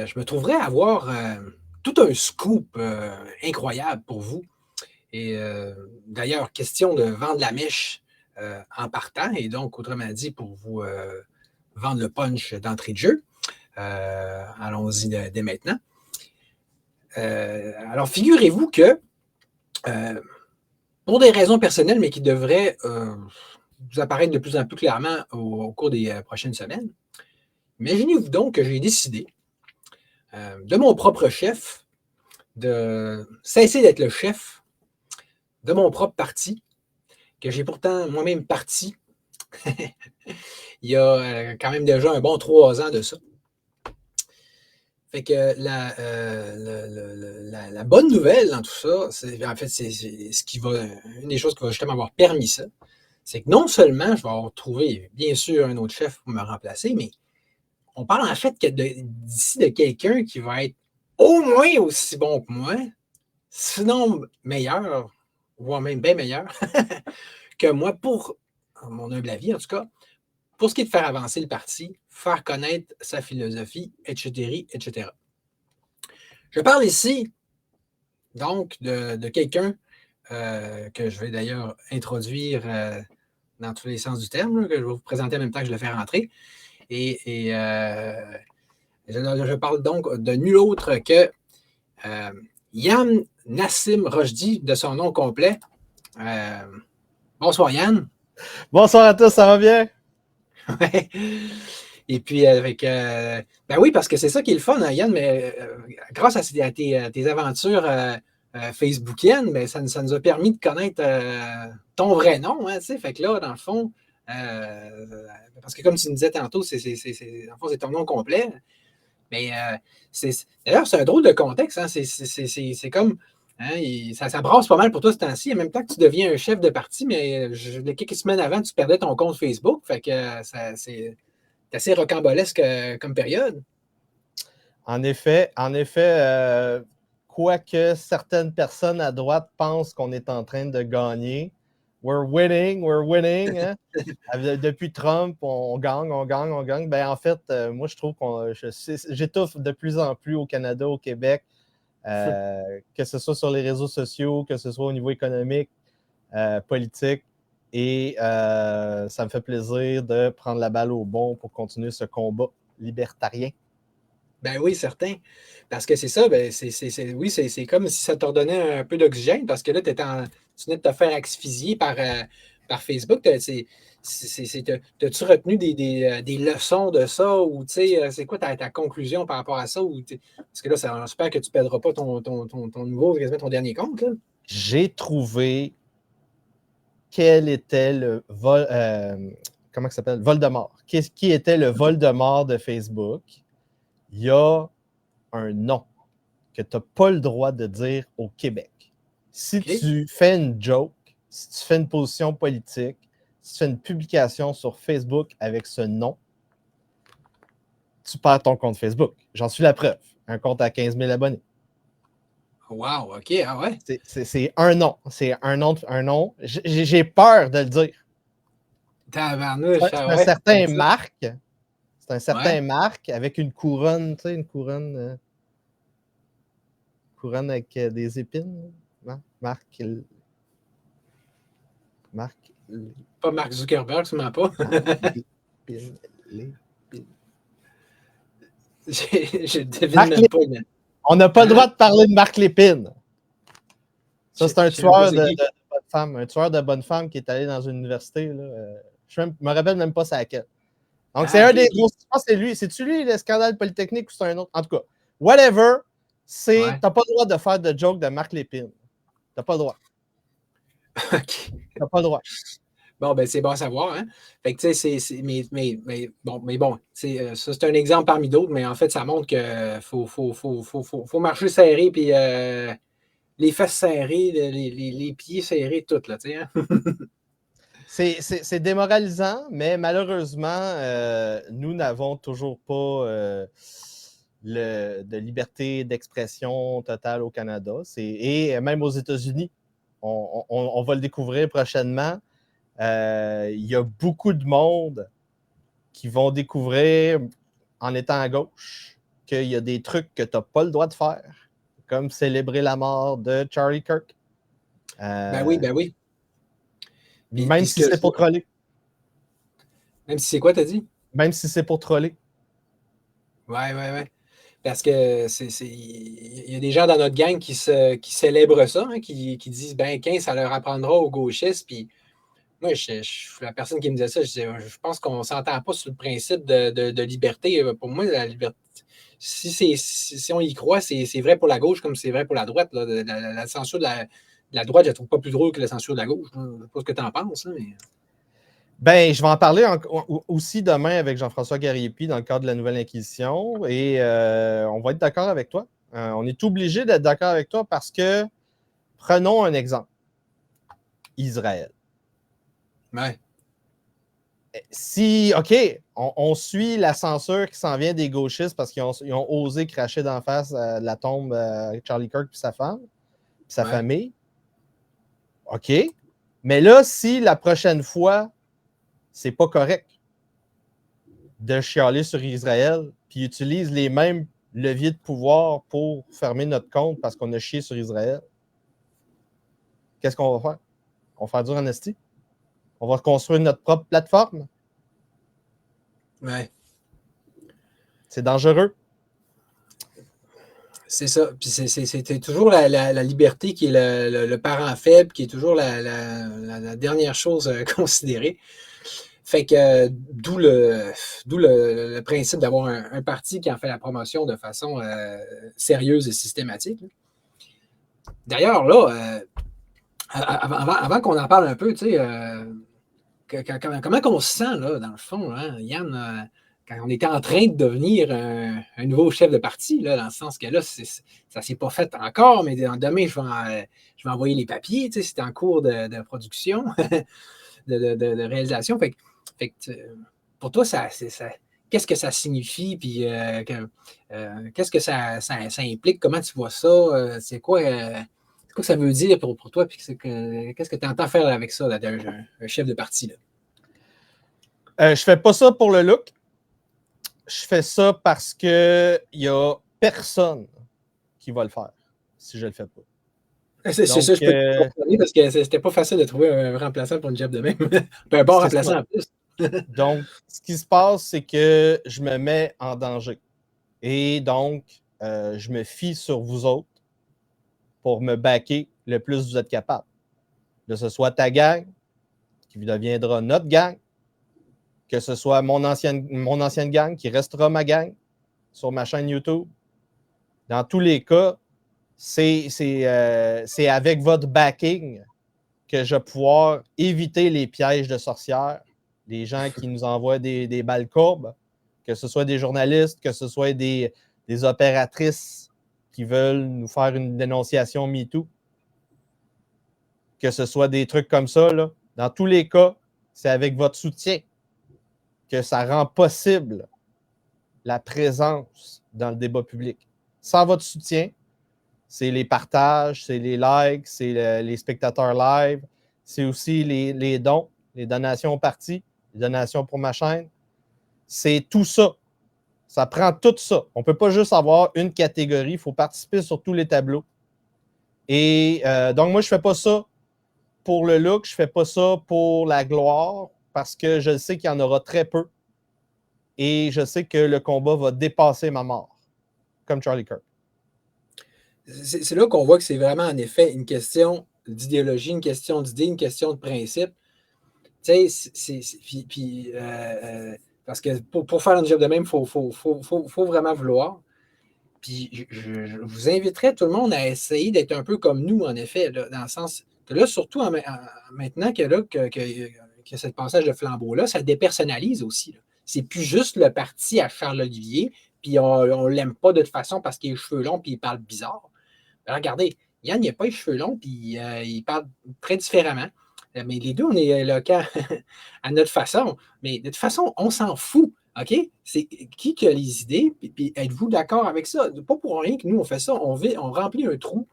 je me trouverais avoir tout un scoop incroyable pour vous. Et d'ailleurs, question de vendre la mèche en partant, et donc, autrement dit, pour vous vendre le punch d'entrée de jeu. Allons-y dès maintenant. Alors, figurez-vous que, pour des raisons personnelles, mais qui devraient vous apparaître de plus en plus clairement au cours des prochaines semaines, imaginez-vous donc que j'ai décidé, de mon propre chef, de cesser d'être le chef de mon propre parti, que j'ai pourtant moi-même parti il y a quand même déjà un bon 3 ans de ça. Fait que la bonne nouvelle dans tout ça, c'est en fait, c'est ce qui va, une des choses qui va justement avoir permis ça, c'est que non seulement je vais avoir trouvé, bien sûr, un autre chef pour me remplacer, mais on parle en fait que d'ici de quelqu'un qui va être au moins aussi bon que moi, sinon meilleur, voire même bien meilleur que moi, pour mon humble avis en tout cas, pour ce qui est de faire avancer le parti, faire connaître sa philosophie, etc., etc. Je parle ici, donc, de quelqu'un que je vais d'ailleurs introduire dans tous les sens du terme, là, que je vais vous présenter en même temps que je le fais rentrer. Et je parle donc de nul autre que Yann Nassim Rojdi, de son nom complet. Bonsoir Yann. Bonsoir à tous, ça va bien? Ouais. Et puis, ben oui, parce que c'est ça qui est le fun, hein, Yann, mais grâce à tes aventures facebookiennes, ben, ça nous a permis de connaître ton vrai nom, hein, tu sais. Fait que là, dans le fond, parce que comme tu nous disais tantôt, dans le fond, c'est ton nom complet. Mais d'ailleurs, c'est un drôle de contexte, hein, c'est comme, hein, ça brasse pas mal pour toi ce temps-ci, en même temps que tu deviens un chef de parti, mais quelques semaines avant, tu perdais ton compte Facebook. Fait que c'est assez rocambolesque comme période. En effet, quoique certaines personnes à droite pensent qu'on est en train de gagner, we're winning. Hein? Depuis Trump, on gagne. Ben, en fait, moi, je trouve j'étouffe de plus en plus au Canada, au Québec, que ce soit sur les réseaux sociaux, que ce soit au niveau économique, politique. Et ça me fait plaisir de prendre la balle au bon pour continuer ce combat libertarien. Ben oui, certain. Parce que c'est ça, ben oui, c'est comme si ça te redonnait un peu d'oxygène, parce que là, tu venais de te faire asphyxier par Facebook. T'as-tu retenu des leçons de ça, ou c'est quoi ta conclusion par rapport à ça? Parce que là, j'espère que tu ne perdras pas ton nouveau, quasiment ton dernier compte, là. J'ai trouvé quel était le comment ça s'appelle? Voldemort. Qui était le Voldemort de Facebook? Il y a un nom que tu n'as pas le droit de dire au Québec. Si tu fais une joke, si tu fais une position politique, si tu fais une publication sur Facebook avec ce nom, tu perds ton compte Facebook. J'en suis la preuve. Un compte à 15 000 abonnés. Wow, OK, ah ouais? C'est un nom. C'est un nom. J'ai peur de le dire. Tabarnouche, C'est ah un ouais, certain Marc. C'est un certain ouais. Marc avec une couronne, tu sais, couronne avec des épines. Non? Marc. Pas Mark Zuckerberg, sûrement pas. Je devine même pas. On n'a pas le droit de parler de Marc Lépine. Ça, c'est un tueur de bonne femme. Un tueur de bonne femme qui est allé dans une université. Là, je me rappelle même pas c'est laquelle. Donc, c'est un des gros. Je pense que c'est lui. C'est-tu lui, le scandale polytechnique, ou c'est un autre? En tout cas, whatever, t'as pas le droit de faire de joke de Marc Lépine. T'as pas le droit. OK. T'as pas le droit. Bon, ben c'est bon à savoir, hein? Fait que, tu sais, mais bon, ça, c'est un exemple parmi d'autres, mais en fait, ça montre qu'il faut marcher serré, puis les fesses serrées, les pieds serrés, tout, là, tu sais, hein? C'est démoralisant, mais malheureusement, nous n'avons toujours pas de liberté d'expression totale au Canada. Et même aux États-Unis, on va le découvrir prochainement. Il y a beaucoup de monde qui vont découvrir, en étant à gauche, qu'il y a des trucs que tu n'as pas le droit de faire, comme célébrer la mort de Charlie Kirk. Ben oui. Même si c'est pour troller. Même si c'est quoi, t'as dit? Même si c'est pour troller. Ouais. Parce que il y a des gens dans notre gang qui célèbrent ça, hein, qui disent, ben, 15, ça leur apprendra aux gauchistes. Puis moi, je suis la personne qui me disait ça. Je pense qu'on ne s'entend pas sur le principe de liberté. Pour moi, la liberté, si on y croit, c'est vrai pour la gauche comme c'est vrai pour la droite. Là. La censure de la droite, je ne la trouve pas plus drôle que la censure de la gauche. Je ne sais pas ce que tu en penses. Hein, mais... Ben, je vais en parler aussi demain avec Jean-François Gariepi dans le cadre de la Nouvelle Inquisition et on va être d'accord avec toi. On est obligé d'être d'accord avec toi parce que, prenons un exemple. Israël. Ouais. Si, OK, on suit la censure qui s'en vient des gauchistes parce qu'ils ont osé cracher d'en face de la tombe Charlie Kirk et sa femme, puis sa famille. OK. Mais là, si la prochaine fois, c'est pas correct de chialer sur Israël, puis utilise les mêmes leviers de pouvoir pour fermer notre compte parce qu'on a chié sur Israël, qu'est-ce qu'on va faire? On va faire dur en esti? On va construire notre propre plateforme? Ouais. C'est dangereux. C'est ça. Puis c'est toujours la liberté qui est le parent faible, qui est toujours la dernière chose considérée. Fait que d'où le principe d'avoir un parti qui en fait la promotion de façon sérieuse et systématique. D'ailleurs, là, avant qu'on en parle un peu, tu sais, comment on se sent, là, dans le fond, hein, Yann, quand on était en train de devenir un nouveau chef de parti, là, dans le sens que là, ça ne s'est pas fait encore, mais demain, je vais envoyer les papiers, tu sais, c'est en cours de production, de réalisation. Fait que, pour toi, qu'est-ce que ça signifie, puis qu'est-ce que ça implique, comment tu vois ça, c'est quoi que ça veut dire pour toi, puis qu'est-ce que tu entends faire avec ça, là, un chef de parti? Là? Je fais pas ça pour le look. Je fais ça parce qu'il n'y a personne qui va le faire si je le fais pas. C'est ça, je peux te comprendre parce que c'était pas facile de trouver un remplaçant pour une job de même. Un bon remplaçant ça. En plus. Donc, ce qui se passe, c'est que je me mets en danger. Et donc, je me fie sur vous autres pour me backer le plus vous êtes capable. Que ce soit ta gang, qui deviendra notre gang, que ce soit mon ancienne gang, qui restera ma gang sur ma chaîne YouTube. Dans tous les cas, c'est avec votre backing que je vais pouvoir éviter les pièges de sorcières, les gens qui nous envoient des balles courbes, que ce soit des journalistes, que ce soit des opératrices qui veulent nous faire une dénonciation MeToo, que ce soit des trucs comme ça. Là. Dans tous les cas, c'est avec votre soutien que ça rend possible la présence dans le débat public. Sans votre soutien, c'est les partages, c'est les likes, c'est les spectateurs live, c'est aussi les dons, les donations au parti, les donations pour ma chaîne. C'est tout ça. Ça prend tout ça. On ne peut pas juste avoir une catégorie, il faut participer sur tous les tableaux. Et donc, moi, je ne fais pas ça pour le look, je ne fais pas ça pour la gloire, parce que je sais qu'il y en aura très peu. Et je sais que le combat va dépasser ma mort, comme Charlie Kirk. C'est là qu'on voit que c'est vraiment, en effet, une question d'idéologie, une question d'idée, une question de principe. Tu sais, puis parce que pour faire un job de même, il faut vraiment vouloir. Puis je vous inviterais tout le monde à essayer d'être un peu comme nous, en effet, là, dans le sens que là, surtout maintenant que ce passage de flambeau-là, ça dépersonnalise aussi. C'est plus juste le parti à Charles Olivier, puis on ne l'aime pas de toute façon parce qu'il a les cheveux longs puis il parle bizarre. Alors, regardez, Yann, il n'a pas les cheveux longs puis il parle très différemment. Mais les deux, on est éloquents à notre façon. Mais de toute façon, on s'en fout. OK? C'est qui a les idées, puis êtes-vous d'accord avec ça? Pas pour rien que nous, on fait ça. On remplit un trou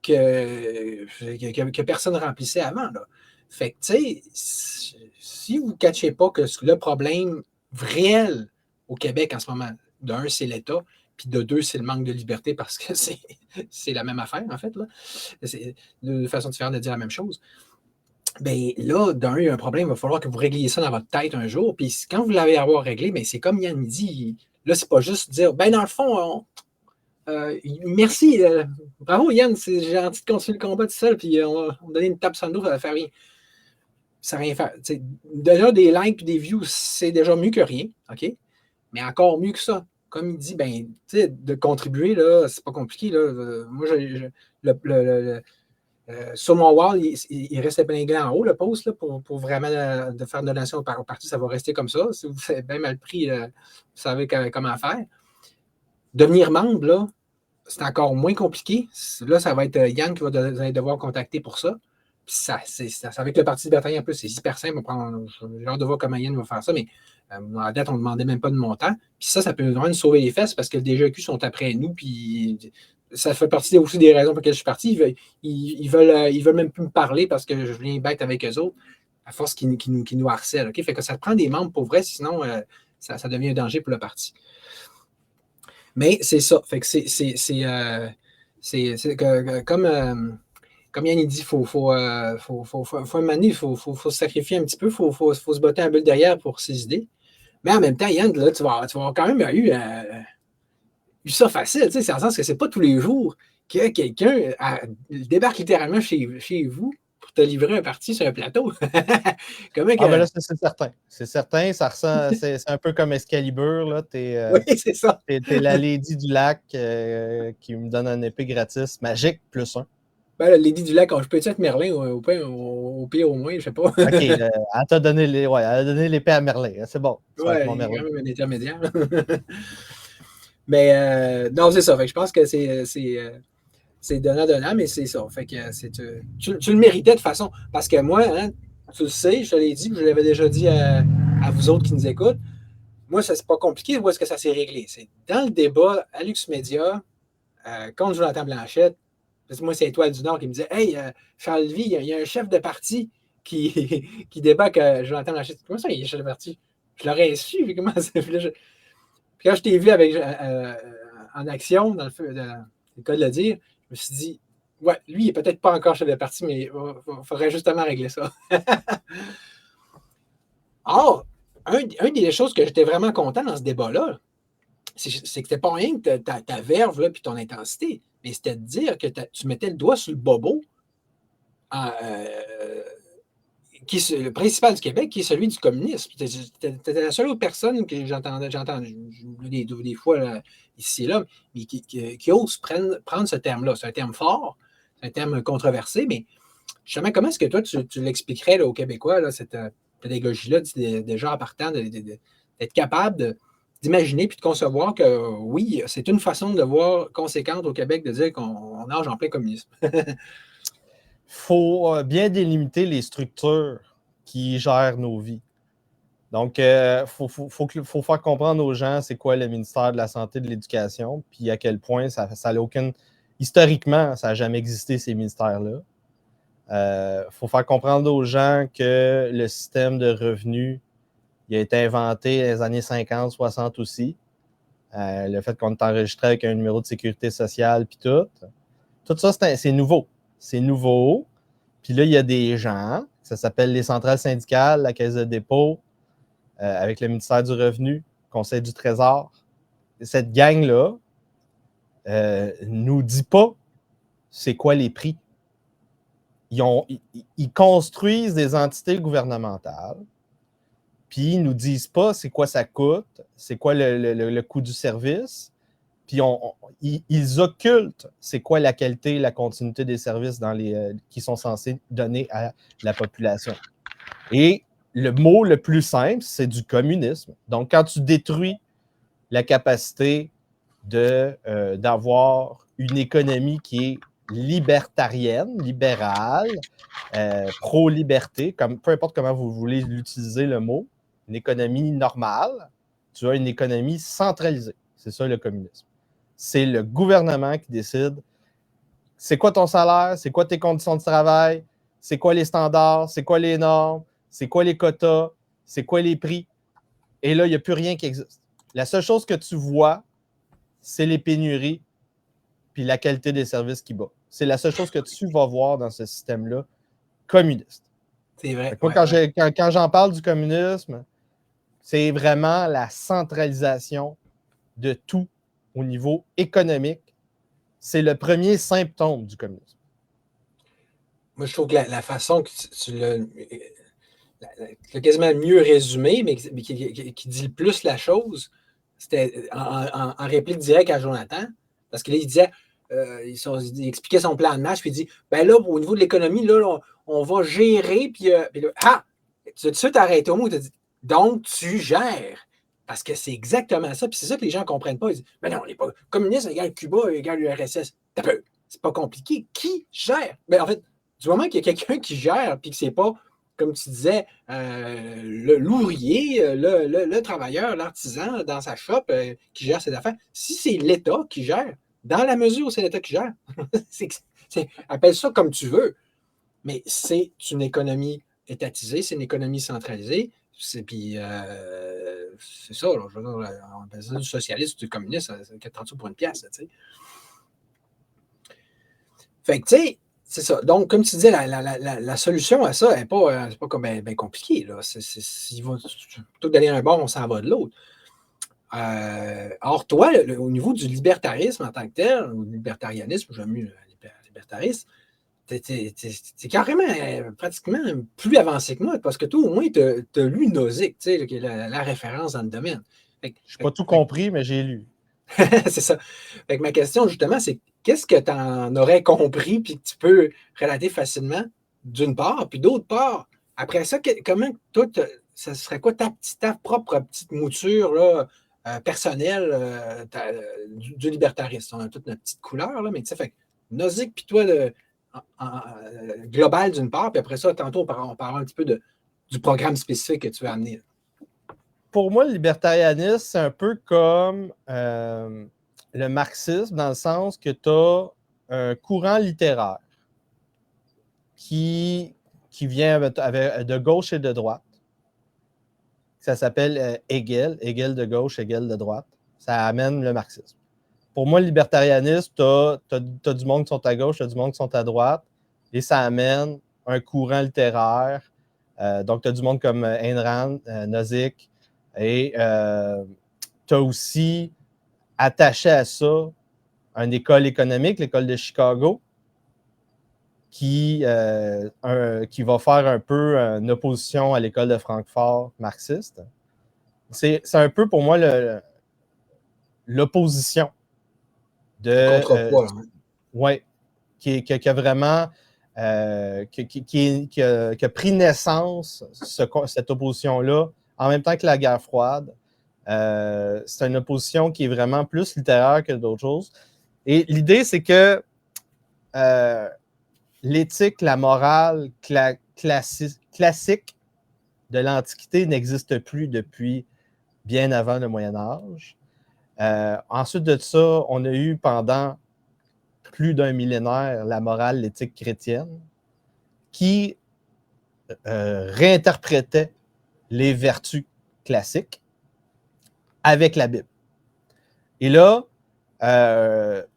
que personne ne remplissait avant. Là. Fait que, tu sais, si vous ne catchez pas que le problème réel au Québec en ce moment, d'un, c'est l'État, puis de deux, c'est le manque de liberté parce que c'est la même affaire, en fait. Là. C'est deux façons différentes de dire la même chose. Bien là, d'un, il y a un problème, il va falloir que vous régliez ça dans votre tête un jour. Puis quand vous l'avez avoir réglé, bien, c'est comme Yann me dit, là, c'est pas juste dire, ben dans le fond, merci, bravo Yann, c'est gentil de continuer le combat tout seul, puis on va donner une tape sur le dos, ça va faire rien. Ça va rien faire. T'sais, déjà, des likes et des views, c'est déjà mieux que rien, OK? Mais encore mieux que ça. Comme il dit, ben, de contribuer, là, c'est pas compliqué. Là. Moi, sur mon wall, il reste épinglé en haut, le post, là, pour vraiment de faire une donation au parti, ça va rester comme ça. Si vous avez bien mal pris, vous savez comment faire. Devenir membre, là, c'est encore moins compliqué. Là, ça va être Yann qui va devoir contacter pour ça. Puis ça, avec le Parti libertarien, en plus, c'est super simple. J'ai hâte de voir comment Yann va faire ça, mais à date, on ne demandait même pas de montant. Puis ça peut vraiment nous sauver les fesses parce que le DGEQ sont après nous. Puis ça fait partie aussi des raisons pour lesquelles je suis parti. Ils veulent même plus me parler parce que je viens bête avec eux autres, à force qu'ils nous harcèlent. Okay? Fait que ça prend des membres pour vrai, sinon ça devient un danger pour le parti. Mais c'est ça. Fait que comme Yann dit, il faut un moment donné, il faut se sacrifier un petit peu, il faut se botter un peu derrière pour ses idées. Mais en même temps, Yann, là, tu vas avoir quand même eu ça facile. C'est dans le sens que c'est pas tous les jours que quelqu'un débarque littéralement chez vous pour te livrer un parti sur un plateau. Ben là, c'est certain. C'est certain, c'est un peu comme Excalibur. Là. Oui, c'est ça. T'es la Lady du Lac qui me donne un épée gratis magique +1. Ben, la Lady du Lac, je peux être Merlin au pire au moins, je sais pas. OK, elle t'a donné l'épée à Merlin. C'est bon. Oui, il y a quand même un intermédiaire. Mais non, c'est ça. Fait que je pense que c'est donnant, mais c'est ça. Fait que tu le méritais de toute façon. Parce que moi, hein, tu le sais, je te l'ai dit, je l'avais déjà dit à vous autres qui nous écoutent. Moi, ça c'est pas compliqué. Où est-ce que ça s'est réglé? C'est dans le débat à Lux Media contre Jonathan Blanchette. Parce que moi, c'est Étoile du Nord qui me disait Hey, Charles Vie, il y a un chef de parti qui débat avec Jonathan Blanchette. Comment ça, il y a un chef de parti? Je l'aurais su. Puis comment ça? Puis quand je t'ai vu en action, dans le cas de le dire, je me suis dit, ouais, lui, il n'est peut-être pas encore chef de parti, mais il faudrait justement régler ça. Or, une des choses que j'étais vraiment content dans ce débat-là, c'est que c'était pas rien que ta verve et ton intensité, mais c'était de dire que tu mettais le doigt sur le bobo le principal du Québec, qui est celui du communisme. Tu étais la seule autre personne que j'ai entendu des fois là, ici et là, mais qui ose prendre ce terme-là. C'est un terme fort, c'est un terme controversé, mais justement, comment est-ce que toi, tu l'expliquerais là, aux Québécois, là, cette pédagogie-là, déjà en partant d'être capable d'imaginer puis de concevoir que oui, c'est une façon de voir conséquente au Québec de dire qu'on nage en plein communisme. Faut bien délimiter les structures qui gèrent nos vies. Donc, faut faire comprendre aux gens c'est quoi le ministère de la Santé et de l'Éducation, puis à quel point ça n'a aucune... Historiquement, ça n'a jamais existé, ces ministères-là. Faut faire comprendre aux gens que le système de revenus il a été inventé dans les années 50, 60 aussi. Le fait qu'on est enregistré avec un numéro de sécurité sociale, puis tout ça, c'est nouveau. C'est nouveau. Puis là, il y a des gens, ça s'appelle les centrales syndicales, la Caisse de dépôt, avec le ministère du Revenu, Conseil du Trésor. Cette gang-là nous dit pas c'est quoi les prix. Ils construisent des entités gouvernementales, puis ils nous disent pas c'est quoi ça coûte, c'est quoi le coût du service, puis ils occultent c'est quoi la qualité et la continuité des services qui sont censés donner à la population. Et le mot le plus simple, c'est du communisme. Donc, quand tu détruis la capacité d'avoir une économie qui est libertarienne, libérale, pro-liberté, peu importe comment vous voulez l'utiliser le mot, une économie normale, tu as une économie centralisée. C'est ça le communisme. C'est le gouvernement qui décide c'est quoi ton salaire, c'est quoi tes conditions de travail, c'est quoi les standards, c'est quoi les normes, c'est quoi les quotas, c'est quoi les prix. Et là, il n'y a plus rien qui existe. La seule chose que tu vois, c'est les pénuries puis la qualité des services qui bat. C'est la seule chose que tu vas voir dans ce système-là communiste. C'est vrai. Moi, quand j'en parle du communisme, c'est vraiment la centralisation de tout au niveau économique. C'est le premier symptôme du communisme. Moi, je trouve que la façon que tu l'as quasiment mieux résumé, mais qui dit le plus la chose, c'était en réplique directe à Jonathan, parce que là, il disait, il expliquait son plan de match, puis il dit, ben là, au niveau de l'économie, là, on va gérer, puis là, tu as tout de suite arrêté au mot, tu as dit, donc tu gères. Parce que c'est exactement ça, puis c'est ça que les gens ne comprennent pas. Ils disent, ben non, on n'est pas communiste égale Cuba égale l'URSS. C'est pas compliqué. Qui gère? Ben en fait, du moment qu'il y a quelqu'un qui gère, puis que c'est pas, comme tu disais, l'ouvrier, le travailleur, l'artisan dans sa shop qui gère ses affaires, si c'est l'État qui gère, dans la mesure où c'est l'État qui gère, appelle ça comme tu veux, mais c'est une économie étatisée, c'est une économie centralisée, puis c'est ça, là, je veux dire, on appelle ça du socialisme ou du communisme, c'est 40 sous pour une pièce, tu sais. Fait que, tu sais, c'est ça. Donc, comme tu disais, la solution à ça n'est pas, c'est pas comme bien compliqué. Là. Plutôt que d'aller d'un bord, on s'en va de l'autre. Or, toi, au niveau du libertarisme en tant que tel, ou du libertarianisme, j'aime mieux libertarisme, t'es carrément pratiquement plus avancé que moi, parce que toi, au moins, tu as lu Nozick, tu sais, qui est la référence dans le domaine. Je n'ai pas tout compris, mais j'ai lu. C'est ça. Fait que ma question, justement, c'est qu'est-ce que tu en aurais compris puis que tu peux relater facilement, d'une part, puis d'autre part, après ça, comment toi, ça serait quoi ta propre petite mouture là, personnelle du libertarisme? On a toute notre petite couleur, là, mais tu sais, fait Nozick, puis toi, global d'une part, puis après ça, tantôt, on parlera un petit peu du programme spécifique que tu veux amener. Pour moi, le libertarianisme, c'est un peu comme le marxisme, dans le sens que tu as un courant littéraire qui vient de gauche et de droite. Ça s'appelle Hegel de gauche, Hegel de droite. Ça amène le marxisme. Pour moi, le libertarianisme, tu as du monde qui sont à gauche, tu as du monde qui sont à droite, et ça amène un courant littéraire. Donc, tu as du monde comme Ayn Rand, Nozick, et tu as aussi attaché à ça une école économique, l'école de Chicago, qui va faire un peu une opposition à l'école de Francfort marxiste. C'est un peu pour moi l'opposition de. Oui, qui a vraiment. Qui a pris naissance, cette opposition-là, en même temps que la guerre froide. C'est une opposition qui est vraiment plus littéraire que d'autres choses. Et l'idée, c'est que l'éthique, la morale classique de l'Antiquité n'existe plus depuis bien avant le Moyen Âge. Ensuite de ça, on a eu pendant plus d'un millénaire la morale, l'éthique chrétienne, qui réinterprétait les vertus classiques avec la Bible. Et là,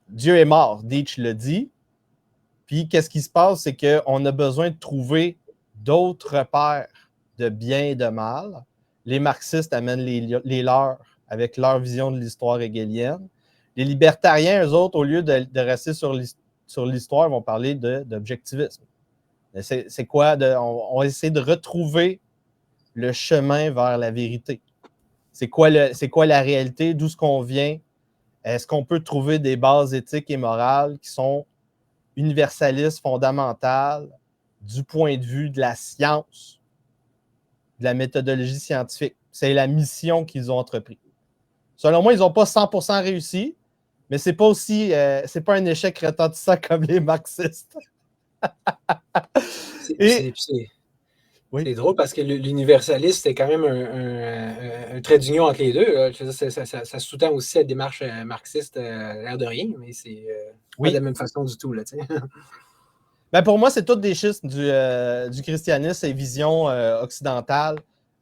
Dieu est mort, Nietzsche le dit. Puis, qu'est-ce qui se passe? C'est qu'on a besoin de trouver d'autres repères de bien et de mal. Les marxistes amènent les leurs avec leur vision de l'histoire hegelienne. Les libertariens, eux autres, au lieu de rester sur l'histoire, vont parler d'objectivisme. C'est quoi? On va essayer de retrouver le chemin vers la vérité. C'est quoi la réalité? D'où est-ce qu'on vient? Est-ce qu'on peut trouver des bases éthiques et morales qui sont universalistes, fondamentales, du point de vue de la science, de la méthodologie scientifique? C'est la mission qu'ils ont entreprise. Selon moi, ils n'ont pas 100% réussi, mais c'est pas aussi, c'est pas un échec retentissant comme les marxistes. C'est drôle parce que l'universaliste, c'est quand même un trait d'union entre les deux. Ça sous-tend aussi la démarche marxiste, l'air de rien, mais c'est pas de la même façon du tout. Là, ben pour moi, c'est toutes des schismes du christianisme et vision occidentale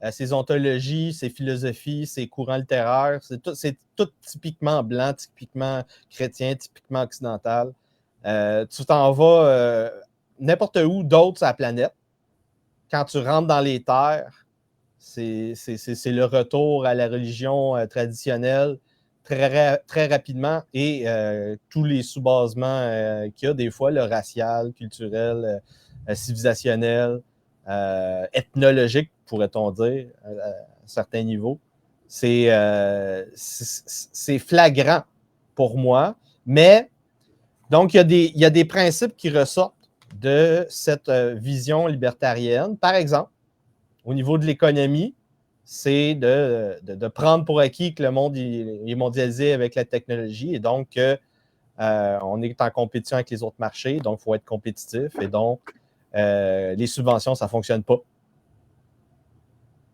ses ontologies, ses philosophies, ses courants littéraires. C'est tout typiquement blanc, typiquement chrétien, typiquement occidental. Tu t'en vas n'importe où d'autre sur la planète. Quand tu rentres dans les terres, c'est le retour à la religion traditionnelle très rapidement et tous les sous-basements qu'il y a, des fois, le racial, culturel, civilisationnel, ethnologique, pourrait-on dire, à certains niveaux. C'est flagrant pour moi, mais donc, il y a des principes qui ressortent de cette vision libertarienne. Par exemple, au niveau de l'économie, c'est de prendre pour acquis que le monde est mondialisé avec la technologie et donc on est en compétition avec les autres marchés, donc il faut être compétitif et donc les subventions, ça ne fonctionne pas.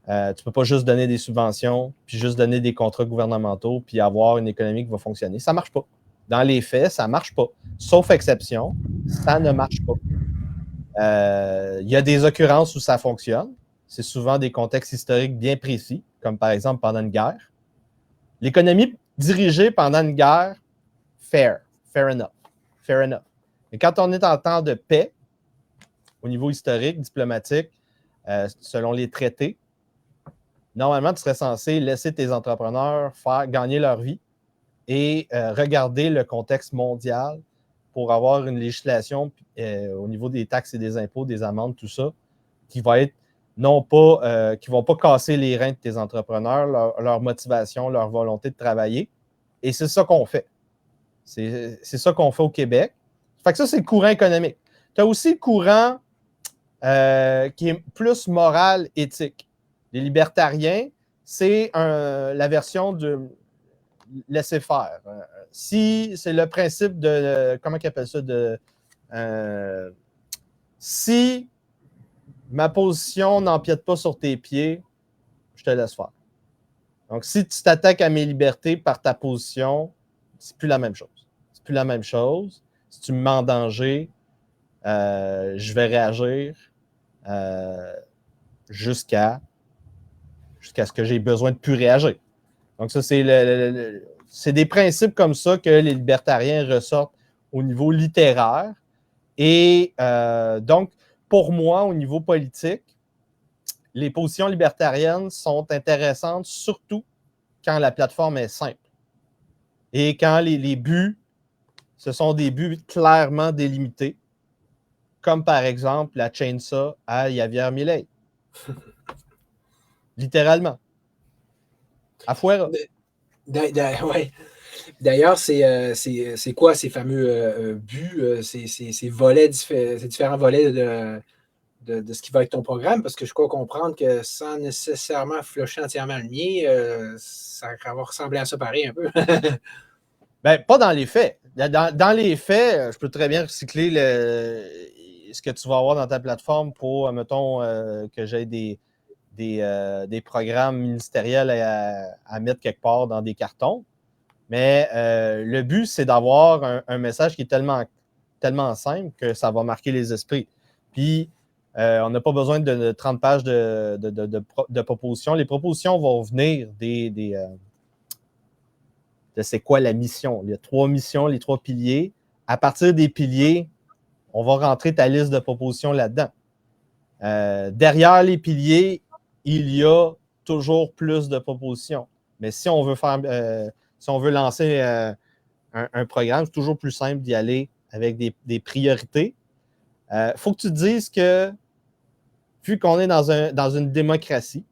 Tu ne peux pas juste donner des subventions, puis juste donner des contrats gouvernementaux, puis avoir une économie qui va fonctionner. Ça ne marche pas. Dans les faits, ça ne marche pas. Sauf exception, ça ne marche pas. Il y a des occurrences où ça fonctionne. C'est souvent des contextes historiques bien précis, comme par exemple pendant une guerre. L'économie dirigée pendant une guerre, fair enough. Mais quand on est en temps de paix, au niveau historique, diplomatique, selon les traités, normalement, tu serais censé laisser tes entrepreneurs faire gagner leur vie et regarder le contexte mondial pour avoir une législation au niveau des taxes et des impôts, des amendes, tout ça, qui va être non pas, qui ne vont pas casser les reins de tes entrepreneurs, leur motivation, leur volonté de travailler. Et c'est ça qu'on fait. C'est ça qu'on fait au Québec. Fait que ça, c'est le courant économique. Tu as aussi le courant qui est plus moral, éthique. Les libertariens, c'est la version de laisser faire. Si c'est le principe de, comment ils appellent ça, si ma position n'empiète pas sur tes pieds, je te laisse faire. Donc, si tu t'attaques à mes libertés par ta position, c'est plus la même chose. C'est plus la même chose. Si tu me mets en danger, je vais réagir jusqu'à ce que j'ai besoin de plus réagir. Donc, ça, c'est des principes comme ça que les libertariens ressortent au niveau littéraire. Et donc, pour moi, au niveau politique, les positions libertariennes sont intéressantes, surtout quand la plateforme est simple. Et quand les buts, ce sont des buts clairement délimités, comme par exemple la chainsaw à Javier Milei. Littéralement. À Fuera. Ouais. D'ailleurs, c'est quoi ces fameux buts, ces volets, ces différents volets de ce qui va être ton programme? Parce que je crois comprendre que sans nécessairement flusher entièrement le mien, ça va ressembler à ça pareil un peu. Ben, pas dans les faits. Dans les faits, je peux très bien recycler ce que tu vas avoir dans ta plateforme pour, mettons, que j'ai des programmes ministériels à mettre quelque part dans des cartons. Mais le but, c'est d'avoir un message qui est tellement simple que ça va marquer les esprits. Puis, on n'a pas besoin de 30 pages de propositions. Les propositions vont venir de c'est quoi la mission. Il y a 3 missions, les 3 piliers. À partir des piliers, on va rentrer ta liste de propositions là-dedans. Derrière les piliers, il y a toujours plus de propositions. Mais si on veut lancer un programme, c'est toujours plus simple d'y aller avec des priorités. Faut que tu te dises que, vu qu'on est dans une démocratie,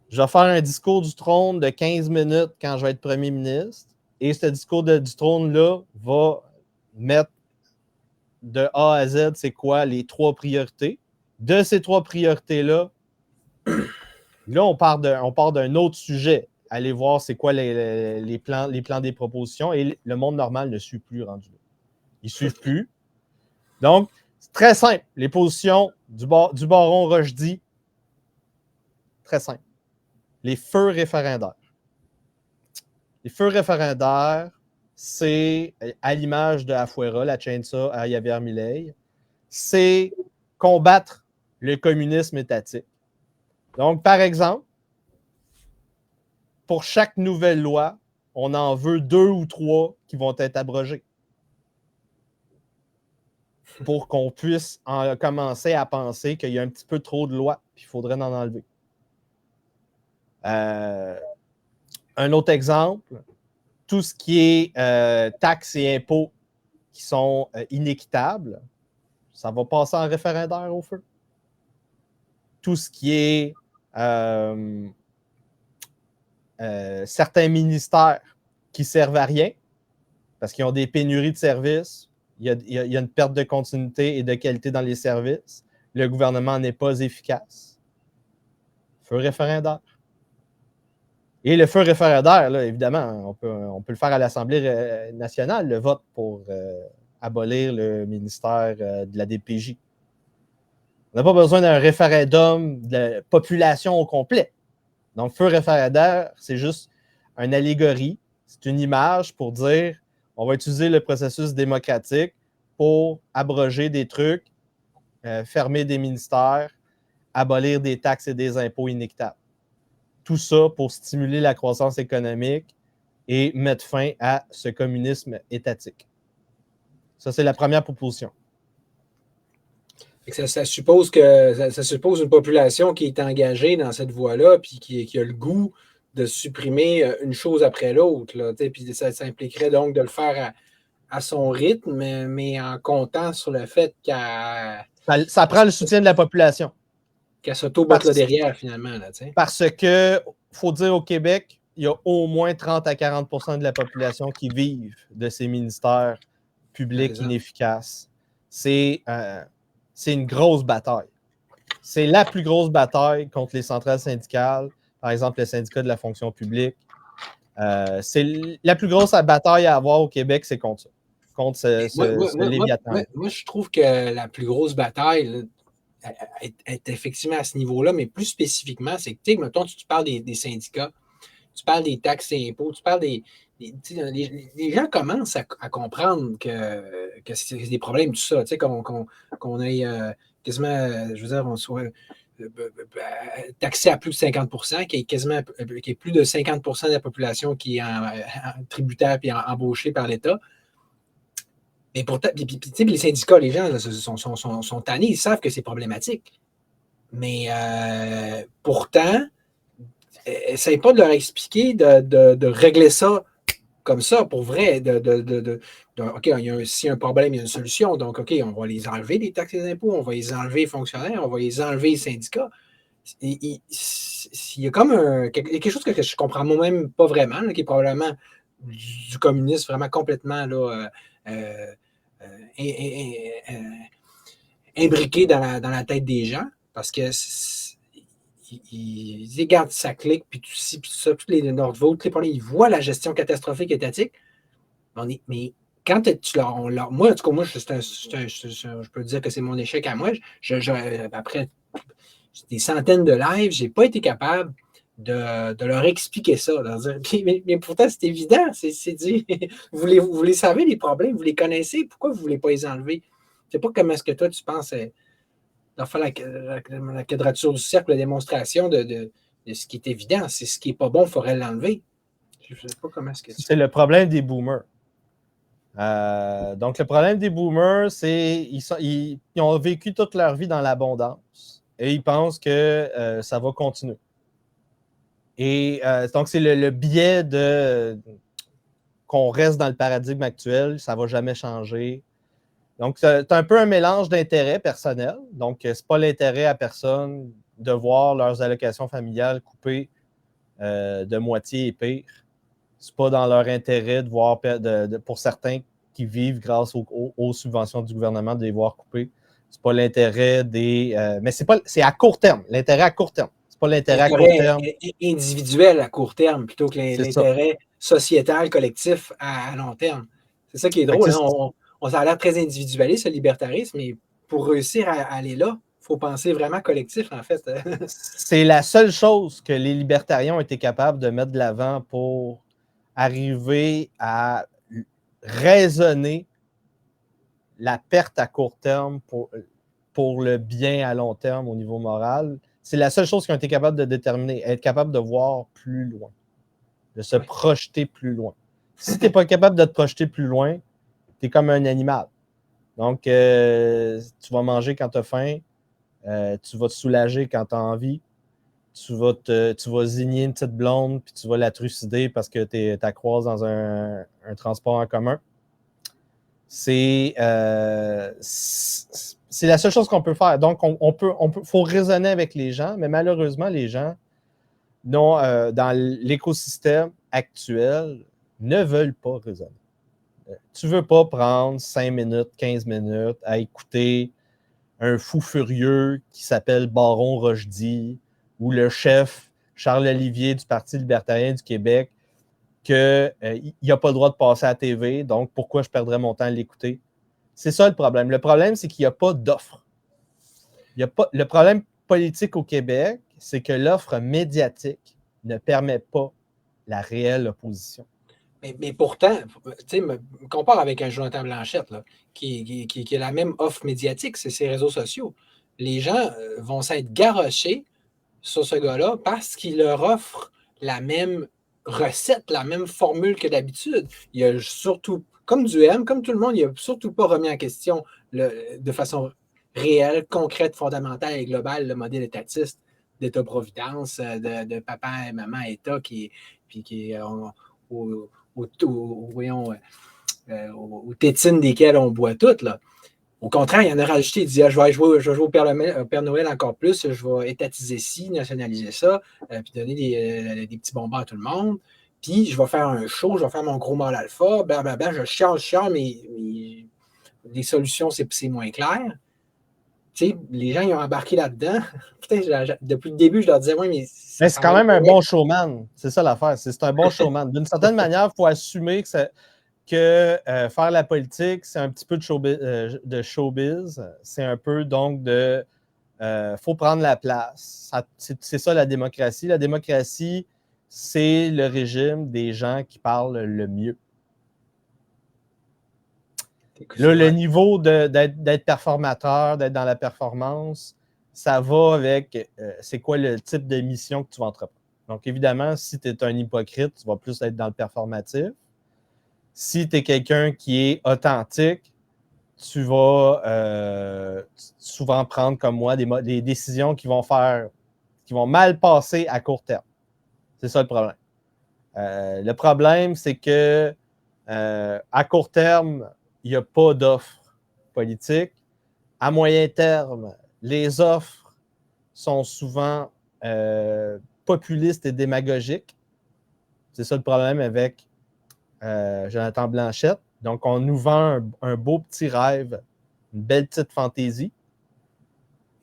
je vais faire un discours du trône de 15 minutes quand je vais être premier ministre. Et ce discours du trône-là va mettre de A à Z, c'est quoi les 3 priorités. De ces 3 priorités-là, là, on part d'un autre sujet. Allez voir c'est quoi les plans des propositions. Et le monde normal ne suit plus rendu là. Ils ne suivent plus. Donc, c'est très simple. Les positions du baron Rochdy, très simple. Les feux référendaires. Les feux référendaires, c'est à l'image de Afuera, la chainsaw à Javier Milei, c'est combattre le communisme étatique. Donc, par exemple, pour chaque nouvelle loi, on en veut 2 ou 3 qui vont être abrogées pour qu'on puisse commencer à penser qu'il y a un petit peu trop de lois, puis il faudrait en enlever. Un autre exemple, tout ce qui est taxes et impôts qui sont inéquitables, ça va passer en référendaire au feu. Tout ce qui est certains ministères qui servent à rien parce qu'ils ont des pénuries de services, il y a une perte de continuité et de qualité dans les services, le gouvernement n'est pas efficace. Feu référendaire. Et le feu référendaire, là, évidemment, on peut le faire à l'Assemblée nationale, le vote pour abolir le ministère de la DPJ. On n'a pas besoin d'un référendum de la population au complet. Donc, feu référendaire, c'est juste une allégorie, c'est une image pour dire on va utiliser le processus démocratique pour abroger des trucs, fermer des ministères, abolir des taxes et des impôts inéquitables. Tout ça pour stimuler la croissance économique et mettre fin à ce communisme étatique. Ça, c'est la première proposition. Ça suppose une population qui est engagée dans cette voie-là, puis qui a le goût de supprimer une chose après l'autre. Puis ça impliquerait donc de le faire à son rythme, mais en comptant sur le fait ça prend le soutien de la population. Qu'elle s'auto-botte là derrière, finalement. Là, parce que, il faut dire, au Québec, il y a au moins 30 à 40 % de la population qui vivent de ces ministères publics inefficaces. C'est une grosse bataille. C'est la plus grosse bataille contre les centrales syndicales, par exemple le syndicat de la fonction publique. C'est la plus grosse bataille à avoir au Québec, c'est contre ça, contre ce Léviathan. Moi, je trouve que la plus grosse bataille est effectivement à ce niveau-là, mais plus spécifiquement, c'est que, tu sais, mettons, tu parles des syndicats, tu parles des taxes et impôts, tu parles les gens commencent à comprendre que c'est des problèmes, tout ça, tu sais, qu'on ait quasiment, je veux dire, on soit taxé à plus de 50 %, qu'il y ait plus de 50 % de la population qui est tributaire et embauchée par l'État. Mais pourtant, les syndicats, les gens là, sont tannés, ils savent que c'est problématique. Mais pourtant, essaye pas de leur expliquer de régler ça comme ça, pour vrai. OK, s'il y a un problème, il y a une solution. Donc, OK, on va les enlever, les taxes et les impôts, on va les enlever les fonctionnaires, on va les enlever les syndicats. Il y a comme quelque chose que je comprends moi-même pas vraiment, là, qui est probablement du communisme vraiment complètement là, imbriqué dans la tête des gens, parce que ils regardent ça clique, puis tout ci, puis tout ça, tous les Nordvolt, tous les problèmes, ils voient la gestion catastrophique étatique. Mais quand moi, en tout cas, moi, je peux dire que c'est mon échec à moi. Après des centaines de lives, je n'ai pas été capable de leur expliquer ça. De leur dire, mais pourtant, c'est évident. C'est dit, vous les savez, les problèmes, vous les connaissez. Pourquoi vous ne voulez pas les enlever? Je ne sais pas comment est-ce que toi, tu penses de faire la quadrature du cercle, la démonstration de ce qui est évident. C'est ce qui n'est pas bon, il faudrait l'enlever. Je ne sais pas comment est-ce que c'est le problème des boomers. Donc, le problème des boomers, c'est qu'ils ont vécu toute leur vie dans l'abondance et ils pensent que ça va continuer. Et donc, c'est le biais qu'on reste dans le paradigme actuel, ça ne va jamais changer. Donc, c'est un peu un mélange d'intérêts personnels. Donc, ce n'est pas l'intérêt à personne de voir leurs allocations familiales coupées de moitié et pire. Ce n'est pas dans leur intérêt de voir, pour certains qui vivent grâce aux subventions du gouvernement, de les voir coupées. Ce n'est pas l'intérêt mais c'est à court terme, l'intérêt à court terme. Ce n'est pas l'intérêt à court terme. Individuel à court terme plutôt que l'intérêt sociétal, collectif à long terme. C'est ça qui est drôle. On a l'air très individualiste, le libertarisme, mais pour réussir à aller là, il faut penser vraiment collectif, en fait. C'est la seule chose que les libertariens ont été capables de mettre de l'avant pour arriver à raisonner la perte à court terme pour le bien à long terme au niveau moral. C'est la seule chose qu'ils ont été capables de déterminer, être capable de voir plus loin, de se projeter plus loin. Si tu n'es pas capable de te projeter plus loin, tu es comme un animal. Donc, tu vas manger quand tu as faim, tu vas te soulager quand tu as envie, tu vas zigner une petite blonde, puis tu vas la trucider parce que tu croises dans un transport en commun. C'est la seule chose qu'on peut faire. Donc, faut raisonner avec les gens, mais malheureusement, les gens, dans l'écosystème actuel, ne veulent pas raisonner. Tu ne veux pas prendre 5 minutes, 15 minutes à écouter un fou furieux qui s'appelle Baron Rochdy ou le chef Charles Olivier du Parti libertarien du Québec qu'il n'a pas le droit de passer à la TV, donc pourquoi je perdrais mon temps à l'écouter? C'est ça le problème. Le problème, c'est qu'il n'y a pas d'offre. Le problème politique au Québec, c'est que l'offre médiatique ne permet pas la réelle opposition. Mais pourtant, tu sais, me compare avec un Jonathan Blanchette, là, qui a la même offre médiatique, c'est ses réseaux sociaux. Les gens vont s'être garochés sur ce gars-là parce qu'il leur offre la même recette, la même formule que d'habitude. Il a surtout, comme du M, comme tout le monde, il n'a surtout pas remis en question de façon réelle, concrète, fondamentale et globale le modèle étatiste d'État-providence, de papa et maman État qui est aux tétines desquelles on boit toutes, là. Au contraire, il en a rajouté. Il dit je vais jouer au Père Noël encore plus, je vais étatiser ci, nationaliser ça, puis donner des petits bonbons à tout le monde. Puis je vais faire un show, je vais faire mon gros mal alpha, blablabla, je chiale, mais les solutions, c'est moins clair. Tu sais, les gens, ils ont embarqué là-dedans. Putain, depuis le début, je leur disais, oui, mais. C'est quand même un bon showman. C'est ça l'affaire. C'est un bon showman. D'une certaine manière, il faut assumer que faire la politique, c'est un petit peu de showbiz. C'est un peu donc de. Faut prendre la place. C'est ça la démocratie. La démocratie, c'est le régime des gens qui parlent le mieux. Là, le niveau d'être performateur, d'être dans la performance, ça va avec c'est quoi le type de mission que tu vas entreprendre. Donc, évidemment, si tu es un hypocrite, tu vas plus être dans le performatif. Si tu es quelqu'un qui est authentique, tu vas souvent prendre, comme moi, des décisions qui vont mal passer à court terme. C'est ça le problème. Le problème, c'est que à court terme, il n'y a pas d'offre politique. À moyen terme, les offres sont souvent populistes et démagogiques. C'est ça le problème avec Jonathan Blanchette. Donc, on nous vend un beau petit rêve, une belle petite fantaisie.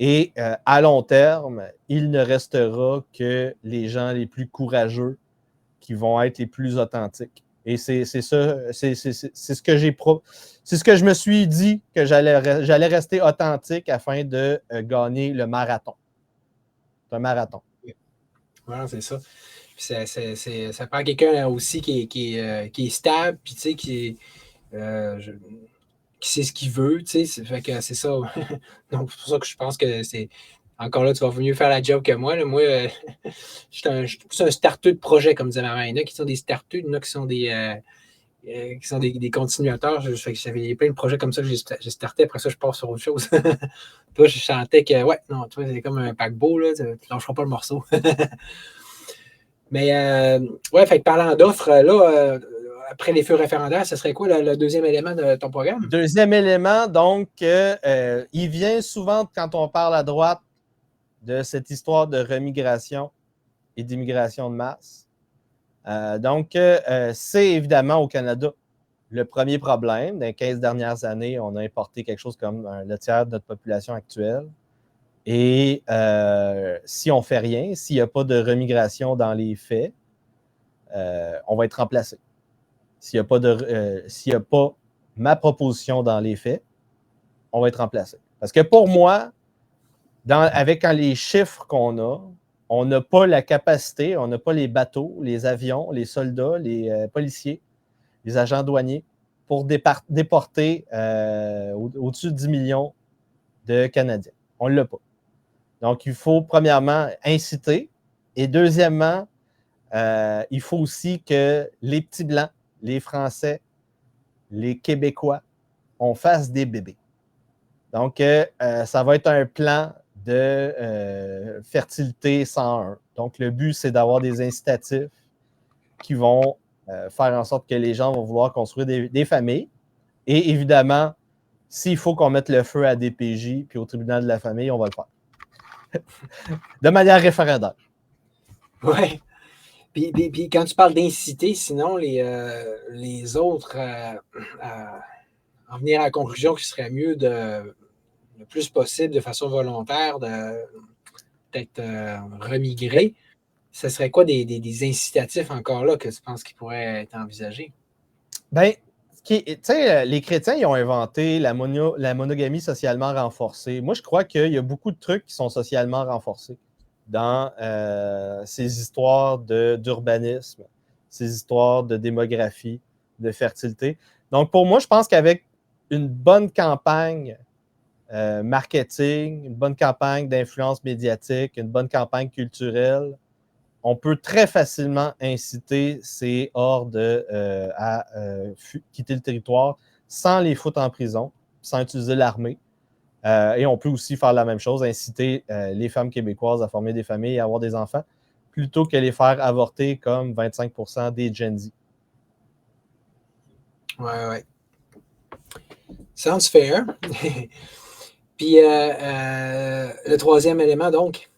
Et à long terme, il ne restera que les gens les plus courageux qui vont être les plus authentiques. Et c'est ça, c'est ce que je me suis dit, que j'allais rester authentique afin de gagner le marathon. C'est un marathon. Voilà, c'est ça. Puis ça prend quelqu'un aussi qui est stable, puis tu sais, qui sait ce qu'il veut, tu sais. Fait que c'est ça. Donc, c'est pour ça que je pense que c'est. Encore là, tu vas mieux faire la job que moi. Là. Moi, je suis plus un starteux de projet, comme disait maman. Il y en a qui sont des starteux, il y en a qui sont des continuateurs. J'avais plein de projets comme ça que j'ai starté. Après ça, je pars sur autre chose. Toi, je sentais que, ouais, non, toi, c'est comme un paquebot, là. Tu ne lâcheras pas le morceau. Mais, ouais, fait que parlant d'offres, là, après les feux référendaires, ce serait quoi le deuxième élément de ton programme? Deuxième élément, donc, il vient souvent, quand on parle à droite, de cette histoire de remigration et d'immigration de masse. Donc, c'est évidemment au Canada le premier problème. Dans les 15 dernières années, on a importé quelque chose comme le tiers de notre population actuelle. Et si on ne fait rien, s'il n'y a pas de remigration dans les faits, on va être remplacé. S'il n'y a pas ma proposition dans les faits, on va être remplacé. Parce que pour moi, avec les chiffres qu'on a, on n'a pas la capacité, on n'a pas les bateaux, les avions, les soldats, les policiers, les agents douaniers pour déporter au-dessus de 10 millions de Canadiens. On ne l'a pas. Donc, il faut premièrement inciter et deuxièmement, il faut aussi que les petits blancs, les Français, les Québécois, on fasse des bébés. Donc, ça va être un plan de fertilité 101. Donc, le but, c'est d'avoir des incitatifs qui vont faire en sorte que les gens vont vouloir construire des familles. Et évidemment, s'il faut qu'on mette le feu à DPJ puis au tribunal de la famille, on va le faire. De manière référendaire. Oui. Puis quand tu parles d'inciter, sinon les autres en venir à la conclusion qu'il serait mieux le plus possible, de façon volontaire, de peut-être remigrer, ce serait quoi des incitatifs encore là que tu penses qui pourraient être envisagés? Ben, tu sais, les chrétiens, ils ont inventé la monogamie socialement renforcée. Moi, je crois qu'il y a beaucoup de trucs qui sont socialement renforcés dans ces histoires d'urbanisme, ces histoires de démographie, de fertilité. Donc, pour moi, je pense qu'avec une bonne campagne marketing, une bonne campagne d'influence médiatique, une bonne campagne culturelle, on peut très facilement inciter ces hordes à quitter le territoire sans les foutre en prison, sans utiliser l'armée. Et on peut aussi faire la même chose, inciter les femmes québécoises à former des familles et à avoir des enfants, plutôt que les faire avorter comme 25% des Gen Z. Ouais. Sounds fair. Puis le troisième élément, donc?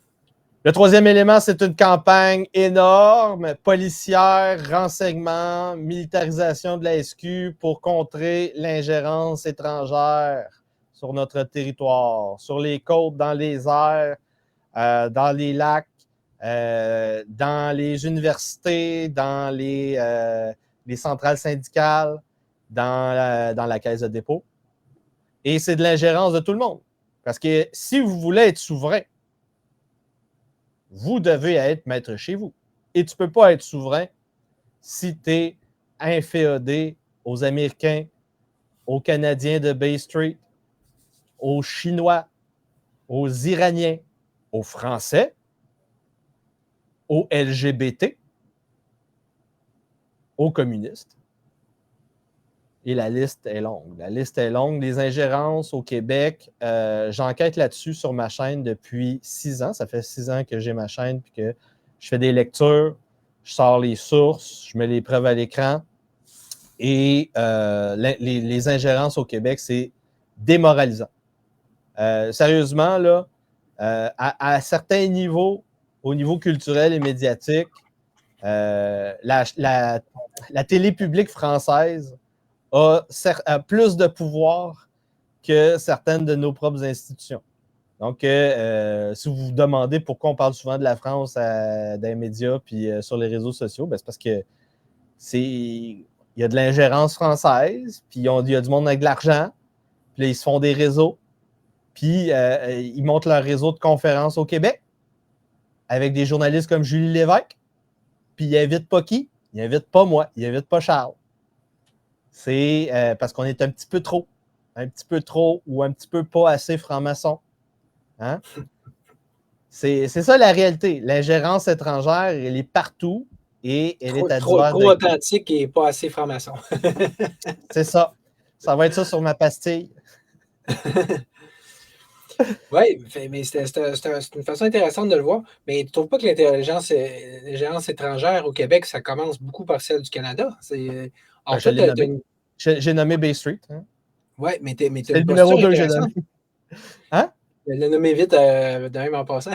Le troisième élément, c'est une campagne énorme, policière, renseignement, militarisation de la SQ pour contrer l'ingérence étrangère sur notre territoire, sur les côtes, dans les airs, dans les lacs, dans les universités, dans les centrales syndicales, dans la caisse de dépôt. Et c'est de l'ingérence de tout le monde. Parce que si vous voulez être souverain, vous devez être maître chez vous. Et tu ne peux pas être souverain si tu es inféodé aux Américains, aux Canadiens de Bay Street, aux Chinois, aux Iraniens, aux Français, aux LGBT, aux communistes. Et la liste est longue. La liste est longue. Les ingérences au Québec, j'enquête là-dessus sur ma chaîne depuis 6 ans. Ça fait 6 ans que j'ai ma chaîne puis que je fais des lectures, je sors les sources, je mets les preuves à l'écran. Et les ingérences au Québec, c'est démoralisant. Sérieusement, là, à certains niveaux, au niveau culturel et médiatique, la télé publique française a plus de pouvoir que certaines de nos propres institutions. Donc, si vous vous demandez pourquoi on parle souvent de la France dans les médias puis sur les réseaux sociaux, ben c'est parce que il y a de l'ingérence française, puis il y a du monde avec de l'argent, puis là, ils se font des réseaux, puis ils montent leur réseau de conférences au Québec avec des journalistes comme Julie Lévesque, puis ils n'invitent pas qui? Ils n'invitent pas moi, ils n'invitent pas Charles. C'est parce qu'on est un petit peu trop ou un petit peu pas assez franc-maçon. Hein? C'est ça la réalité. L'ingérence étrangère, elle est partout et elle est à divers Trop authentique et pas assez franc-maçon. C'est ça. Ça va être ça sur ma pastille. Oui, mais c'est une façon intéressante de le voir. Mais tu ne trouves pas que l'ingérence étrangère au Québec, ça commence beaucoup par celle du Canada? Ben, je l'ai nommé. J'ai nommé Bay Street. Hein? Oui, mais tu as C'est le une numéro posture 2 que j'ai donné. Hein? Je l'ai nommé vite, de même en passant.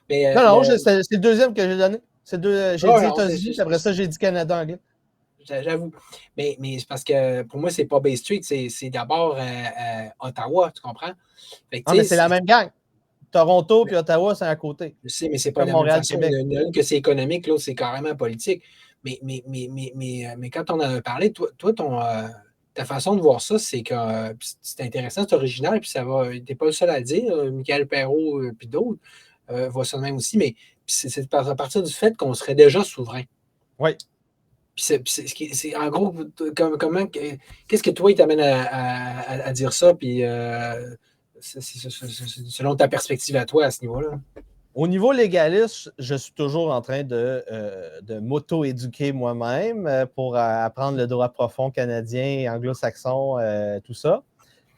Mais, non, c'est le deuxième que j'ai donné. J'ai dit États-Unis, après ça, j'ai dit Canada anglais. J'avoue. Mais c'est parce que pour moi, c'est pas Bay Street, c'est d'abord Ottawa, tu comprends? Mais c'est la même gang. Toronto puis Ottawa, c'est à côté. Je sais, mais c'est pas comme de la même Montréal, façon. Québec. Il y en a une que c'est économique, l'autre, c'est carrément politique. Mais quand on en a parlé, toi ta façon de voir ça, c'est que c'est intéressant, c'est original, puis ça va. Tu n'es pas le seul à le dire. Michael Perrault, puis d'autres voient ça de même aussi, mais c'est à partir du fait qu'on serait déjà souverain. Oui. Puis c'est en gros, qu'est-ce que toi, il t'amène à dire ça, puis selon ta perspective à toi à ce niveau-là. Au niveau légaliste, je suis toujours en train de m'auto-éduquer moi-même pour apprendre le droit profond canadien, anglo-saxon, tout ça.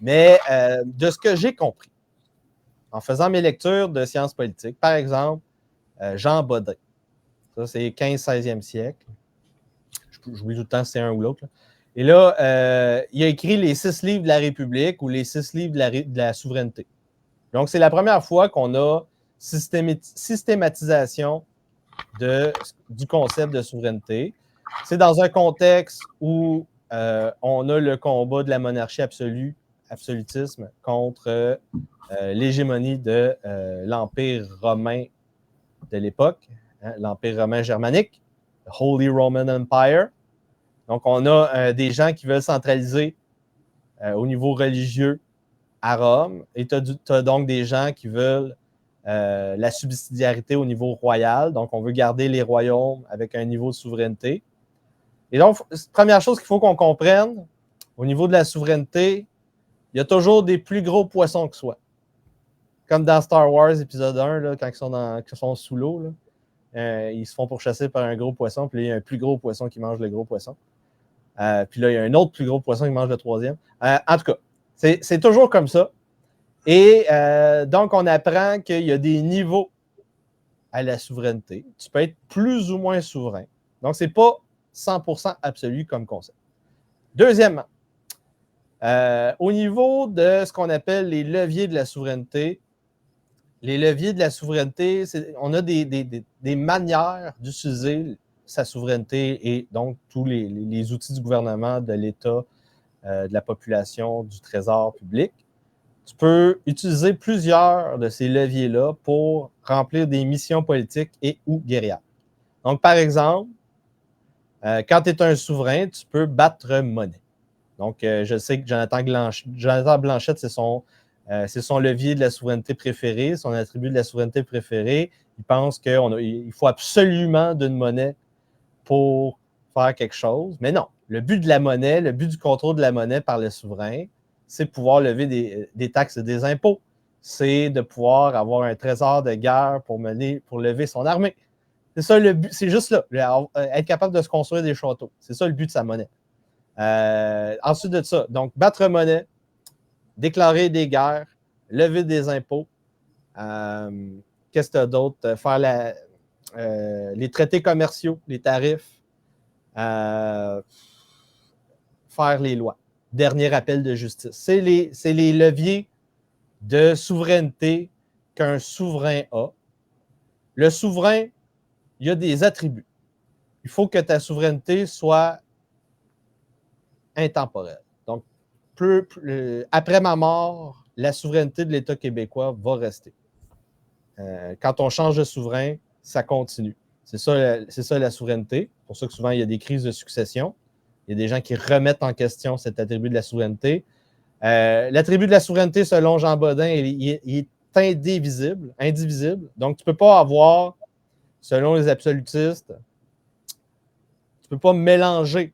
Mais de ce que j'ai compris, en faisant mes lectures de sciences politiques, par exemple, Jean Bodin, ça c'est 15-16e siècle. J'oublie tout le temps si c'est un ou l'autre. Là. Et là, il a écrit les 6 livres de la République ou les 6 livres de la souveraineté. Donc, c'est la première fois qu'on a systématisation du concept de souveraineté. C'est dans un contexte où on a le combat de la monarchie absolutisme contre l'hégémonie de l'Empire romain de l'époque, hein, l'Empire romain germanique, le Holy Roman Empire. Donc, on a des gens qui veulent centraliser au niveau religieux à Rome, et tu as donc des gens qui veulent la subsidiarité au niveau royal, donc on veut garder les royaumes avec un niveau de souveraineté. Et donc, première chose qu'il faut qu'on comprenne, au niveau de la souveraineté, il y a toujours des plus gros poissons que soi. Comme dans Star Wars épisode 1, là, quand ils sont sous l'eau, ils se font pourchasser par un gros poisson, puis là, il y a un plus gros poisson qui mange le gros poisson. Puis là, il y a un autre plus gros poisson qui mange le troisième. En tout cas, c'est toujours comme ça. Et donc, on apprend qu'il y a des niveaux à la souveraineté. Tu peux être plus ou moins souverain. Donc, ce n'est pas 100% absolu comme concept. Deuxièmement, au niveau de ce qu'on appelle les leviers de la souveraineté, les leviers de la souveraineté, on a des manières d'utiliser sa souveraineté et donc tous les outils du gouvernement, de l'État, de la population, du trésor public. Tu peux utiliser plusieurs de ces leviers-là pour remplir des missions politiques et ou guerrières. Donc, par exemple, quand tu es un souverain, tu peux battre monnaie. Donc, je sais que Jonathan Blanchette, c'est son levier de la souveraineté préféré, son attribut de la souveraineté préféré. Il pense qu'il faut absolument d'une monnaie pour faire quelque chose. Mais non, le but de la monnaie, le but du contrôle de la monnaie par le souverain, c'est de pouvoir lever des taxes et des impôts. C'est de pouvoir avoir un trésor de guerre pour lever son armée. C'est ça le but, c'est juste là, être capable de se construire des châteaux. C'est ça le but de sa monnaie. Ensuite de ça, donc battre monnaie, déclarer des guerres, lever des impôts. Qu'est-ce que tu as d'autre? Faire les traités commerciaux, les tarifs, faire les lois. Dernier appel de justice. C'est les leviers de souveraineté qu'un souverain a. Le souverain, il y a des attributs. Il faut que ta souveraineté soit intemporelle. Donc, après ma mort, la souveraineté de l'État québécois va rester. Quand on change de souverain, ça continue. C'est ça la souveraineté. C'est pour ça que souvent, il y a des crises de succession. Il y a des gens qui remettent en question cet attribut de la souveraineté. L'attribut de la souveraineté, selon Jean Bodin, il est indivisible. Donc, tu ne peux pas avoir, selon les absolutistes, tu ne peux pas mélanger.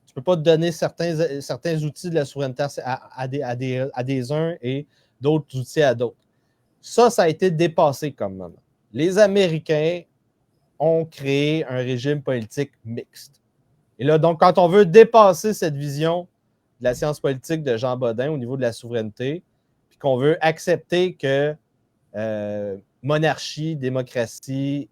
Tu ne peux pas donner certains outils de la souveraineté à des uns et d'autres outils à d'autres. Ça a été dépassé comme moment. Les Américains ont créé un régime politique mixte. Et là, donc, quand on veut dépasser cette vision de la science politique de Jean Bodin au niveau de la souveraineté, puis qu'on veut accepter que monarchie, démocratie,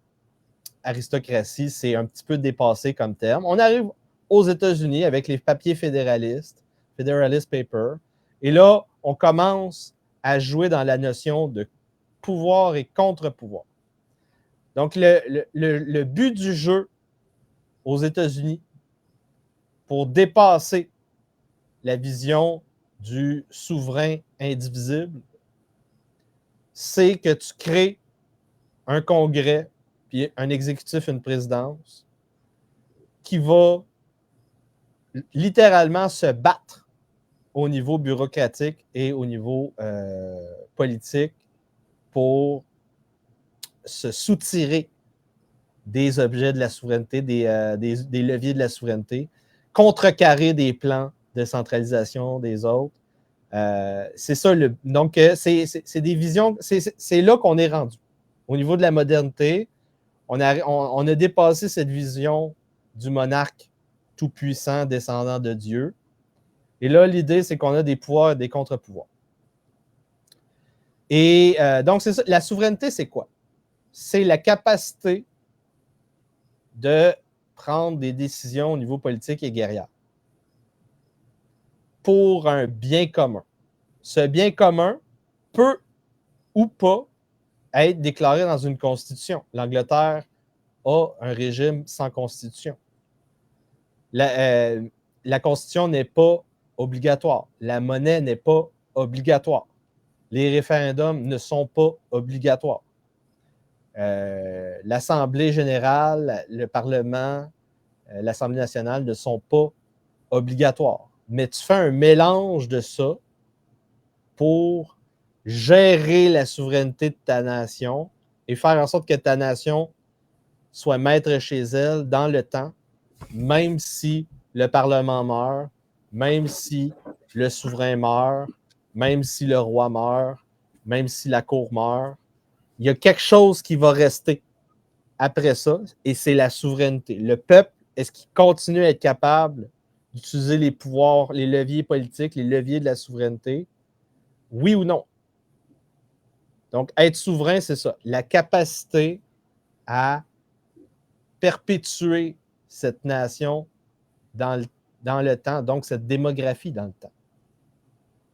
aristocratie, c'est un petit peu dépassé comme terme, on arrive aux États-Unis avec les papiers fédéralistes, Federalist Paper, et là, on commence à jouer dans la notion de pouvoir et contre-pouvoir. Donc, le but du jeu aux États-Unis pour dépasser la vision du souverain indivisible, c'est que tu crées un congrès, puis un exécutif, une présidence, qui va littéralement se battre au niveau bureaucratique et au niveau politique pour se soutirer des objets de la souveraineté, des leviers de la souveraineté, contrecarrer des plans de centralisation des autres, C'est ça. Donc, c'est des visions. C'est là qu'on est rendu. Au niveau de la modernité, on a dépassé cette vision du monarque tout-puissant descendant de Dieu. Et là, l'idée, c'est qu'on a des pouvoirs et des contre-pouvoirs. Et donc, c'est ça. La souveraineté, c'est quoi? C'est la capacité de prendre des décisions au niveau politique et guerrier pour un bien commun. Ce bien commun peut ou pas être déclaré dans une constitution. L'Angleterre a un régime sans constitution. La constitution n'est pas obligatoire. La monnaie n'est pas obligatoire. Les référendums ne sont pas obligatoires. L'Assemblée générale, le Parlement, l'Assemblée nationale ne sont pas obligatoires. Mais tu fais un mélange de ça pour gérer la souveraineté de ta nation et faire en sorte que ta nation soit maître chez elle dans le temps, même si le Parlement meurt, même si le souverain meurt, même si le roi meurt, même si la cour meurt. Il y a quelque chose qui va rester après ça, et c'est la souveraineté. Le peuple, est-ce qu'il continue à être capable d'utiliser les pouvoirs, les leviers politiques, les leviers de la souveraineté? Oui ou non? Donc, être souverain, c'est ça. La capacité à perpétuer cette nation dans le temps, donc cette démographie dans le temps,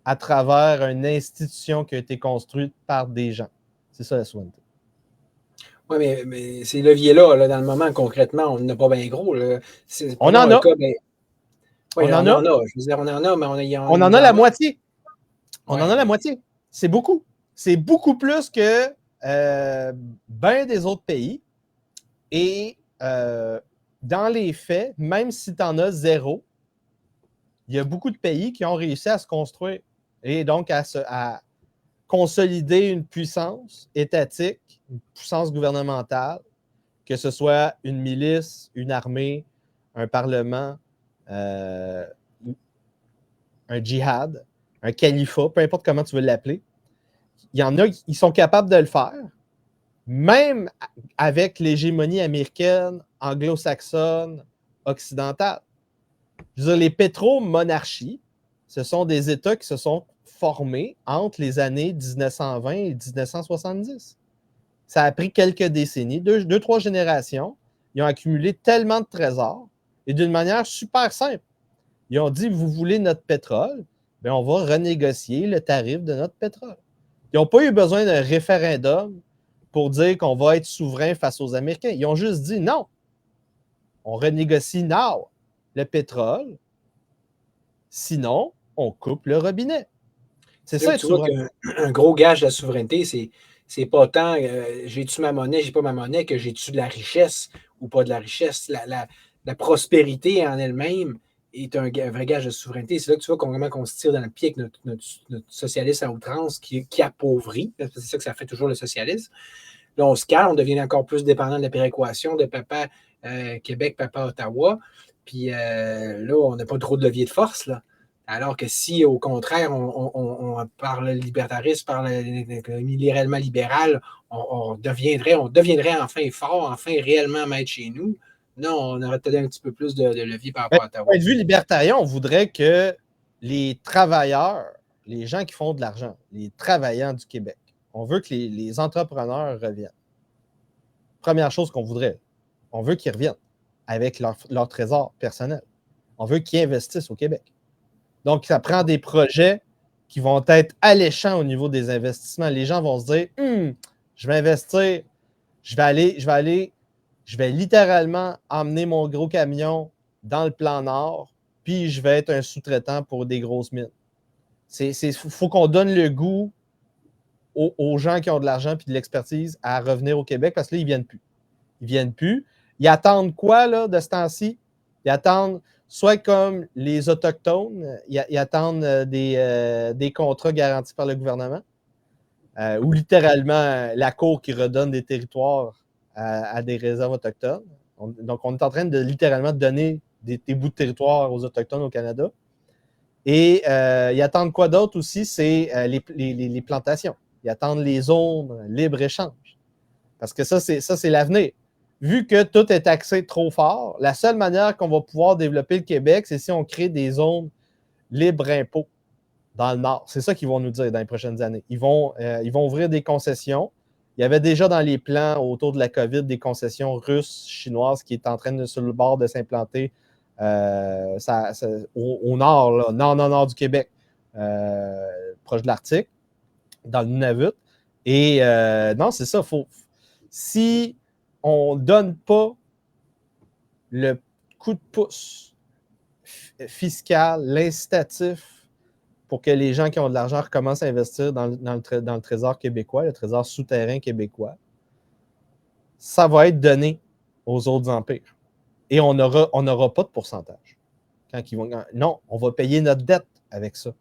à travers une institution qui a été construite par des gens. C'est ça la souveraineté. Oui, mais ces leviers-là, là, dans le moment, concrètement, on n'en a pas bien gros. Là. On en a. Cas, ben, oui, on en a. Je veux dire, on en a, mais on en a la moitié. On en a la moitié. C'est beaucoup. C'est beaucoup plus que bien des autres pays. Et dans les faits, même si tu en as zéro, il y a beaucoup de pays qui ont réussi à se construire et donc à consolider une puissance étatique, une puissance gouvernementale, que ce soit une milice, une armée, un parlement, un djihad, un califat, peu importe comment tu veux l'appeler. Il y en a qui sont capables de le faire, même avec l'hégémonie américaine, anglo-saxonne, occidentale. Je veux dire, les pétromonarchies, ce sont des États qui se sont formés entre les années 1920 et 1970. Ça a pris quelques décennies, deux, trois générations. Ils ont accumulé tellement de trésors et d'une manière super simple. Ils ont dit, vous voulez notre pétrole, bien, on va renégocier le tarif de notre pétrole. Ils n'ont pas eu besoin d'un référendum pour dire qu'on va être souverain face aux Américains. Ils ont juste dit non. On renégocie now le pétrole. Sinon, on coupe le robinet. C'est ça, être souverain. Un gros gage de la souveraineté, c'est pas tant j'ai-tu ma monnaie, j'ai pas ma monnaie, que j'ai-tu de la richesse ou pas de la richesse. La prospérité en elle-même est un vrai gage de souveraineté. C'est là que tu vois comment on se tire dans le pied avec notre socialisme à outrance qui appauvrit. C'est ça que ça fait toujours le socialisme. Là, on se calme, on devient encore plus dépendant de la péréquation de papa Québec, papa Ottawa. Puis là, on n'a pas trop de levier de force, là. Alors que si, au contraire, on parle libertarisme, par réellement libéral, on deviendrait enfin fort, enfin réellement maître chez nous. Non, on aurait peut-être un petit peu plus de levier par rapport à Ottawa. Du point de vue libertarien, on voudrait que les travailleurs, les gens qui font de l'argent, les travailleurs du Québec, on veut que les entrepreneurs reviennent. Première chose qu'on voudrait, on veut qu'ils reviennent avec leur trésor personnel. On veut qu'ils investissent au Québec. Donc, ça prend des projets qui vont être alléchants au niveau des investissements. Les gens vont se dire, je vais investir, je vais littéralement emmener mon gros camion dans le plan Nord, puis je vais être un sous-traitant pour des grosses mines. Il faut qu'on donne le goût aux gens qui ont de l'argent et de l'expertise à revenir au Québec parce que là, ils ne viennent plus. Ils ne viennent plus. Ils attendent quoi là, de ce temps-ci? Ils attendent soit comme les Autochtones, ils attendent des contrats garantis par le gouvernement, ou littéralement la Cour qui redonne des territoires à des réserves autochtones. Donc, on est en train de littéralement donner des bouts de territoire aux Autochtones au Canada. Et ils attendent quoi d'autre aussi? C'est les plantations. Ils attendent les zones libre-échange. Parce que ça, c'est l'avenir. Vu que tout est taxé trop fort, la seule manière qu'on va pouvoir développer le Québec, c'est si on crée des zones libre-impôt dans le Nord. C'est ça qu'ils vont nous dire dans les prochaines années. Ils vont ouvrir des concessions. Il y avait déjà dans les plans autour de la COVID des concessions russes, chinoises qui étaient en train de sur le bord de s'implanter au nord, là, nord du Québec, proche de l'Arctique, dans le Nunavut. Et non, c'est ça. Si on ne donne pas le coup de pouce fiscal, l'incitatif pour que les gens qui ont de l'argent recommencent à investir dans le trésor québécois, le trésor souterrain québécois, ça va être donné aux autres empires. Et on n'aura pas de pourcentage. Non, on va payer notre dette avec ça.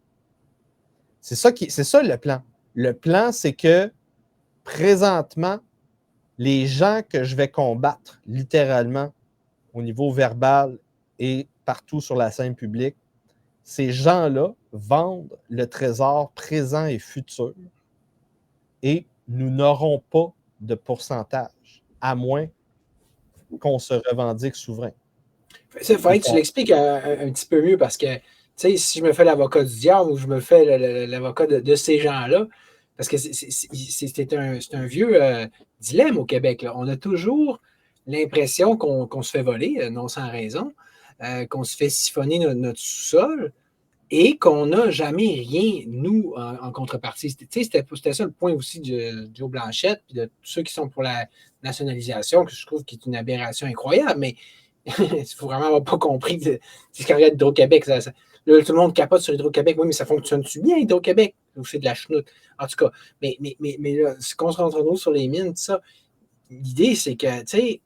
C'est ça le plan. Le plan, c'est que présentement, les gens que je vais combattre littéralement au niveau verbal et partout sur la scène publique, ces gens-là vendent le trésor présent et futur et nous n'aurons pas de pourcentage, à moins qu'on se revendique souverain. Ça, il faudrait que tu l'expliques un petit peu mieux parce que, tu sais, si je me fais l'avocat du diable ou je me fais l'avocat de ces gens-là, parce que c'est un vieux dilemme au Québec. Là. On a toujours l'impression qu'on se fait voler, non sans raison, qu'on se fait siphonner notre sous-sol et qu'on n'a jamais rien, nous, en contrepartie. Tu sais, c'était ça le point aussi de Joe Blanchette et de tous ceux qui sont pour la nationalisation, que je trouve qui est une aberration incroyable, mais il faut vraiment avoir pas compris que c'est ce qu'on regarde Hydro-Québec. Là, tout le monde capote sur Hydro-Québec. Oui, mais ça fonctionne-tu bien, Hydro-Québec? Ou c'est de la chenoute? En tout cas, mais là, ce qu'on se rentre nous sur les mines, tout ça, l'idée, c'est que, tu sais,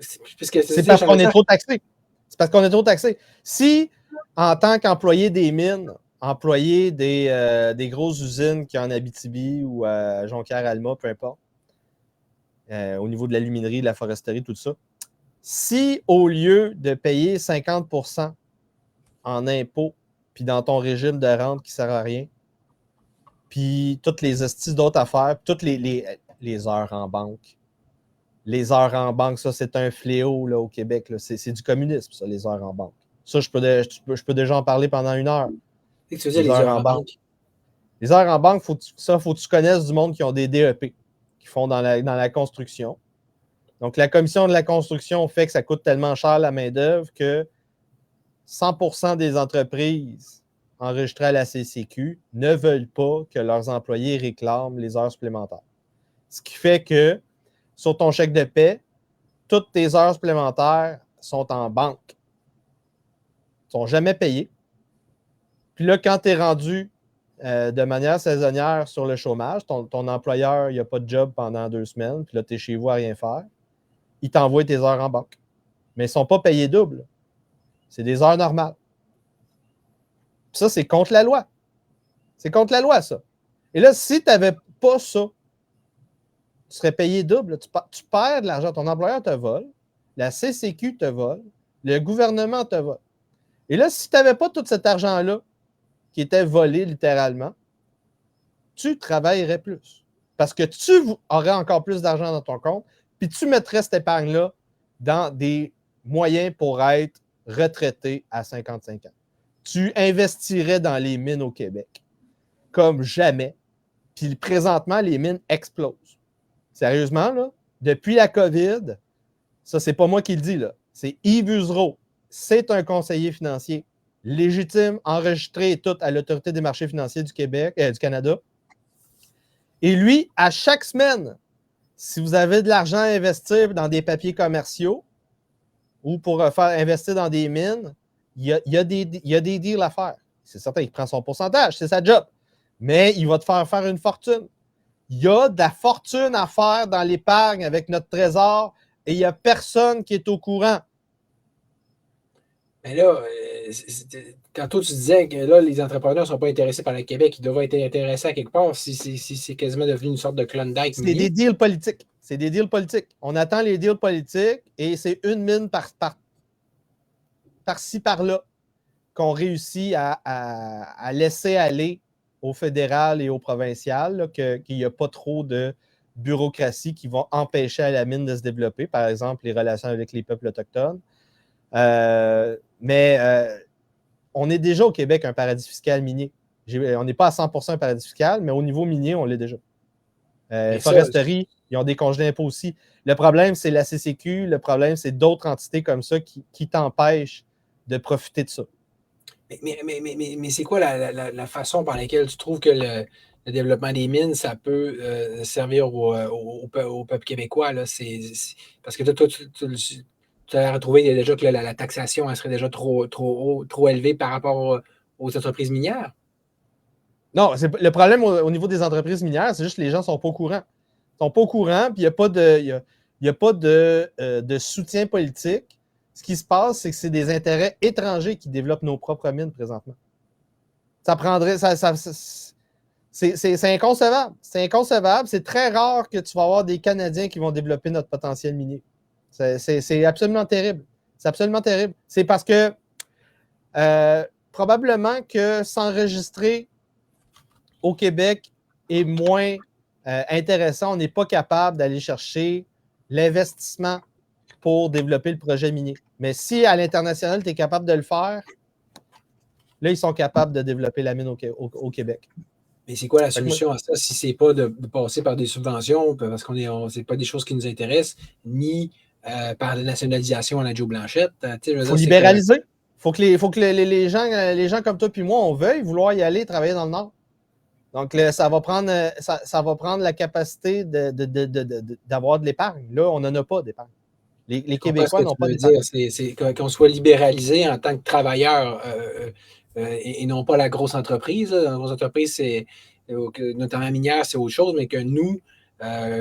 c'est parce qu'on est trop taxé. C'est parce qu'on est trop taxé. Si, en tant qu'employé des mines, employé des grosses usines qui en Abitibi ou à Jonquière-Alma, peu importe, au niveau de l'aluminerie, de la foresterie, tout ça, si au lieu de payer 50% en impôts, puis dans ton régime de rente qui ne sert à rien, puis toutes les hosties d'autres affaires, toutes les heures en banque. Les heures en banque, ça, c'est un fléau là, au Québec. C'est du communisme, ça, les heures en banque. Ça, je peux déjà en parler pendant 1 heure. Qu'est-ce que tu veux dire, les heures en banque? Les heures en banque, faut que tu connaisses du monde qui ont des DEP, qui font dans la construction. Donc, la commission de la construction fait que ça coûte tellement cher la main-d'œuvre que 100% des entreprises enregistrées à la CCQ ne veulent pas que leurs employés réclament les heures supplémentaires. Ce qui fait que sur ton chèque de paie, toutes tes heures supplémentaires sont en banque. Elles ne sont jamais payées. Puis là, quand tu es rendu de manière saisonnière sur le chômage, ton employeur, il n'a pas de job pendant 2 semaines, puis là, tu es chez vous à rien faire, il t'envoie tes heures en banque. Mais ils ne sont pas payés double. C'est des heures normales. Puis ça, c'est contre la loi. C'est contre la loi, ça. Et là, si tu n'avais pas ça, tu serais payé double. Tu perds de l'argent. Ton employeur te vole, la CCQ te vole, le gouvernement te vole. Et là, si tu n'avais pas tout cet argent-là, qui était volé littéralement, tu travaillerais plus. Parce que tu aurais encore plus d'argent dans ton compte, puis tu mettrais cette épargne-là dans des moyens pour être retraité à 55 ans. Tu investirais dans les mines au Québec comme jamais. Puis présentement, les mines explosent. Sérieusement, là, depuis la COVID, ça, c'est pas moi qui le dis, là. C'est Yves Usereau. C'est un conseiller financier légitime, enregistré et tout à l'Autorité des marchés financiers du Québec, du Canada. Et lui, à chaque semaine, si vous avez de l'argent à investir dans des papiers commerciaux ou pour investir dans des mines, il y a des deals à faire. C'est certain, il prend son pourcentage, c'est sa job. Mais il va te faire une fortune. Il y a de la fortune à faire dans l'épargne avec notre trésor et il n'y a personne qui est au courant. Mais là, tantôt tu disais que là, les entrepreneurs ne sont pas intéressés par le Québec, ils doivent être intéressés à quelque part si c'est quasiment devenu une sorte de Klondike. C'est des deals politiques. C'est des deals politiques. On attend les deals politiques et c'est une mine par-ci, par-là qu'on réussit à laisser aller au fédéral et au provincial, là, qu'il n'y a pas trop de bureaucratie qui vont empêcher la mine de se développer, par exemple les relations avec les peuples autochtones. Mais on est déjà au Québec un paradis fiscal minier. On n'est pas à 100% un paradis fiscal, mais au niveau minier, on l'est déjà. Foresterie, ils ont des congés d'impôts aussi. Le problème, c'est la CCQ. Le problème, c'est d'autres entités comme ça qui t'empêchent de profiter de ça. Mais c'est quoi la façon par laquelle tu trouves que le développement des mines, ça peut servir au peuple québécois? Là? Parce que toi, tu as retrouvé déjà que la taxation elle serait déjà trop élevée par rapport aux entreprises minières? Non, le problème au niveau des entreprises minières, c'est juste que les gens ne sont pas au courant. Ils ne sont pas au courant, puis il n'y a pas de soutien politique. Ce qui se passe, c'est que c'est des intérêts étrangers qui développent nos propres mines présentement. Ça prendrait. C'est inconcevable. C'est inconcevable. C'est très rare que tu vas avoir des Canadiens qui vont développer notre potentiel minier. C'est absolument terrible. C'est absolument terrible. C'est parce que probablement que s'enregistrer au Québec est moins intéressant. On n'est pas capable d'aller chercher l'investissement pour développer le projet minier. Mais si à l'international, tu es capable de le faire, là, ils sont capables de développer la mine au Québec. Mais c'est quoi la solution à ça si ce n'est pas de passer par des subventions, parce que ce n'est pas des choses qui nous intéressent, ni par la nationalisation à la Joe Blanchette? Il faut libéraliser. Il faut que les gens comme toi et moi, on veuille vouloir y aller travailler dans le Nord. Donc, ça va prendre la capacité d'avoir de l'épargne. Là, on n'en a pas d'épargne. Les Québécois n'ont pas d'épargne. C'est qu'on soit libéralisé en tant que travailleur et non pas la grosse entreprise. Là. La grosse entreprise, notamment minière, c'est autre chose, mais que nous,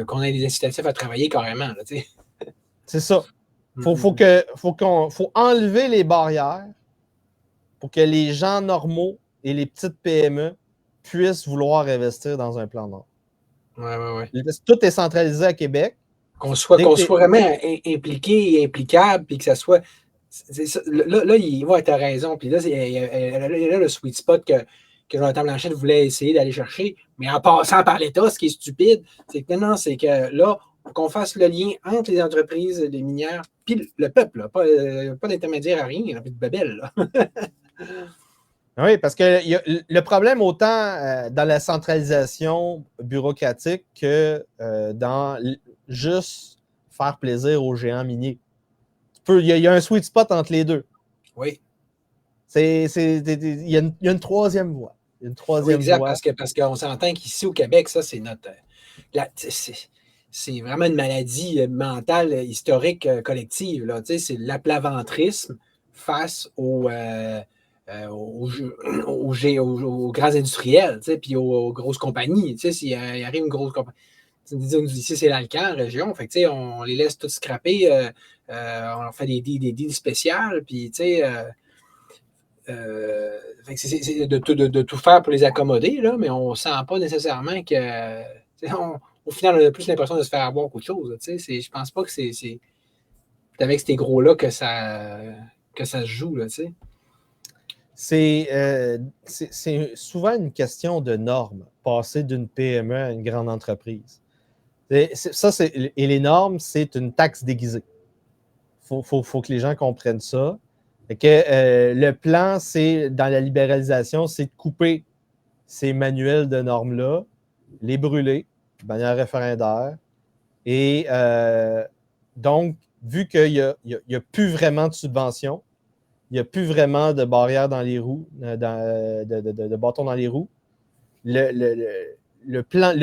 qu'on ait des incitatifs à travailler carrément. C'est ça. Faut enlever les barrières pour que les gens normaux et les petites PME puissent vouloir investir dans un plan Nord. Ouais. Tout est centralisé à Québec. Qu'on soit vraiment impliqué et implicable, puis que ça soit. Là, tu as raison. Puis là, le sweet spot que Jonathan Blanchette voulait essayer d'aller chercher, mais en passant par l'État, ce qui est stupide, c'est que là, qu'on fasse le lien entre les entreprises, les minières, puis le peuple, là, pas d'intermédiaire à rien, puis de babel. Oui, parce que le problème, autant dans la centralisation bureaucratique que dans juste faire plaisir aux géants miniers. Il y a un sweet spot entre les deux. Oui. Il y a une troisième voie. Oui, exact, parce qu'on s'entend qu'ici au Québec, ça, c'est notre. C'est vraiment une maladie mentale, historique, collective. Là. C'est l'aplaventrisme face aux grands industriels, puis aux grosses compagnies. S'il arrive une grosse compagnie. Ici, c'est l'Alcan, région. Fait que, on les laisse tous scraper. On leur fait des deals spéciales. Puis, c'est de tout faire pour les accommoder, là, mais on ne sent pas nécessairement que. Au final, on a plus l'impression de se faire avoir qu'autre chose. Je pense pas que c'est avec ces gros-là que ça se joue. Là, c'est souvent une question de normes, passer d'une PME à une grande entreprise. Et les normes, c'est une taxe déguisée. Faut que les gens comprennent ça. Et que le plan, c'est dans la libéralisation, c'est de couper ces manuels de normes-là, les brûler de manière référendaire. Et donc, vu qu'il n'y a plus vraiment de subventions, il n'y a plus vraiment de barrières dans les roues, de bâtons dans les roues, le terrain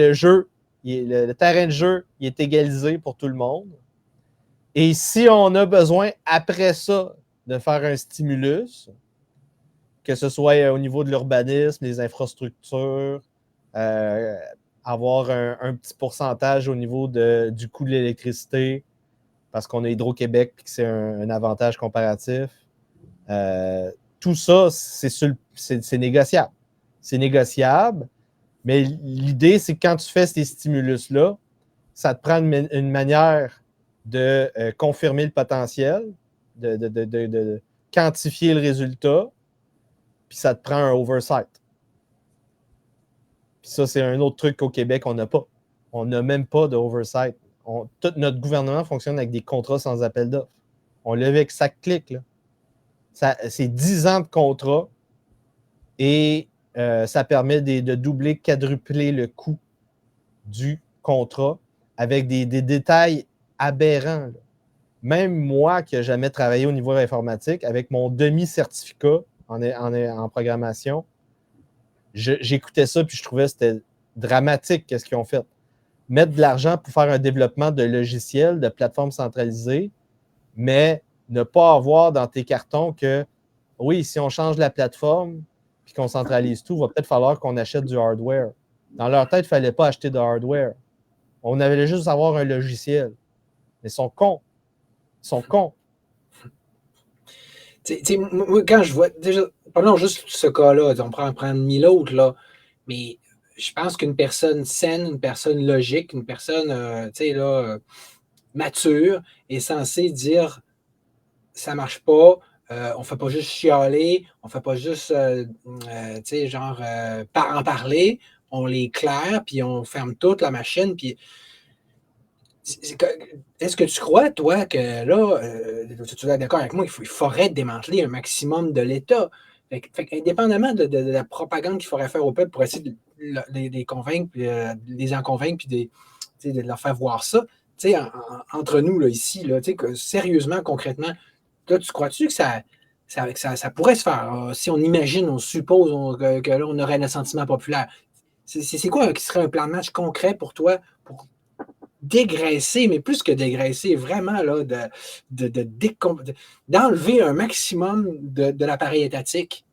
de jeu il est égalisé pour tout le monde. Et si on a besoin, après ça, de faire un stimulus, que ce soit au niveau de l'urbanisme, les infrastructures, avoir un petit pourcentage au niveau du coût de l'électricité, parce qu'on a Hydro-Québec et que c'est un avantage comparatif. Tout ça, c'est négociable. C'est négociable, mais l'idée, c'est que quand tu fais ces stimulus-là, ça te prend une manière de confirmer le potentiel, de quantifier le résultat, puis ça te prend un oversight. Puis ça, c'est un autre truc qu'au Québec, on n'a pas. On n'a même pas de oversight. Tout notre gouvernement fonctionne avec des contrats sans appel d'offres. On l'a vu avec SAC-Clic, là. C'est 10 ans de contrat et ça permet de doubler, quadrupler le coût du contrat avec des détails aberrants, là. Même moi qui n'ai jamais travaillé au niveau informatique, avec mon demi-certificat en programmation, j'écoutais ça puis je trouvais que c'était dramatique qu'est-ce qu'ils ont fait. Mettre de l'argent pour faire un développement de logiciels, de plateformes centralisées, mais ne pas avoir dans tes cartons que, oui, si on change la plateforme puis qu'on centralise tout, il va peut-être falloir qu'on achète du hardware. Dans leur tête, il ne fallait pas acheter de hardware. On avait juste avoir un logiciel. Mais ils sont cons. Ils sont cons. Moi, quand je vois, déjà, prenons juste ce cas-là, on prend ni l'autre, là, mais je pense qu'une personne saine, une personne logique, une personne, mature est censée dire ça marche pas, on fait pas juste chialer, on fait pas juste, en parler, on les claire, puis on ferme toute la machine, puis est-ce que tu crois, toi, que là, tu es d'accord avec moi, il faudrait démanteler un maximum de l'État? Indépendamment de la propagande qu'il faudrait faire au peuple pour essayer de les convaincre, puis, les en convaincre, puis de leur faire voir ça, entre nous, là, ici, là, sérieusement, concrètement, là, tu crois-tu que ça pourrait se faire? Si on imagine, on suppose que là, on aurait un assentiment populaire. C'est quoi qui serait un plan de match concret pour toi pour dégraisser, mais plus que dégraisser, vraiment là, d'enlever un maximum de l'appareil étatique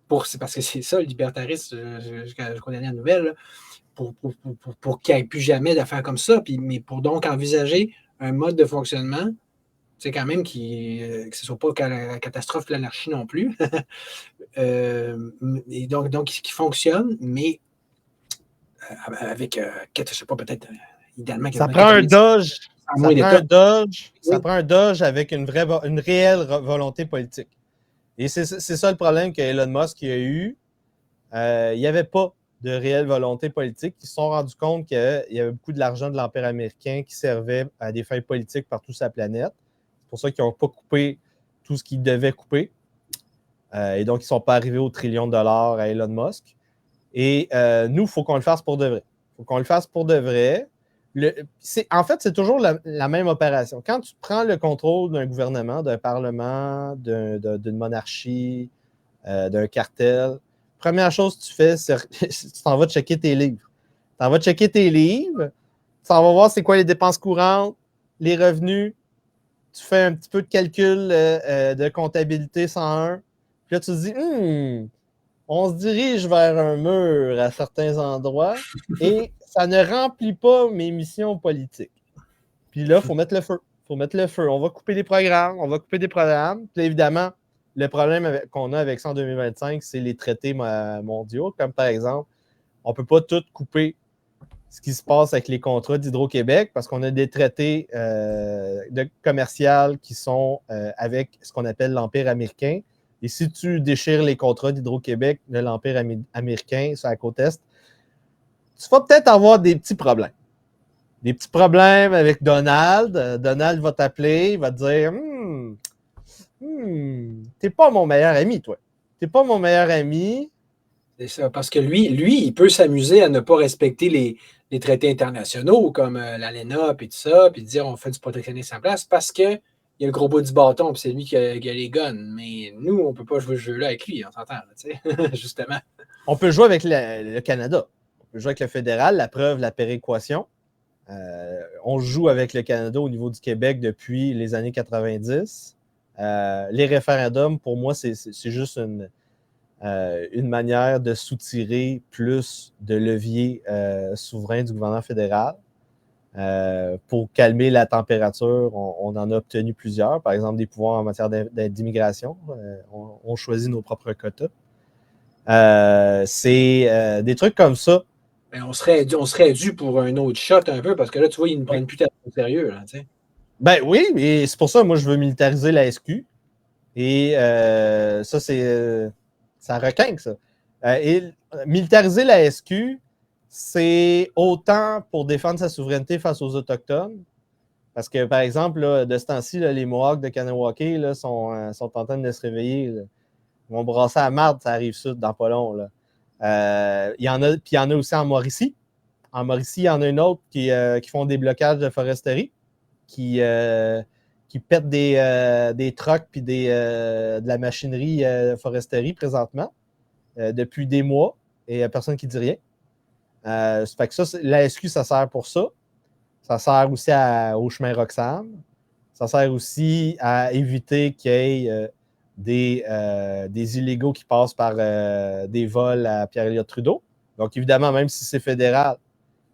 parce que c'est ça le libertarisme jusqu'aux dernières nouvelles, là, pour qu'il n'y ait plus jamais d'affaires comme ça, mais pour donc envisager un mode de fonctionnement, c'est quand même que ce ne soit pas la catastrophe, l'anarchie non plus, et donc qui fonctionne, mais avec, je ne sais pas, peut-être idéalement. Ça prend un Doge. Ça prend un Doge avec une réelle volonté politique. Et c'est ça le problème que Elon Musk a eu. Il n'y avait pas de réelle volonté politique. Ils se sont rendus compte qu'il y avait beaucoup de l'argent de l'Empire américain qui servait à des fins politiques partout sur la planète. C'est pour ça qu'ils n'ont pas coupé tout ce qu'ils devaient couper. Et donc, ils ne sont pas arrivés au trillion de dollars à Elon Musk. Et nous, il faut qu'on le fasse pour de vrai. Il faut qu'on le fasse pour de vrai. En fait, c'est toujours la même opération. Quand tu prends le contrôle d'un gouvernement, d'un parlement, d'une monarchie, d'un cartel, première chose que tu fais, c'est tu t'en vas checker tes livres. Tu t'en vas checker tes livres, tu t'en vas voir c'est quoi les dépenses courantes, les revenus, tu fais un petit peu de calcul de comptabilité 101, puis là, tu te dis, on se dirige vers un mur à certains endroits et ça ne remplit pas mes missions politiques. Puis là, il faut mettre le feu. On va couper des programmes, Puis là, évidemment, le problème qu'on a avec ça en 2025, c'est les traités mondiaux, comme par exemple, on ne peut pas tout couper ce qui se passe avec les contrats d'Hydro-Québec parce qu'on a des traités commerciaux qui sont avec ce qu'on appelle l'Empire américain. Et si tu déchires les contrats d'Hydro-Québec de l'Empire américain sur la côte Est, tu vas peut-être avoir des petits problèmes. Des petits problèmes avec Donald. Donald va t'appeler, il va te dire t'es pas mon meilleur ami, toi. T'es pas mon meilleur ami. C'est ça, parce que lui, il peut s'amuser à ne pas respecter les traités internationaux comme l'ALENA et tout ça, puis dire on fait du protectionnisme en place parce que il y a le gros bout du bâton, puis c'est lui qui a les guns. Mais nous, on ne peut pas jouer ce jeu-là avec lui, on s'entend, justement. On peut jouer avec le Canada. On peut jouer avec le fédéral, la preuve, la péréquation. On joue avec le Canada au niveau du Québec depuis les années 90. Les référendums, pour moi, c'est juste une manière de soutirer plus de leviers souverains du gouvernement fédéral. Pour calmer la température, on en a obtenu plusieurs. Par exemple, des pouvoirs en matière d'immigration. On choisit nos propres quotas. C'est des trucs comme ça. Ben, on serait dû pour un autre shot un peu, parce que là, tu vois, ils ne prennent plus tellement au sérieux. Là, ben oui, et c'est pour ça, moi, je veux militariser la SQ. Et ça, c'est Ça requinque, ça. Et militariser la SQ, c'est autant pour défendre sa souveraineté face aux Autochtones, parce que, par exemple, là, de ce temps-ci, là, les Mohawks de Kanawake là, sont en train de se réveiller. Là. Ils vont brasser à marde, ça arrive sud dans pas long. Là. Il y en a, puis il y en a aussi en Mauricie. En Mauricie, il y en a une autre qui font des blocages de foresterie, qui pètent des trucks puis de la machinerie foresterie présentement depuis des mois et il n'y a personne qui dit rien. Fait que ça, la SQ, ça sert pour ça. Ça sert aussi au chemin Roxham. Ça sert aussi à éviter qu'il y ait des illégaux qui passent par des vols à Pierre-Éliott Trudeau. Donc, évidemment, même si c'est fédéral,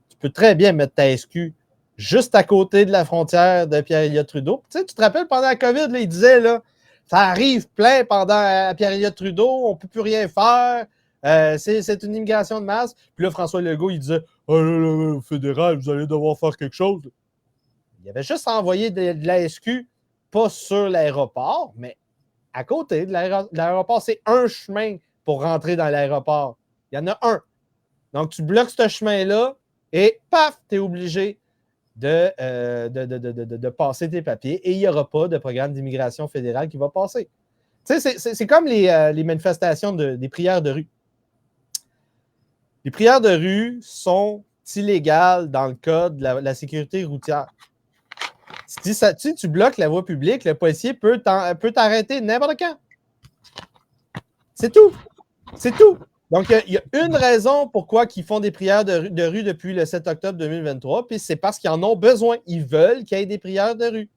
tu peux très bien mettre ta SQ juste à côté de la frontière de Pierre-Éliott Trudeau. Tu sais, tu te rappelles, pendant la COVID, là, il disait, là, ça arrive plein pendant Pierre-Éliott Trudeau, on ne peut plus rien faire, c'est une immigration de masse. Puis là, François Legault, il disait, oh là là, fédéral, vous allez devoir faire quelque chose. Il avait juste envoyé de la SQ, pas sur l'aéroport, mais à côté de l'aéroport. C'est un chemin pour rentrer dans l'aéroport. Il y en a un. Donc, tu bloques ce chemin-là et paf, tu es obligé de passer tes papiers et il n'y aura pas de programme d'immigration fédérale qui va passer. Tu sais, c'est comme les manifestations des prières de rue. Les prières de rue sont illégales dans le code de la sécurité routière. Si tu bloques la voie publique, le policier peut t'arrêter n'importe quand. C'est tout. C'est tout. Donc, il y a une raison pourquoi ils font des prières de rue depuis le 7 octobre 2023, puis c'est parce qu'ils en ont besoin. Ils veulent qu'il y ait des prières de rue.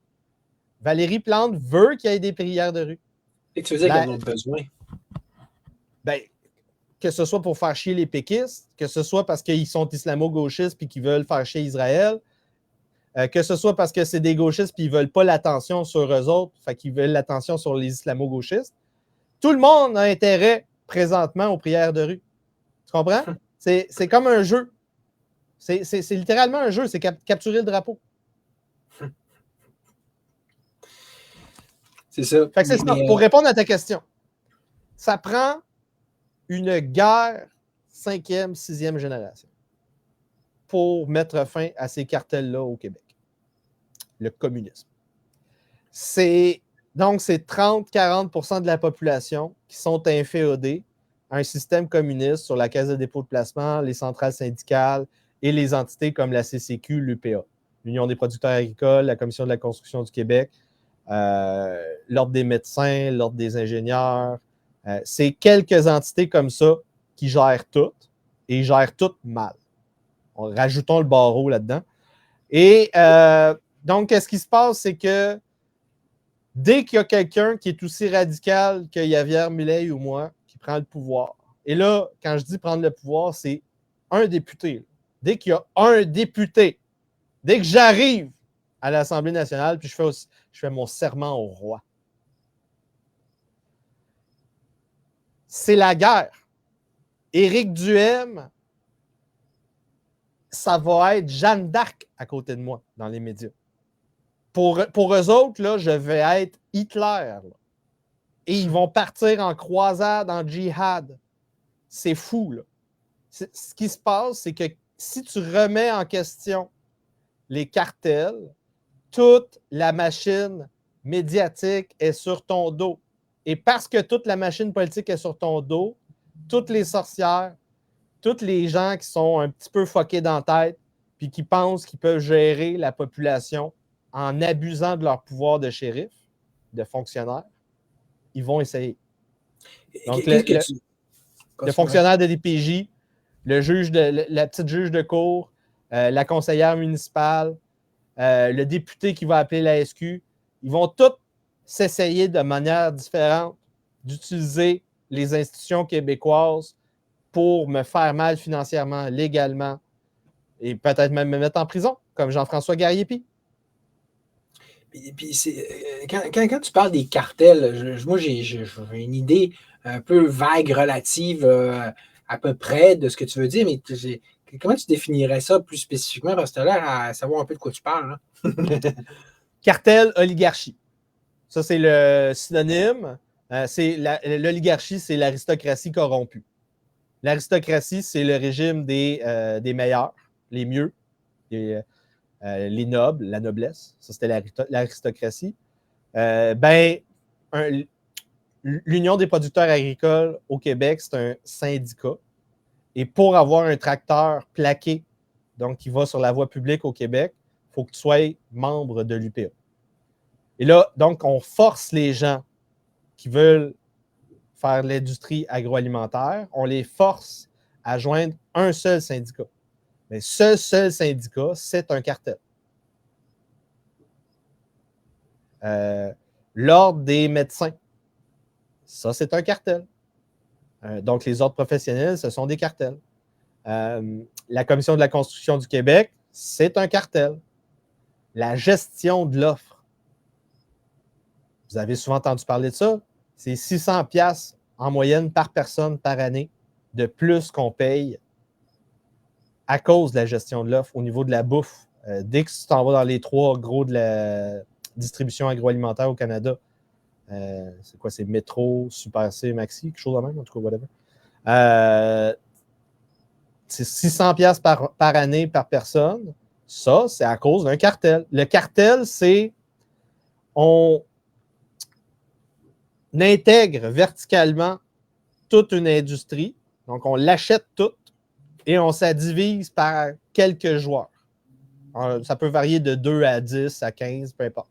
Valérie Plante veut qu'il y ait des prières de rue. Et tu veux dire qu'ils en ont besoin? Ben, que ce soit pour faire chier les péquistes, que ce soit parce qu'ils sont islamo-gauchistes et qu'ils veulent faire chier Israël, que ce soit parce que c'est des gauchistes et ils ne veulent pas l'attention sur eux autres, fait qu'ils veulent l'attention sur les islamo-gauchistes. Tout le monde a intérêt présentement aux prières de rue. Tu comprends? C'est comme un jeu. C'est littéralement un jeu. C'est capturer le drapeau. C'est ça. Fait que c'est ça. Pour répondre à ta question, ça prend une guerre 5e, 6e génération pour mettre fin à ces cartels-là au Québec. Le communisme. Donc, c'est 30-40% de la population qui sont inféodés à un système communiste sur la Caisse de dépôt de placement, les centrales syndicales et les entités comme la CCQ, l'UPA, l'Union des producteurs agricoles, la Commission de la construction du Québec, l'Ordre des médecins, l'Ordre des ingénieurs. C'est quelques entités comme ça qui gèrent toutes et gèrent toutes mal. Rajoutons le barreau là-dedans. Et donc, qu'est-ce qui se passe, c'est que dès qu'il y a quelqu'un qui est aussi radical que Javier Milei ou moi, qui prend le pouvoir, et là, quand je dis prendre le pouvoir, c'est un député. Dès qu'il y a un député, dès que j'arrive à l'Assemblée nationale, puis je fais mon serment au roi, c'est la guerre. Éric Duhaime, ça va être Jeanne d'Arc à côté de moi dans les médias. Pour eux autres, là, je vais être Hitler. Là. Et ils vont partir en croisade, en djihad. C'est fou. Là. Ce qui se passe, c'est que si tu remets en question les cartels, toute la machine médiatique est sur ton dos. Et parce que toute la machine politique est sur ton dos, toutes les sorcières, tous les gens qui sont un petit peu fuckés dans la tête puis qui pensent qu'ils peuvent gérer la population en abusant de leur pouvoir de shérif, de fonctionnaire, ils vont essayer. Donc, le fonctionnaire de DPJ, la petite juge de cour, la conseillère municipale, le député qui va appeler la SQ, ils vont tous s'essayer de manière différente d'utiliser les institutions québécoises pour me faire mal financièrement, légalement, et peut-être même me mettre en prison, comme Jean-François Gariepi. Puis quand tu parles des cartels, moi j'ai une idée un peu vague, relative à peu près de ce que tu veux dire, mais comment tu définirais ça plus spécifiquement? Parce que tu as l'air à savoir un peu de quoi tu parles. Cartel, oligarchie. Ça, c'est le synonyme. L'oligarchie, c'est l'aristocratie corrompue. L'aristocratie, c'est le régime des meilleurs, les mieux, les nobles, la noblesse. Ça, c'était l'aristocratie. L'Union des producteurs agricoles au Québec, c'est un syndicat. Et pour avoir un tracteur plaqué, donc qui va sur la voie publique au Québec, il faut que tu sois membre de l'UPA. Et là, donc, on force les gens qui veulent faire l'industrie agroalimentaire, on les force à joindre un seul syndicat. Mais ce seul syndicat, c'est un cartel. L'ordre des médecins, ça, c'est un cartel. Donc, les ordres professionnels, ce sont des cartels. La Commission de la construction du Québec, c'est un cartel. La gestion de l'offre. Vous avez souvent entendu parler de ça. C'est 600$ en moyenne par personne par année de plus qu'on paye à cause de la gestion de l'offre au niveau de la bouffe. Dès que tu t'en vas dans les 3 gros de la distribution agroalimentaire au Canada, c'est quoi? C'est Métro, Super C, Maxi, quelque chose de même, en tout cas, whatever. C'est 600$ par année par personne. Ça, c'est à cause d'un cartel. Le cartel, c'est on intègre verticalement toute une industrie. Donc, on l'achète toute et on s'en divise par quelques joueurs. Ça peut varier de 2 à 10 à 15, peu importe.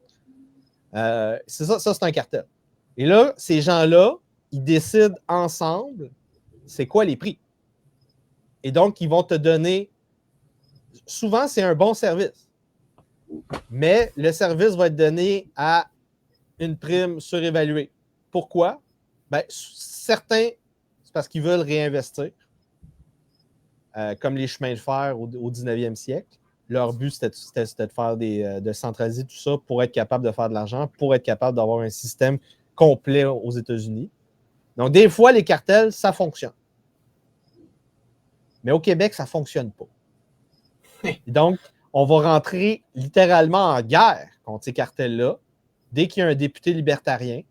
C'est ça, c'est un cartel. Et là, ces gens-là, ils décident ensemble c'est quoi les prix. Et donc, ils vont te donner... Souvent, c'est un bon service. Mais le service va être donné à une prime surévaluée. Pourquoi? Ben, certains, c'est parce qu'ils veulent réinvestir, comme les chemins de fer au 19e siècle. Leur but, c'était de faire de centraliser tout ça pour être capable de faire de l'argent, pour être capable d'avoir un système complet aux États-Unis. Donc, des fois, les cartels, ça fonctionne. Mais au Québec, ça ne fonctionne pas. Et donc, on va rentrer littéralement en guerre contre ces cartels-là. Dès qu'il y a un député libertarien,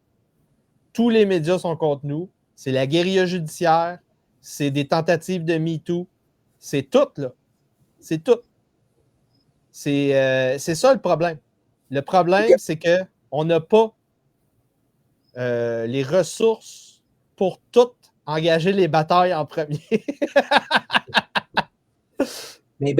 tous les médias sont contre nous. C'est la guérilla judiciaire, c'est des tentatives de MeToo. C'est tout, là. C'est tout. C'est ça le problème. Le problème, c'est qu'on n'a pas les ressources pour toutes engager les batailles en premier. Mais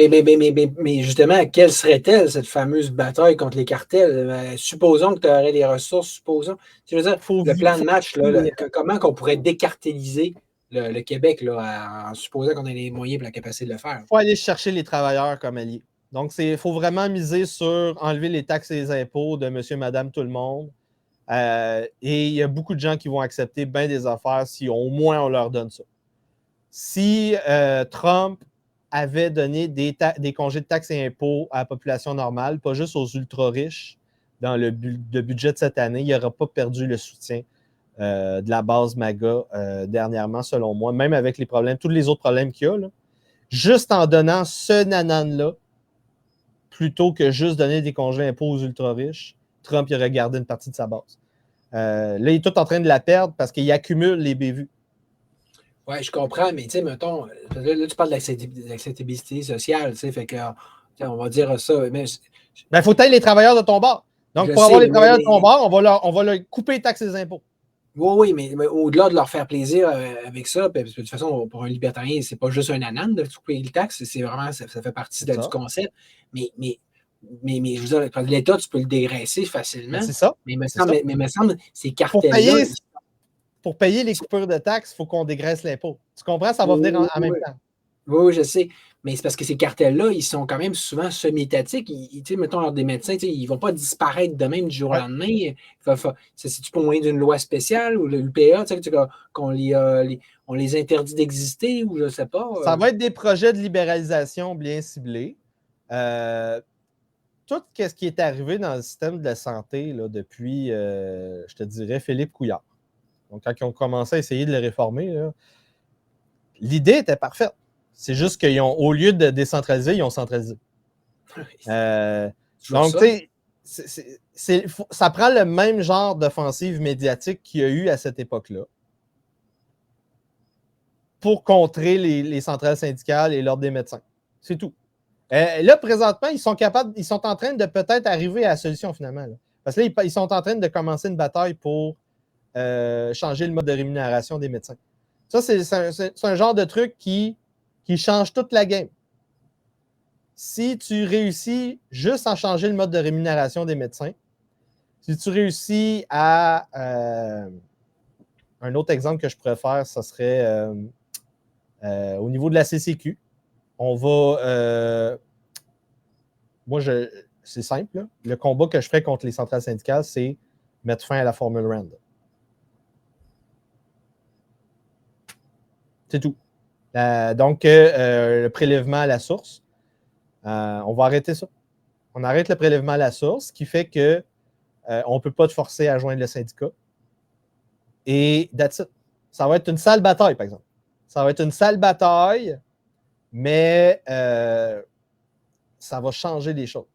justement, quelle serait-elle, cette fameuse bataille contre les cartels? Supposons que tu aurais les ressources, supposons. Je veux dire, le plan de match, là, comment qu'on pourrait décartéliser le Québec là, en supposant qu'on ait les moyens et la capacité de le faire? Il faut aller chercher les travailleurs comme alliés. Donc, il faut vraiment miser sur enlever les taxes et les impôts de monsieur, madame, tout le monde. Et il y a beaucoup de gens qui vont accepter bien des affaires si au moins on leur donne ça. Si Trump avait donné des congés de taxes et impôts à la population normale, pas juste aux ultra-riches, dans le budget de cette année, il n'aurait pas perdu le soutien de la base MAGA dernièrement, selon moi, même avec les problèmes, tous les autres problèmes qu'il y a. Là. Juste en donnant ce nanan-là, plutôt que juste donner des congés d'impôts aux ultra-riches, Trump il aurait gardé une partie de sa base. Là, il est tout en train de la perdre parce qu'il accumule les bévues. Oui, je comprends, mais tu sais, mettons, là, tu parles de l'acceptabilité sociale, tu sais, fait que, on va dire ça. Mais il faut tailler les travailleurs de ton bord. Donc, pour avoir les travailleurs de ton bord, on va leur couper les taxes et les impôts. Oui, mais au-delà de leur faire plaisir avec ça, parce que de toute façon, pour un libertarien, c'est pas juste un ananas de couper les taxes, c'est vraiment, ça fait partie du concept. Mais je veux dire, l'État, tu peux le dégraisser facilement. C'est ça. Mais il me semble ces cartels-là. Pour payer les coupures de taxes, il faut qu'on dégraisse l'impôt. Tu comprends? Ça va venir en même temps. Oui, je sais. Mais c'est parce que ces cartels-là, ils sont quand même souvent semi-étatiques. Mettons, lors des médecins, ils ne vont pas disparaître de même du jour au lendemain. C'est-tu pour moyen d'une loi spéciale ou l'UPA, qu'on on les interdit d'exister ou je ne sais pas? Ça va être des projets de libéralisation bien ciblés. Tout ce qui est arrivé dans le système de la santé là, depuis, je te dirais, Philippe Couillard. Donc, quand ils ont commencé à essayer de le réformer, là, l'idée était parfaite. C'est juste qu'au lieu de décentraliser, ils ont centralisé. Donc, tu sais, ça prend le même genre d'offensive médiatique qu'il y a eu à cette époque-là pour contrer les centrales syndicales et l'ordre des médecins. C'est tout. Là, présentement, ils sont en train de peut-être arriver à la solution finalement. Là. Parce que là, ils sont en train de commencer une bataille pour changer le mode de rémunération des médecins. Ça, c'est un genre de truc qui change toute la game. Si tu réussis juste à changer le mode de rémunération des médecins, si tu réussis à... un autre exemple que je pourrais faire, ça serait au niveau de la CCQ. On va... moi, c'est simple. Là. Le combat que je ferais contre les centrales syndicales, c'est mettre fin à la formule RAND. C'est tout. Donc, le prélèvement à la source, on va arrêter ça. On arrête le prélèvement à la source, ce qui fait que on ne peut pas te forcer à joindre le syndicat. Et that's it. Ça va être une sale bataille, par exemple. Ça va être une sale bataille, mais ça va changer les choses.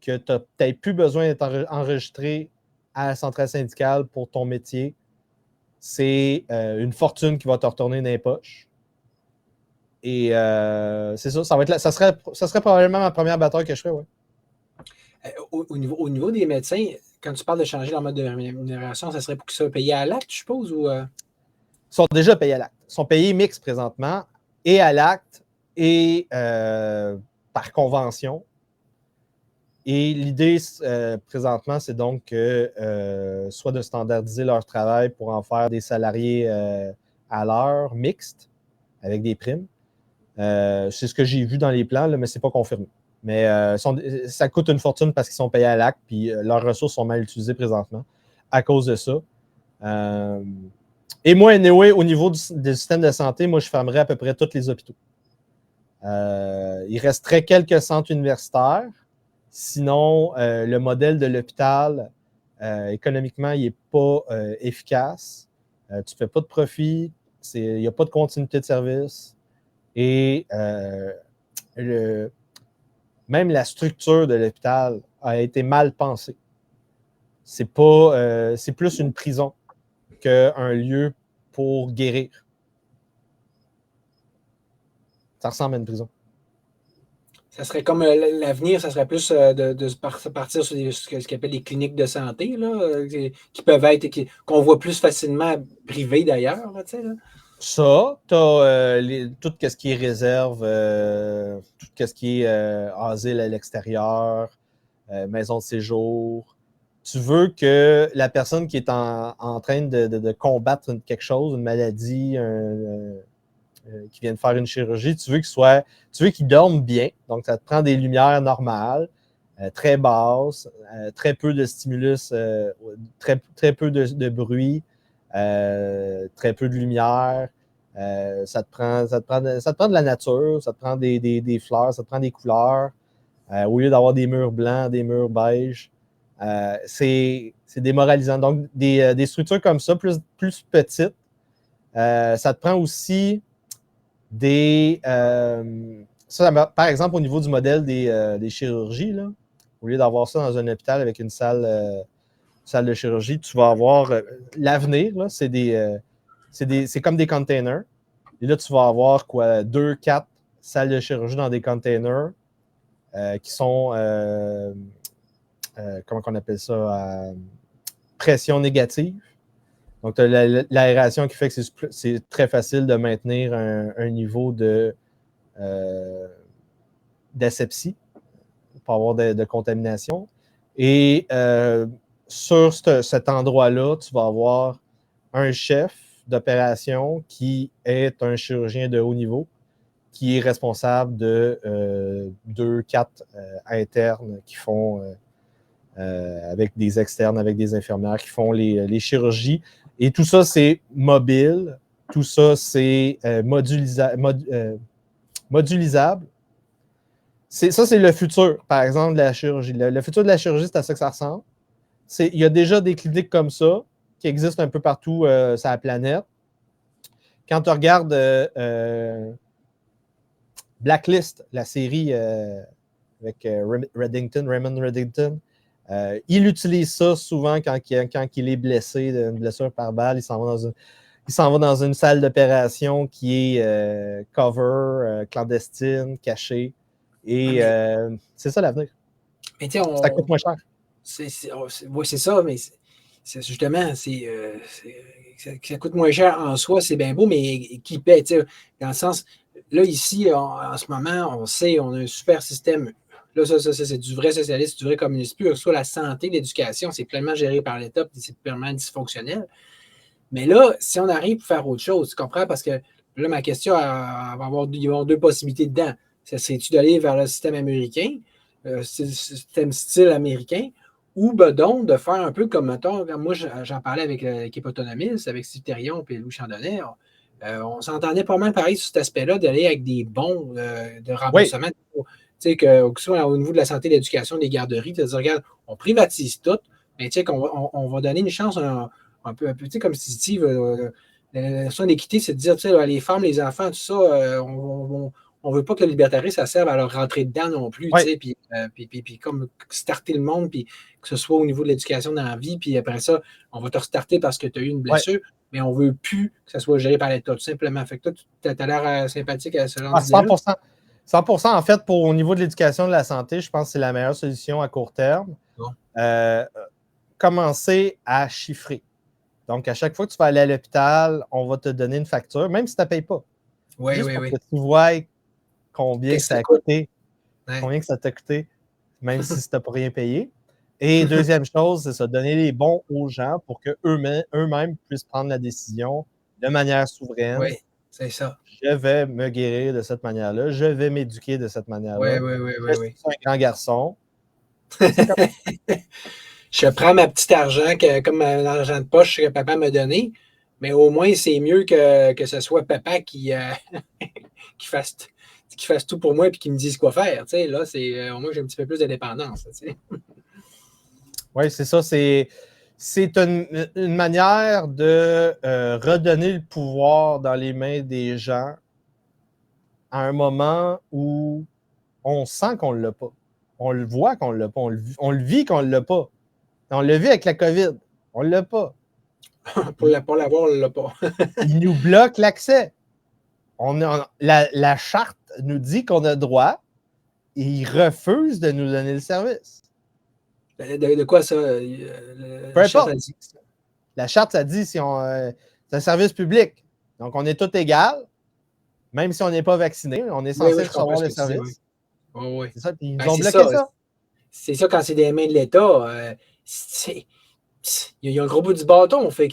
Que tu n'as peut-être plus besoin d'être enregistré à la centrale syndicale pour ton métier. C'est une fortune qui va te retourner dans les poches. Et c'est ça, ça serait probablement ma première bataille que je ferais, ouais. Au niveau des médecins, quand tu parles de changer leur mode de rémunération, ça serait pour qu'ils soient payés à l'acte, je suppose? Ou, Ils sont déjà payés à l'acte. Ils sont payés mix présentement, et à l'acte, et par convention. Et l'idée, présentement, c'est donc soit de standardiser leur travail pour en faire des salariés à l'heure, mixtes, avec des primes. C'est ce que j'ai vu dans les plans, là, mais ce n'est pas confirmé. Mais ça coûte une fortune parce qu'ils sont payés à l'acte, puis leurs ressources sont mal utilisées présentement à cause de ça. Et moi, anyway, au niveau du système de santé, moi, je fermerais à peu près tous les hôpitaux. Il resterait quelques centres universitaires. Sinon, le modèle de l'hôpital, économiquement, il n'est pas efficace. Tu ne fais pas de profit. Il n'y a pas de continuité de service. Et même la structure de l'hôpital a été mal pensée. C'est plus une prison qu'un lieu pour guérir. Ça ressemble à une prison. ça serait comme l'avenir, ça serait plus de partir sur ce qu'on appelle les cliniques de santé, là, qui peuvent être, qu'on voit plus facilement privées d'ailleurs. Là, tu sais, là. Ça, tu as tout ce qui est réserve, tout ce qui est asile à l'extérieur, maison de séjour. Tu veux que la personne qui est en train de combattre quelque chose, une maladie, qui vient de faire une chirurgie, tu veux qu'il dorme bien. Donc, ça te prend des lumières normales, très basses, très peu de stimulus, très peu de bruit, très peu de lumière. Ça te prend de la nature, ça te prend des fleurs, ça te prend des couleurs. Au lieu d'avoir des murs blancs, des murs beiges. C'est démoralisant. Donc, des structures comme ça, plus petites, ça te prend aussi par exemple, au niveau du modèle des chirurgies, là, au lieu d'avoir ça dans un hôpital avec une salle de chirurgie, tu vas avoir l'avenir, là, c'est comme des containers. Et là, tu vas avoir 2, 4 salles de chirurgie dans des containers qui sont, comment on appelle ça, pression négative. Donc, tu as l'aération qui fait que c'est très facile de maintenir un niveau d'asepsie pour avoir de contamination. Et sur cet endroit-là, tu vas avoir un chef d'opération qui est un chirurgien de haut niveau qui est responsable de 2, 4 internes qui font, avec des externes, avec des infirmières qui font les chirurgies. Et tout ça, c'est mobile. Tout ça, c'est modulisable. Ça, c'est le futur, par exemple, de la chirurgie. Le futur de la chirurgie, c'est à ça que ça ressemble. Il y a déjà des cliniques comme ça qui existent un peu partout sur la planète. Quand tu regardes Blacklist, la série avec Raymond Reddington, Il utilise ça souvent quand il est blessé d'une blessure par balle. Il s'en va dans une salle d'opération qui est cover, clandestine, cachée. Et c'est ça l'avenir. Mais tu Ça coûte moins cher. Oui, c'est ça, mais justement, ça coûte moins cher en soi, c'est bien beau, mais qui paie, dans le sens, là, ici, en ce moment, on sait, on a un super système. Là, ça c'est du vrai socialiste, du vrai communiste pur. Soit la santé, l'éducation, c'est pleinement géré par l'État, puis c'est pleinement dysfonctionnel. Mais là, si on arrive pour faire autre chose, tu comprends? Parce que là, ma question, il va y avoir deux possibilités dedans. Ça serait-tu d'aller vers le système américain, système style américain, ou ben donc de faire un peu comme, mettons, moi j'en parlais avec l'équipe autonomiste, avec Steve Thérion et Louis Chandonnet, on s'entendait pas mal pareil sur cet aspect-là, d'aller avec des bons de remboursement. Oui. Tu sais, que soit au niveau de la santé, de l'éducation, des garderies, tu te dis, regarde, on privatise tout, mais tu sais qu'on va donner une chance un peu, tu sais, comme si Steve, la notion d'équité, c'est de dire, tu sais, les femmes, les enfants, tout ça, on ne veut pas que le libertarisme, ça serve à leur rentrer dedans non plus, tu sais, puis comme starter le monde, puis que ce soit au niveau de l'éducation dans la vie, puis après ça, on va te restarter parce que tu as eu une blessure, mais on ne veut plus que ça soit géré par l'État, tout simplement. Fait que toi, tu as l'air sympathique à ce genre d'idée. 100%. 100%, en fait, au niveau de l'éducation de la santé, je pense que c'est la meilleure solution à court terme. Bon. Commencer à chiffrer. Donc, à chaque fois que tu vas aller à l'hôpital, on va te donner une facture, même si tu ne payes pas. Oui, juste oui, pour que tu vois combien ça a coûté, combien que ça t'a coûté, même si tu n'as pas rien payé. Et deuxième chose, c'est ça, donner les bons aux gens pour qu'eux-mêmes puissent prendre la décision de manière souveraine. Oui, c'est ça. Je vais me guérir de cette manière-là, je vais m'éduquer de cette manière-là. Oui. Je suis un grand garçon. Je prends ma petite argent, comme l'argent de poche que papa m'a donné, mais au moins, c'est mieux que ce soit papa qui fasse tout pour moi et qui me dise quoi faire. Tu sais, là, au moins, j'ai un petit peu plus de dépendance. Tu sais. Oui, c'est ça. C'est une manière de redonner le pouvoir dans les mains des gens à un moment où on sent qu'on ne l'a pas. On le voit qu'on ne l'a pas. On le vit qu'on ne l'a pas. On l'a vu avec la COVID. On ne l'a pas. Pour l'avoir, on ne l'a pas. Il nous bloque l'accès. La charte nous dit qu'on a droit et il refuse de nous donner le service. De quoi ça? Peu importe. La charte, ça dit c'est un service public. Donc, on est tous égaux, même si on n'est pas vacciné. On est censé recevoir le service. Oui. C'est ça. Puis ils ont bloqué ça. C'est ça quand c'est des mains de l'État. Il y a un gros bout du bâton. Fait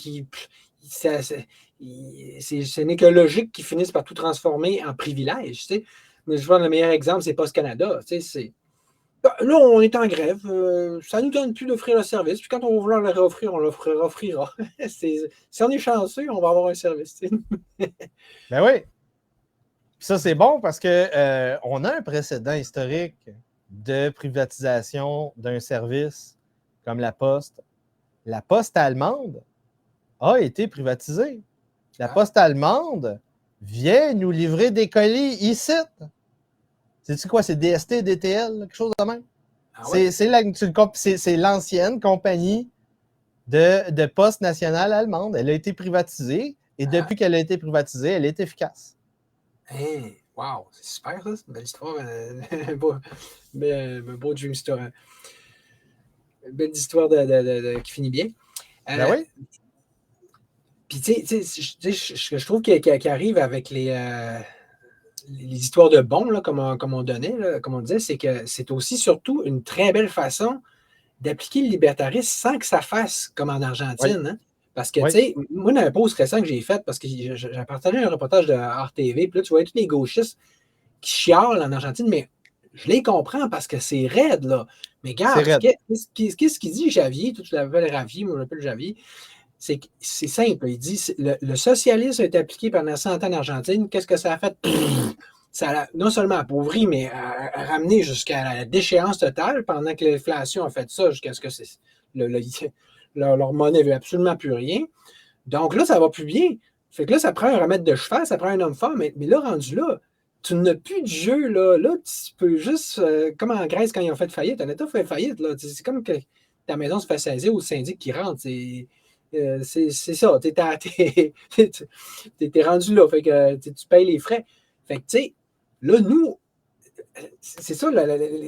ce n'est que logique qu'ils finissent par tout transformer en privilège. Tu sais. Mais je vois le meilleur exemple, c'est Post Canada. Tu sais, là, on est en grève. Ça ne nous donne plus d'offrir le service. Puis quand on va vouloir le réoffrir, on le offrira. Si on est chanceux, on va avoir un service. Tu sais. Ben oui. Puis ça, c'est bon parce qu'on a un précédent historique de privatisation d'un service comme la Poste. La Poste allemande a été privatisée. La Poste allemande vient nous livrer des colis ici. C'est-tu quoi? C'est DST, DTL, quelque chose de même? C'est l'ancienne compagnie de Poste nationale allemande. Elle a été privatisée et depuis qu'elle a été privatisée, elle est efficace. Hey, wow, c'est super ça, c'est une belle histoire. Beau dream story. Une belle histoire qui finit bien. Ben oui. Puis tu sais, je trouve qu'il arrive avec les histoires de bons, là, comme on donnait, là, comme on disait, c'est que c'est aussi surtout une très belle façon d'appliquer le libertarisme sans que ça fasse comme en Argentine. Oui. Hein? Parce que, tu sais, moi, dans un post récent que j'ai fait, parce que j'ai partagé un reportage de RTV, puis là, tu voyais tous les gauchistes qui chialent en Argentine, mais je les comprends parce que c'est raide, là. Mais regarde, qu'est-ce qu'il dit, Javier? Toi, tu l'appelles Ravier, moi, je l'appelle Javier. C'est simple. Il dit le socialisme a été appliqué pendant 100 ans en Argentine. Qu'est-ce que ça a fait? Ça a non seulement appauvri, mais a ramené jusqu'à la déchéance totale pendant que l'inflation a fait ça, jusqu'à ce que leur monnaie ne veut absolument plus rien. Donc là, ça va plus bien. Fait que là, ça prend un remède de cheval, ça prend un homme fort, mais là, rendu là, tu n'as plus de jeu. Là, tu peux juste, comme en Grèce, quand ils ont fait faillite, un État fait faillite. Là, c'est comme que ta maison se fait saisir ou le syndic qui rentre. C'est ça. T'es rendu là. Fait que tu payes les frais. Fait que, tu sais, là, nous, c'est ça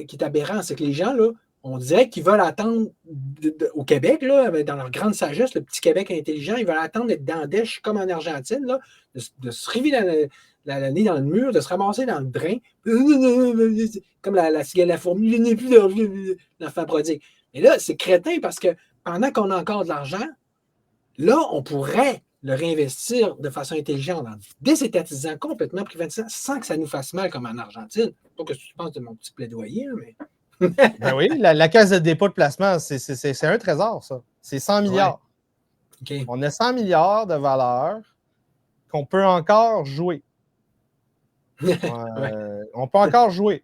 qui est aberrant, c'est que les gens, là, on dirait qu'ils veulent attendre au Québec, là, dans leur grande sagesse, le petit Québec intelligent, ils veulent attendre d'être dans la dèche comme en Argentine, là, de se river la nez dans le mur, de se ramasser dans le drain, comme la cigale la fourmi, je n'ai plus d'argent, l'enfant prodigue. Mais là, c'est crétin parce que pendant qu'on a encore de l'argent, là, on pourrait le réinvestir de façon intelligente en désétatisant complètement, privatisant, sans que ça nous fasse mal comme en Argentine. Pas que tu penses de mon petit plaidoyer, mais. Ben oui, la caisse de dépôt de placement, c'est un trésor, ça. C'est 100 milliards. Ouais. Okay. On a 100 milliards de valeur qu'on peut encore jouer. Ouais. On peut encore jouer.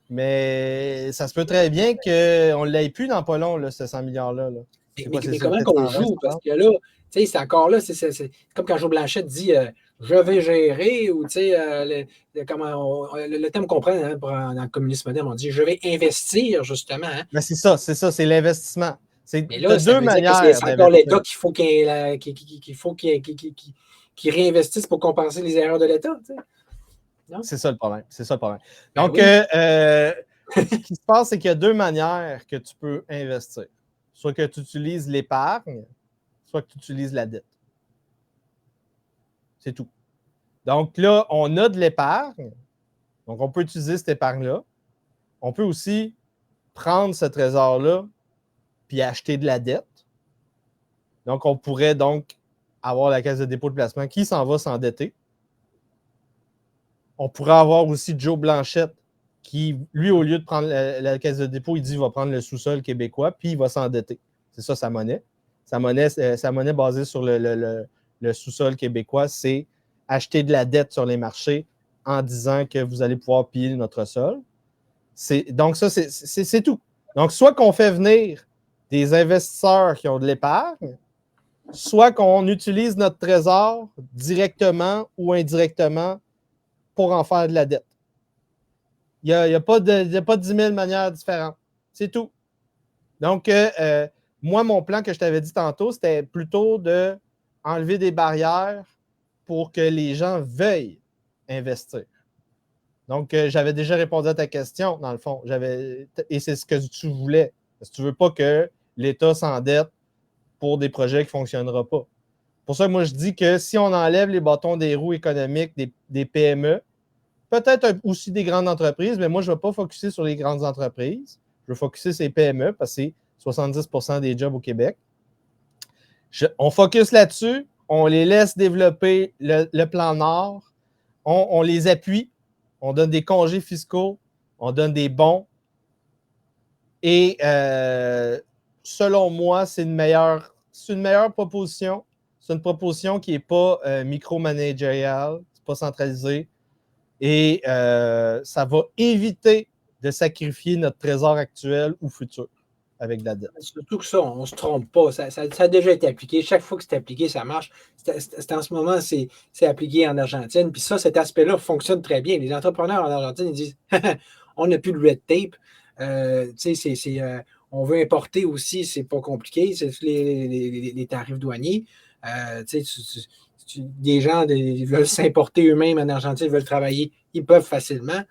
Mais ça se peut très bien qu'on ne l'ait plus dans pas long, là, ce 100 milliards-là. Là. Mais comment qu'on joue? Parce que là, tu sais, c'est encore là, c'est comme quand Joe Blanchette dit je vais gérer, ou tu sais, le thème qu'on prend dans le communisme moderne, on dit je vais investir, justement. Hein. Mais c'est ça, c'est l'investissement. Mais là, deux manières. C'est encore l'État qu'il faut qu'il réinvestisse pour compenser les erreurs de l'État. Tu sais. C'est ça le problème. C'est ça le problème. Ben Donc, oui. ce qui se passe, c'est qu'il y a deux manières que tu peux investir. Soit que tu utilises l'épargne, soit que tu utilises la dette. C'est tout. Donc là, on a de l'épargne. Donc, on peut utiliser cette épargne-là. On peut aussi prendre ce trésor-là puis acheter de la dette. Donc, on pourrait donc avoir la caisse de dépôt de placement qui s'en va s'endetter. On pourrait avoir aussi Joe Blanchette qui, lui, au lieu de prendre la caisse de dépôt, il dit qu'il va prendre le sous-sol québécois puis il va s'endetter. C'est ça sa monnaie. Sa monnaie basée sur le sous-sol québécois, c'est acheter de la dette sur les marchés en disant que vous allez pouvoir piller notre sol. Donc, ça, c'est tout. Donc, soit qu'on fait venir des investisseurs qui ont de l'épargne, soit qu'on utilise notre trésor directement ou indirectement pour en faire de la dette. Il n'y a pas de 10 000 manières différentes. C'est tout. Donc, moi, mon plan que je t'avais dit tantôt, c'était plutôt d'enlever des barrières pour que les gens veuillent investir. Donc, j'avais déjà répondu à ta question, dans le fond. Et c'est ce que tu voulais. Parce que tu ne veux pas que l'État s'endette pour des projets qui ne fonctionneront pas. Pour ça, moi, je dis que si on enlève les bâtons des roues économiques des PME, peut-être aussi des grandes entreprises, mais moi, je ne vais pas focusser sur les grandes entreprises. Je vais focusser sur les PME parce que c'est 70% des jobs au Québec. On focus là-dessus, on les laisse développer le plan Nord, on les appuie, on donne des congés fiscaux, on donne des bons. Et selon moi, c'est une meilleure proposition. C'est une proposition qui n'est pas micromanagériale, c'est pas centralisé. Et ça va éviter de sacrifier notre trésor actuel ou futur avec la dette. Surtout que ça, on ne se trompe pas. Ça a déjà été appliqué. Chaque fois que c'est appliqué, ça marche. En ce moment, c'est appliqué en Argentine. Puis ça, cet aspect-là fonctionne très bien. Les entrepreneurs en Argentine, ils disent on n'a plus de red tape. On veut importer aussi, c'est pas compliqué. C'est les tarifs douaniers. Des gens veulent s'importer eux-mêmes en Argentine, ils veulent travailler, ils peuvent facilement.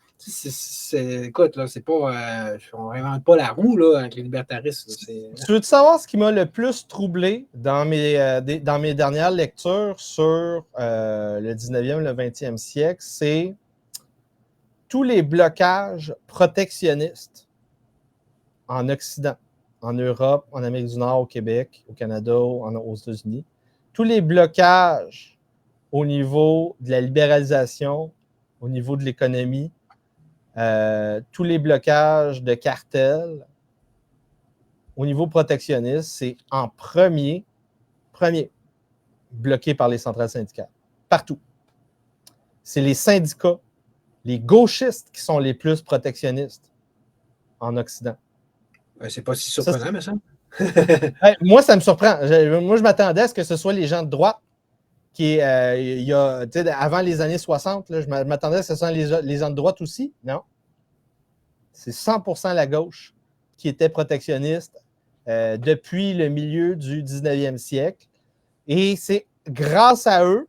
Écoute, là, c'est pas. On n'invente pas la roue là, avec les libertaristes. Tu veux savoir ce qui m'a le plus troublé dans mes dernières lectures sur le 19e, le 20e siècle? C'est tous les blocages protectionnistes en Occident, en Europe, en Amérique du Nord, au Québec, au Canada, aux États-Unis. Tous les blocages au niveau de la libéralisation, au niveau de l'économie, tous les blocages de cartels, au niveau protectionniste, c'est en premier bloqué par les centrales syndicales. Partout. C'est les syndicats, les gauchistes qui sont les plus protectionnistes en Occident. C'est pas si surprenant, mais ça. Moi, ça me surprend. Moi, je m'attendais à ce que ce soit les gens de droite qui, avant les années 60, là, je m'attendais à ce que ce soit les gens de droite aussi. Non. C'est 100% la gauche qui était protectionniste depuis le milieu du 19e siècle. Et c'est grâce à eux,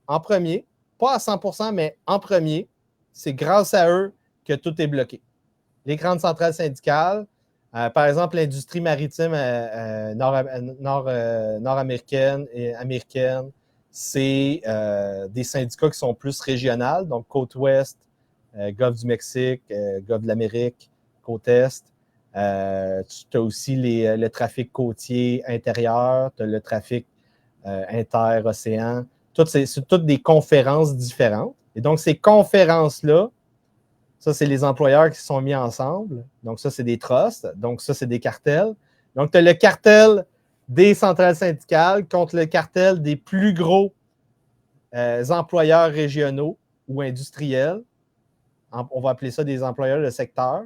en premier, pas à 100%, mais en premier, c'est grâce à eux que tout est bloqué. Les grandes centrales syndicales, par exemple, l'industrie maritime nord-américaine et américaine, c'est des syndicats qui sont plus régionales, donc côte ouest, Golfe du Mexique, Golfe de l'Amérique, côte est. Tu as aussi le trafic côtier intérieur, tu as le trafic inter-océan. C'est toutes des conférences différentes. Et donc, ces conférences-là, ça, c'est les employeurs qui se sont mis ensemble. Donc, ça, c'est des trusts. Donc, ça, c'est des cartels. Donc, tu as le cartel des centrales syndicales contre le cartel des plus gros employeurs régionaux ou industriels. On va appeler ça des employeurs de secteur.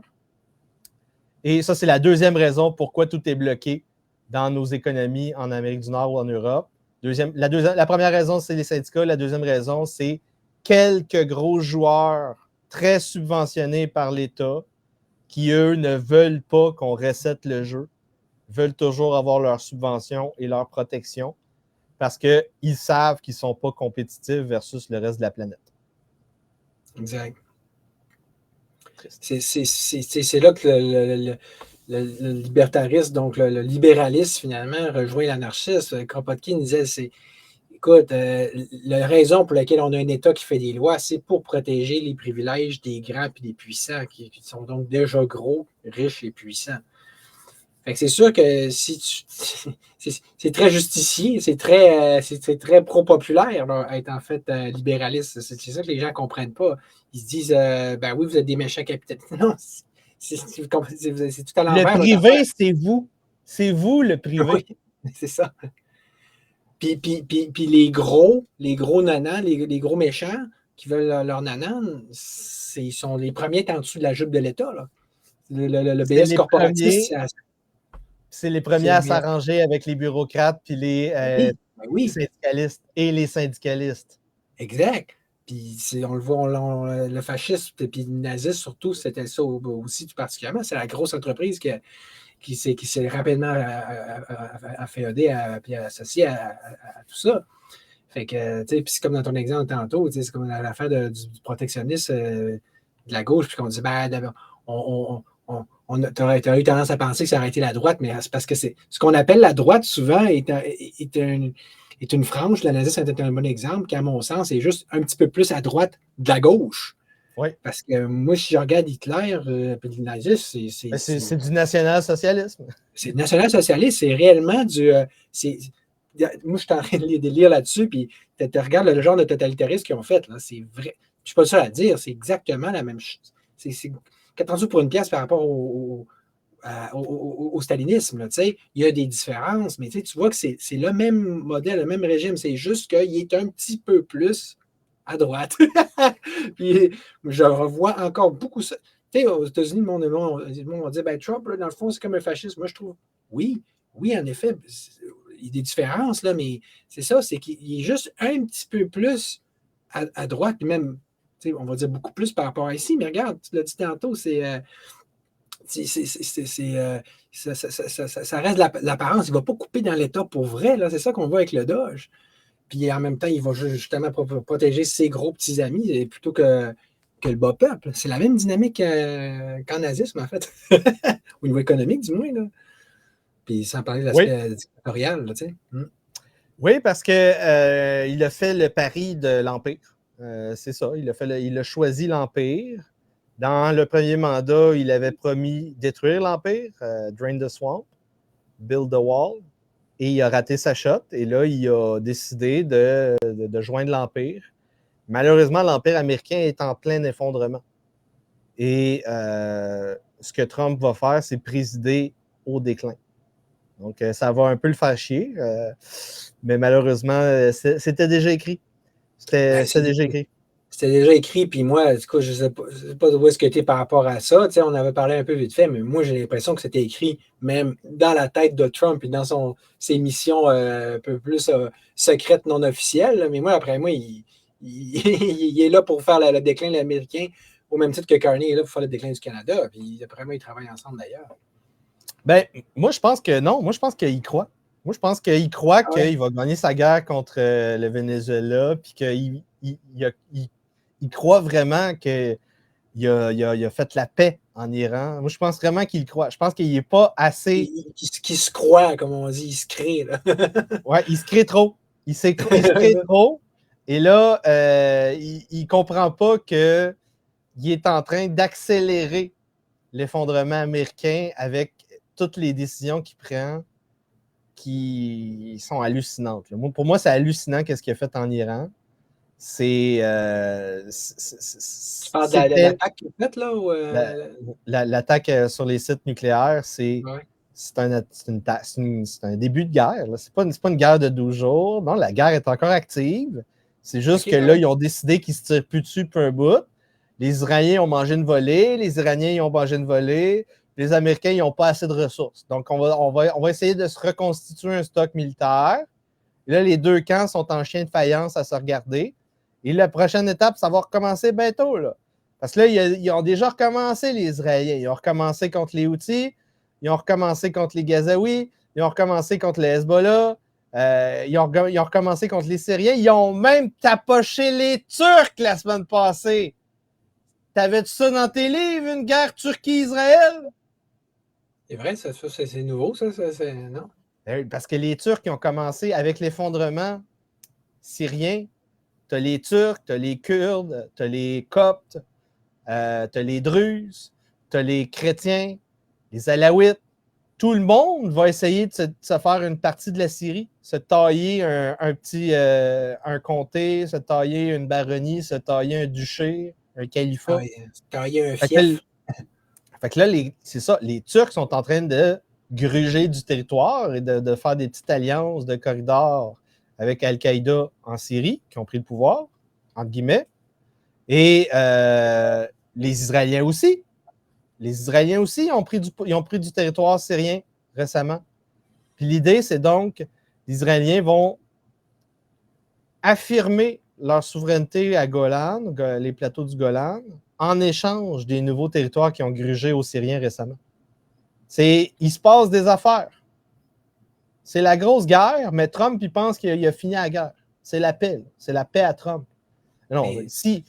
Et ça, c'est la deuxième raison pourquoi tout est bloqué dans nos économies en Amérique du Nord ou en Europe. La première raison, c'est les syndicats. La deuxième raison, c'est quelques gros joueurs très subventionnés par l'État qui, eux, ne veulent pas qu'on recette le jeu, veulent toujours avoir leur subvention et leur protection parce qu'ils savent qu'ils ne sont pas compétitifs versus le reste de la planète. Exact. C'est là que le libertarisme, donc le libéralisme, finalement, rejoint l'anarchisme. Kropotkin disait, écoute, la raison pour laquelle on a un État qui fait des lois, c'est pour protéger les privilèges des grands et des puissants, qui sont donc déjà gros, riches et puissants. Fait que c'est sûr que c'est très justicier, c'est très pro-populaire, là, être en fait libéraliste. C'est ça que les gens ne comprennent pas. Ils se disent, ben oui, vous êtes des méchants capitalistes. Non, c'est tout à l'envers. Le privé, c'est vous. C'est vous, le privé. Oui, c'est ça. Puis les gros nanans, les gros méchants qui veulent leur nanan, ils sont les premiers en dessous de la jupe de l'État. Là. Le BS corporatiste, c'est les premiers à s'arranger avec les bureaucrates puis les syndicalistes et les syndicalistes. Exact. Puis on le voit, le fascisme et puis le nazisme, surtout, c'était ça aussi tout particulièrement. C'est la grosse entreprise qui s'est rapidement afféodée puis associée à tout ça. Fait que, tu sais, puis c'est comme dans ton exemple tantôt, c'est comme l'affaire du protectionnisme de la gauche, puis qu'on dit, ben, t'aurais eu tendance à penser que ça aurait été la droite, mais c'est parce que c'est ce qu'on appelle la droite, souvent, est une frange. Le nazisme est un bon exemple, qui, à mon sens, est juste un petit peu plus à droite de la gauche. Oui. Parce que moi, si je regarde Hitler et le nazisme, c'est du national-socialisme. C'est du national-socialisme, c'est réellement du... moi, je suis en train de lire là-dessus, puis tu regardes le genre de totalitarisme qu'ils ont fait. Là, c'est vrai. Je ne suis pas le seul à dire, c'est exactement la même chose. C'est 4 sous pour une pièce par rapport au stalinisme. Là, il y a des différences, mais tu vois que c'est le même modèle, le même régime. C'est juste qu'il est un petit peu plus à droite. Puis je revois encore beaucoup ça. Tu sais, aux États-Unis, le monde va dire, ben, Trump, là, dans le fond, c'est comme un fasciste. Moi, je trouve, oui, en effet, il y a des différences, là, mais c'est ça, c'est qu'il est juste un petit peu plus à droite, même, on va dire beaucoup plus par rapport à ici, mais regarde, tu l'as dit tantôt, ça reste l'apparence. Il ne va pas couper dans l'État pour vrai. Là, c'est ça qu'on voit avec le Doge. Puis en même temps, il va justement protéger ses gros petits amis plutôt que le bas peuple. C'est la même dynamique qu'en nazisme, en fait. Au niveau économique, du moins. Là. Puis sans parler de l'aspect dictatorial. Là, tu sais. Oui, parce qu'il a fait le pari de l'Empire. C'est ça. Il a choisi l'Empire. Dans le premier mandat, il avait promis détruire l'Empire, drain the swamp, build the wall, et il a raté sa shot. Et là, il a décidé de joindre l'Empire. Malheureusement, l'Empire américain est en plein effondrement. Et ce que Trump va faire, c'est présider au déclin. Donc, ça va un peu le faire chier. Mais malheureusement, c'était déjà écrit. C'était déjà écrit. C'était déjà écrit, puis moi, du coup, je ne sais pas où est-ce que tu es par rapport à ça. Tu sais, on avait parlé un peu vite fait, mais moi, j'ai l'impression que c'était écrit même dans la tête de Trump et dans ses missions un peu plus secrètes, non officielles. Mais moi, après moi, il est là pour faire le déclin de l'Américain, au même titre que Carney est là pour faire le déclin du Canada. Puis après moi, ils travaillent ensemble d'ailleurs. Ben, moi, je pense que non. Moi, je pense qu'il croit. Moi, je pense qu'il croit Ah ouais? qu'il va gagner sa guerre contre le Venezuela, puis il croit vraiment qu'il a fait la paix en Iran. Moi, je pense vraiment qu'il croit. Je pense qu'il n'est pas assez. Qui se croit, comme on dit, il se crée, là. Ouais, il se crée trop. Il se crée trop. Et là, il ne comprend pas qu'il est en train d'accélérer l'effondrement américain avec toutes les décisions qu'il prend qui sont hallucinantes. Là. Pour moi, c'est hallucinant ce qu'il a fait en Iran. Tu parles de C'était l'attaque qu'il a faite, là? Ou, l'attaque sur les sites nucléaires, c'est ouais. un début de guerre. Ce n'est pas une guerre de 12 jours. Non, la guerre est encore active. C'est juste OK, que là, ouais. ils ont décidé qu'ils ne se tirent plus dessus pour un bout. Les Iraniens ont mangé une volée, les Iraniens ils ont mangé une volée, les Américains n'ont pas assez de ressources. Donc, on va essayer de se reconstituer un stock militaire. Et là, les deux camps sont en chien de faïence à se regarder. Et la prochaine étape, ça va recommencer bientôt. Là. Parce que là, ils ont déjà recommencé, les Israéliens. Ils ont recommencé contre les Houthis, ils ont recommencé contre les Gazaouis, ils ont recommencé contre les Hezbollah, ils ont recommencé contre les Syriens. Ils ont même tapoché les Turcs la semaine passée. T'avais-tu ça dans tes livres, une guerre Turquie-Israël? C'est vrai, ça c'est nouveau, ça, non? Parce que les Turcs qui ont commencé avec l'effondrement syrien, t'as les Turcs, t'as les Kurdes, t'as les Coptes, t'as les Druzes, t'as les chrétiens, les Alaouites. Tout le monde va essayer de se faire une partie de la Syrie, se tailler un petit un comté, se tailler une baronnie, se tailler un duché, un califat. Quand il y a un Fait que là, fief. c'est ça, les Turcs sont en train de gruger du territoire et de faire des petites alliances de corridors avec Al-Qaïda en Syrie, qui ont pris le pouvoir, entre guillemets. Et les Israéliens aussi. Les Israéliens aussi ils ont pris du territoire syrien récemment. Puis l'idée, c'est donc, les Israéliens vont affirmer leur souveraineté à Golan, les plateaux du Golan, en échange des nouveaux territoires qui ont grugé aux Syriens récemment. Il se passe des affaires. C'est la grosse guerre, mais Trump, il pense qu'il a fini la guerre. C'est la paix. C'est la paix à Trump. Non, Mais, si...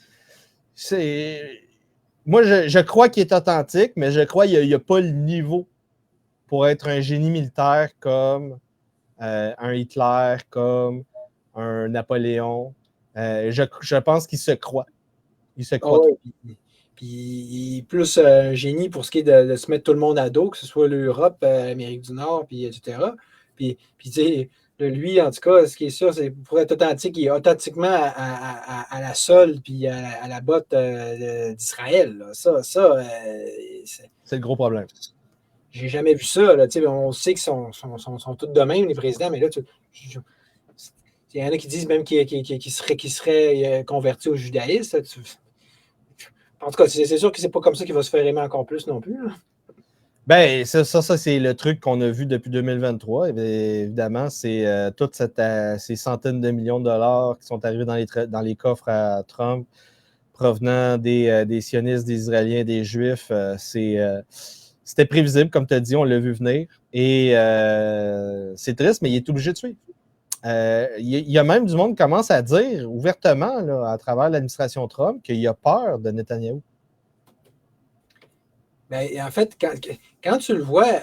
Moi, je crois qu'il est authentique, mais je crois qu'il n'y a pas le niveau pour être un génie militaire comme un Hitler, comme un Napoléon. Je pense qu'il se croit. Il se croit oh, trop. puis il est plus un génie pour ce qui est de se mettre tout le monde à dos, que ce soit l'Europe, l'Amérique du Nord, puis etc. Puis tu sais, lui, en tout cas, ce qui est sûr, c'est pour être authentique, il est authentiquement à la solde, puis à la botte d'Israël. Là. C'est le gros problème. J'ai jamais vu ça. Là. On sait qu'ils sont tous de même, les présidents, mais là, il y en a qui disent même qu'ils seraient convertis au judaïsme. En tout cas, c'est sûr que c'est pas comme ça qu'il va se faire aimer encore plus non plus. Là. Ben, ça c'est le truc qu'on a vu depuis 2023. Évidemment, c'est toutes ces centaines de millions de dollars qui sont arrivés dans les coffres à Trump provenant des sionistes, des Israéliens, des Juifs. C'était prévisible, comme tu as dit, on l'a vu venir. Et c'est triste, mais il est obligé de suivre. Il y a même du monde qui commence à dire ouvertement, là, à travers l'administration Trump, qu'il a peur de Netanyahou. Ben, en fait, quand tu le vois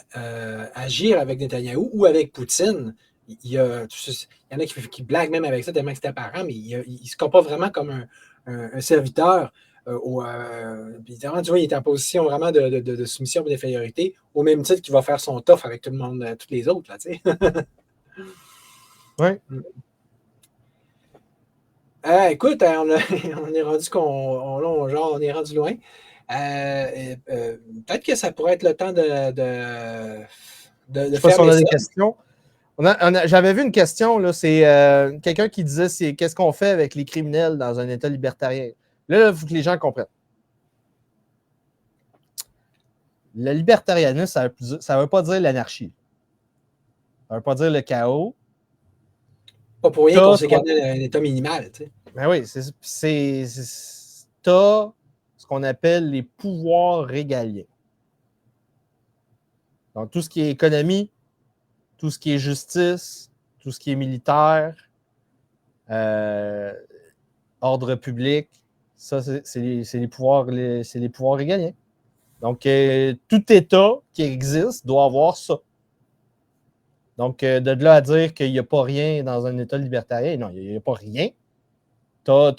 agir avec Netanyahou ou avec Poutine, il y en a qui blaguent même avec ça tellement que c'est apparent, mais il ne se comporte vraiment comme un serviteur. Puis, tu vois, il est en position vraiment de soumission et d'infériorité, au même titre qu'il va faire son toffe avec tout le monde, tous les autres. Là, tu sais. Oui. Écoute, on est rendu on est rendu loin. Peut-être que ça pourrait être le temps Je ne de sais pas si on fermer a des ça. questions. J'avais vu une question, là, c'est quelqu'un qui disait qu'est-ce qu'on fait avec les criminels dans un État libertarien. Là, il faut que les gens comprennent. Le libertarianisme, ça ne veut pas dire l'anarchie. Ça ne veut pas dire le chaos. Pas pour rien qu'on T'as s'est gardé un état minimal. Tu sais. Ben oui, t'as ce qu'on appelle les pouvoirs régaliens. Donc, tout ce qui est économie, tout ce qui est justice, tout ce qui est militaire, ordre public, ça, c'est les pouvoirs régaliens. Donc, tout État qui existe doit avoir ça. Donc, de là à dire qu'il n'y a pas rien dans un État libertarien, non, il n'y a pas rien. Tu as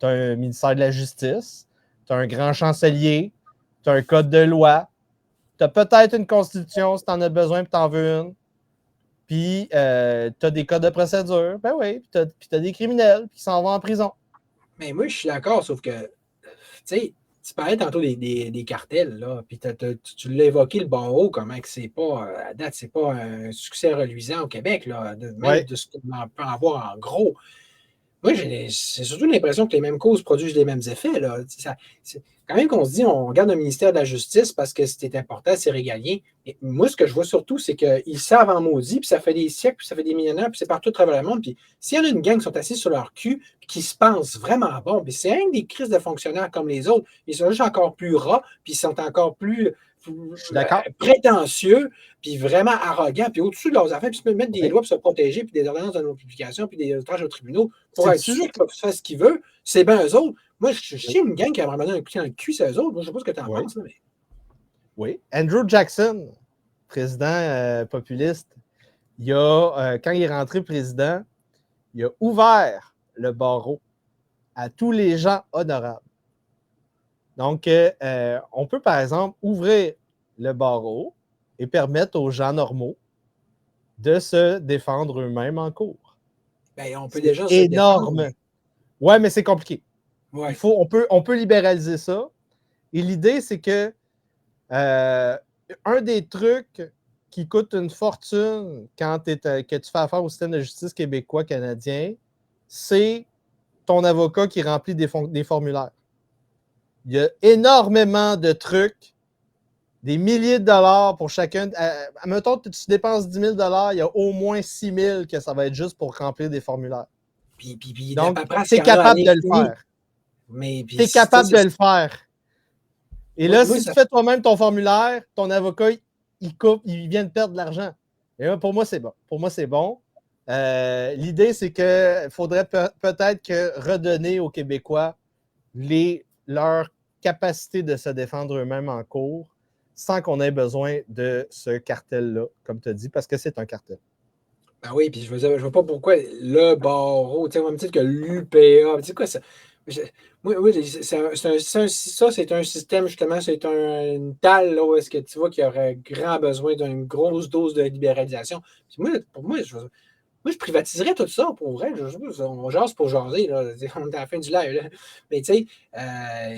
un ministère de la Justice, tu as un grand chancelier, tu as un code de loi, tu as peut-être une constitution si tu en as besoin et tu en veux une. Puis, tu as des codes de procédure. Ben oui, puis tu as des criminels qui s'en vont en prison. Mais moi, je suis d'accord, sauf que, tu sais, tu parlais tantôt des cartels, là, puis tu l'as évoqué, le barreau, comment que c'est pas, à date, c'est pas un succès reluisant au Québec, là, même de ce qu'on peut en voir en gros. Moi, c'est surtout l'impression que les mêmes causes produisent les mêmes effets. Là. Quand même qu'on se dit, on regarde le ministère de la Justice parce que c'était important, c'est régalien. Et moi, ce que je vois surtout, c'est qu'ils savent en maudit, puis ça fait des siècles, puis ça fait des millénaires, puis c'est partout à travers le monde. Puis s'il y en a une gang qui sont assis sur leur cul, puis qui se pensent vraiment bon, puis c'est un des crises de fonctionnaires comme les autres, ils sont juste encore plus ras, puis ils sont encore plus prétentieux, puis vraiment arrogants, puis au-dessus de leurs affaires, puis ils peuvent mettre des lois pour se protéger, puis des ordonnances de non-publication, puis des outrages aux tribunaux pour être sûr qu'ils peuvent faire ce qu'ils veulent. C'est bien eux autres. Moi, je suis une gang qui a vraiment donné un coup dans le cul, c'est eux autres. Moi, je ne sais pas ce que tu en penses. Là, mais... Oui. Andrew Jackson, président populiste, quand il est rentré président, il a ouvert le barreau à tous les gens honorables. Donc, on peut, par exemple, ouvrir le barreau et permettre aux gens normaux de se défendre eux-mêmes en cours. Ben, on peut déjà énorme. Se défendre. Ouais, mais c'est compliqué. Ouais. On peut libéraliser ça. Et l'idée, c'est que un des trucs qui coûte une fortune quand que tu fais affaire au système de justice québécois, canadien, c'est ton avocat qui remplit des formulaires. Il y a énormément de trucs, des milliers de dollars pour chacun. Mettons que tu dépenses 10 000 $, il y a au moins 6 000 que ça va être juste pour remplir des formulaires. Donc, tu es capable de le faire. Tu es capable de le faire. Et là, si tu fais toi-même ton formulaire, ton avocat, il vient de perdre de l'argent. Et là, pour moi, c'est bon. Pour moi, c'est bon. L'idée, c'est qu'il faudrait peut-être que redonner aux Québécois leur capacité de se défendre eux-mêmes en cours sans qu'on ait besoin de ce cartel-là, comme tu as dit, parce que c'est un cartel. Ben oui, puis je ne vois pas pourquoi le barreau, tu sais, on va me dire que l'UPA, tu sais quoi, ça? Ça, c'est un système, justement, c'est une talle là, où est-ce que tu vois qu'il y aurait grand besoin d'une grosse dose de libéralisation. Puis pour moi, je privatiserais tout ça pour vrai. On jase pour jaser, là. On est à la fin du live. Là. Mais tu sais,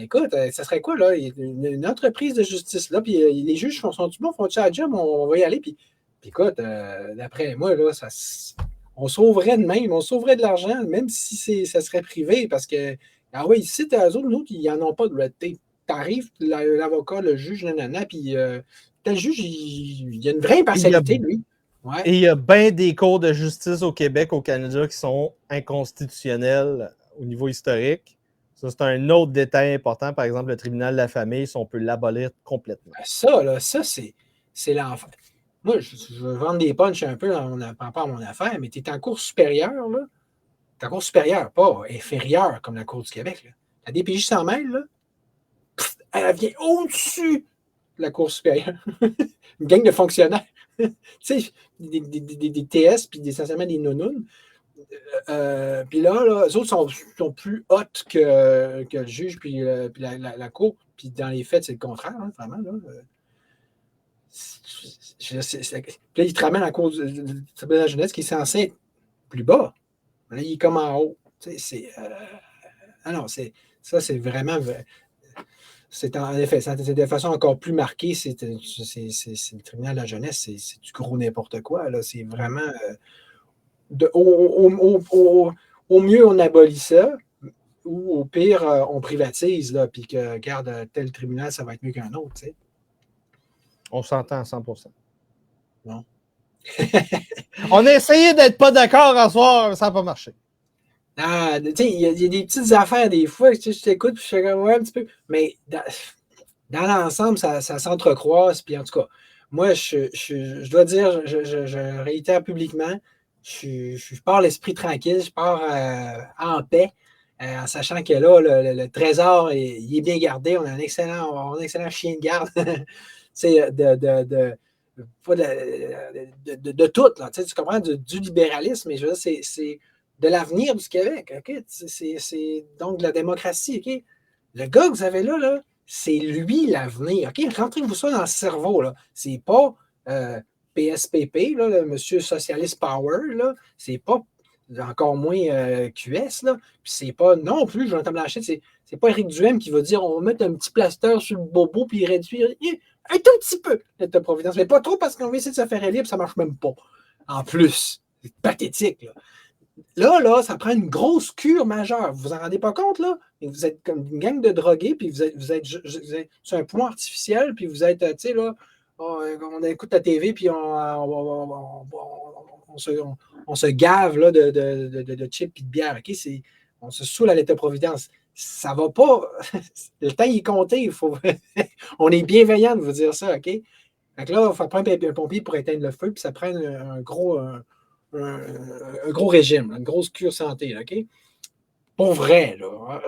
écoute, ça serait quoi, là? Une entreprise de justice, là, puis les juges sont-ils bons, font-ils la job? On va y aller, puis écoute, d'après moi, là, on sauverait de même, on sauverait de l'argent, même si ça serait privé, parce que, ah oui, ici, t'as eux autres, nous, qui n'en ont pas de red tape. T'arrives, l'avocat, le juge, nanana, puis tel juge, il y a une vraie impartialité, lui. Ouais. Et il y a bien des cours de justice au Québec, au Canada, qui sont inconstitutionnels au niveau historique. Ça, c'est un autre détail important. Par exemple, le tribunal de la famille, si on peut l'abolir complètement. Ça, c'est l'enfer. Moi, je veux vendre des punchs un peu par rapport à mon affaire, mais tu es en cour supérieure, là. Tu es en cour supérieure, pas inférieure comme la Cour du Québec. Là. La DPJ 100 mêle, là, elle vient au-dessus de la Cour supérieure. Une gang de fonctionnaires. Tu sais, des TS, puis essentiellement des nounounes. Puis là, eux autres sont plus hautes que le juge, puis la Cour. Puis dans les faits, c'est le contraire, hein, vraiment. Là. Puis là, il te ramène à la Cour de la jeunesse qui est censé être plus bas. Là, il est comme en haut. Ça, c'est vraiment. C'est en effet, c'est de façon encore plus marquée. C'est le tribunal de la jeunesse, c'est du gros n'importe quoi. Là. C'est vraiment. Au mieux, on abolit ça, ou au pire, on privatise, là, puis que, regarde, tel tribunal, ça va être mieux qu'un autre. Tu sais. On s'entend à 100%. Non. On a essayé d'être pas d'accord en soir, ça n'a pas marché. Ah, tu sais, il y a des petites affaires des fois, je t'écoute, puis je fais comme ouais, un petit peu. Mais dans l'ensemble, ça s'entrecroise, puis en tout cas, Moi, je dois dire, je réitère publiquement, je pars l'esprit tranquille, je pars en paix, en sachant que là, le trésor, il est bien gardé. On a un excellent chien de garde. C'est pas de tout, là, tu comprends, du libéralisme, mais je veux dire, c'est de l'avenir du Québec. OK? C'est donc de la démocratie. OK? Le gars que vous avez là, c'est lui l'avenir. OK? Rentrez-vous ça dans le cerveau. Là. C'est pas PSPP, là, le Monsieur Socialist Power. Là. C'est pas encore moins QS. Là. Puis c'est pas non plus Jonathan Blanchet. C'est pas Éric Duhem qui va dire on va mettre un petit plaster sur le bobo puis réduire un tout petit peu l'État-providence. Mais pas trop parce qu'on va essayer de se faire élire ça marche même pas. En plus, c'est pathétique. Là, ça prend une grosse cure majeure. Vous vous en rendez pas compte, là? Et vous êtes comme une gang de drogués, puis vous êtes sur un poids artificiel, puis vous êtes, tu sais, là, on écoute la TV, puis on se gave là, de chips et de bière. OK? On se saoule à l'État-providence. Ça va pas. Le temps, il est compté. On est bienveillant de vous dire ça, OK? Fait que là, il faut prendre un pompier pour éteindre le feu, puis ça prend un gros régime, une grosse cure santé, OK? Pour vrai, là.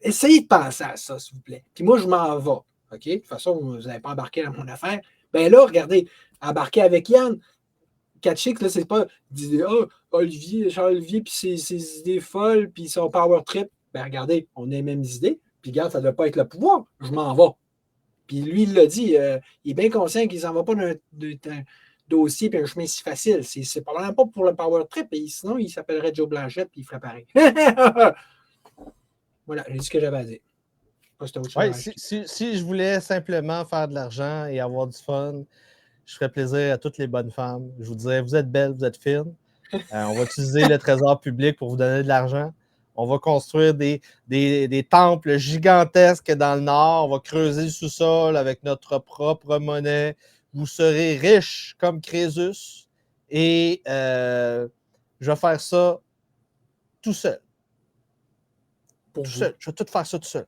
Essayez de penser à ça, s'il vous plaît. Puis moi, je m'en vais, OK? De toute façon, vous n'avez pas embarqué dans mon affaire. Ben là, regardez, embarquer avec Yann, Katchik, là, c'est pas oh, Olivier, Charles-Olivier, puis ses idées folles, puis son power trip. Ben regardez, on a les mêmes idées, puis regarde, ça ne doit pas être le pouvoir. Je m'en vais. Puis lui, il l'a dit, il est bien conscient qu'il s'en va pas d'un dossier et un chemin si facile. C'est probablement pas pour le power trip, et sinon, il s'appellerait Joe Blanchette et il ferait pareil. Voilà, j'ai dit ce que j'avais à dire. Ouais, si je voulais simplement faire de l'argent et avoir du fun, je ferais plaisir à toutes les bonnes femmes. Je vous dirais, vous êtes belles, vous êtes fines. On va utiliser le trésor public pour vous donner de l'argent. On va construire des temples gigantesques dans le nord. On va creuser le sous-sol avec notre propre monnaie. Vous serez riches comme Crésus. Et je vais faire ça tout seul. Pour Tout vous. seul. Je vais tout faire ça tout seul.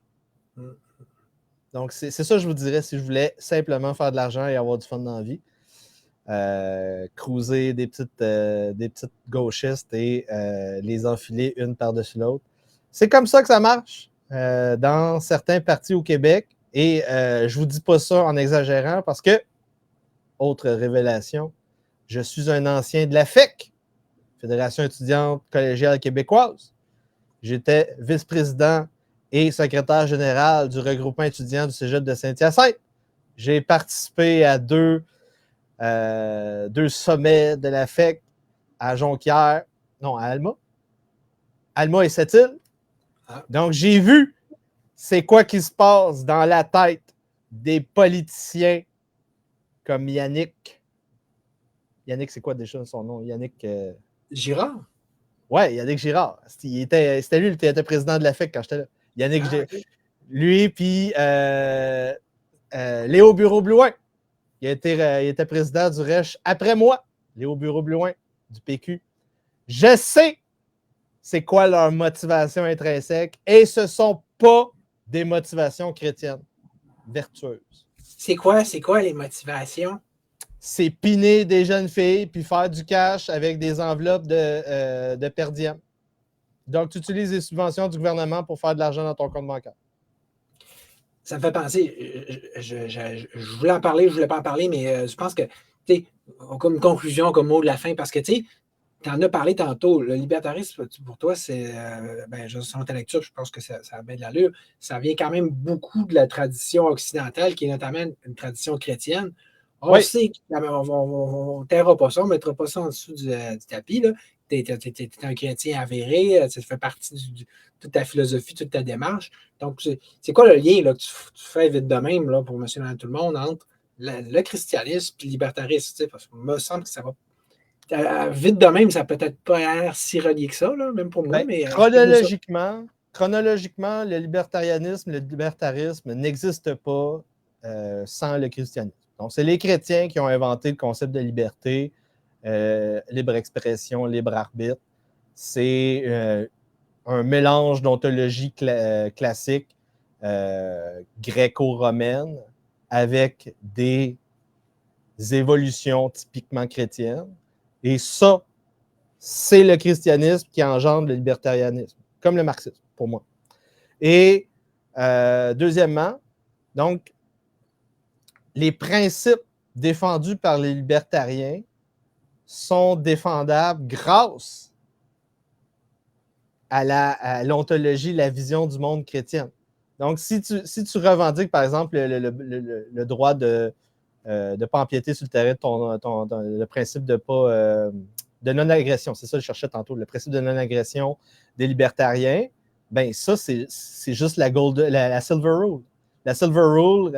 Donc, c'est ça que je vous dirais si je voulais simplement faire de l'argent et avoir du fun dans la vie. Cruiser des petites gauchistes et les enfiler une par-dessus l'autre. C'est comme ça que ça marche dans certains partis au Québec. Et je vous dis pas ça en exagérant parce que, autre révélation, je suis un ancien de la FEC, Fédération étudiante collégiale québécoise. J'étais vice-président et secrétaire général du regroupement étudiant du Cégep de Saint-Hyacinthe. J'ai participé à deux sommets de la FEC à Jonquière, non, à Alma. Alma et Sept-Îles. Ah. Donc, j'ai vu c'est quoi qui se passe dans la tête des politiciens comme Yannick. Yannick, c'est quoi déjà son nom? Yannick... Girard? Ouais, Yannick Girard. C'était lui qui était président de la FEC quand j'étais là. Yannick Girard. Okay. Lui, puis Léo Bureau-Blouin. Il était président du RECH après moi. Léo Bureau-Blouin du PQ. Je sais c'est quoi leur motivation intrinsèque et ce ne sont pas des motivations chrétiennes vertueuses. C'est quoi les motivations? C'est piner des jeunes filles puis faire du cash avec des enveloppes de per diem. Donc, tu utilises les subventions du gouvernement pour faire de l'argent dans ton compte bancaire. Ça me fait penser, je voulais en parler, je voulais pas en parler, mais je pense que, tu sais, comme conclusion, comme mot de la fin, parce que, tu sais, tu en as parlé tantôt, le libertarisme, pour toi, c'est, je sens ta lecture, je pense que ça a bien de l'allure, ça vient quand même beaucoup de la tradition occidentale, qui est notamment une tradition chrétienne. On sait qu'on ne taira pas ça, on ne mettra pas ça en dessous du tapis, là. Tu es un chrétien avéré, ça fait partie de toute ta philosophie, toute ta démarche. Donc, c'est quoi le lien là, que tu fais vite de même là, pour monsieur et tout le monde entre le christianisme et le libertarisme? Parce qu'il me semble que ça va. Vite de même, ça peut peut-être pas l'air si relié que ça, là, même pour moi. Mais, chronologiquement, le libertarisme n'existe pas sans le christianisme. Donc, c'est les chrétiens qui ont inventé le concept de liberté, libre expression, libre arbitre. C'est un mélange d'ontologie classique gréco-romaine avec des évolutions typiquement chrétiennes. Et ça, c'est le christianisme qui engendre le libertarianisme, comme le marxisme, pour moi. Et deuxièmement, donc, les principes défendus par les libertariens sont défendables grâce à l'ontologie, la vision du monde chrétienne. Donc, si tu revendiques, par exemple, le droit de ne pas empiéter sur le terrain de le principe de non-agression, c'est ça que je cherchais tantôt, le principe de non-agression des libertariens, ben ça, c'est juste la Silver Rule. La Silver Rule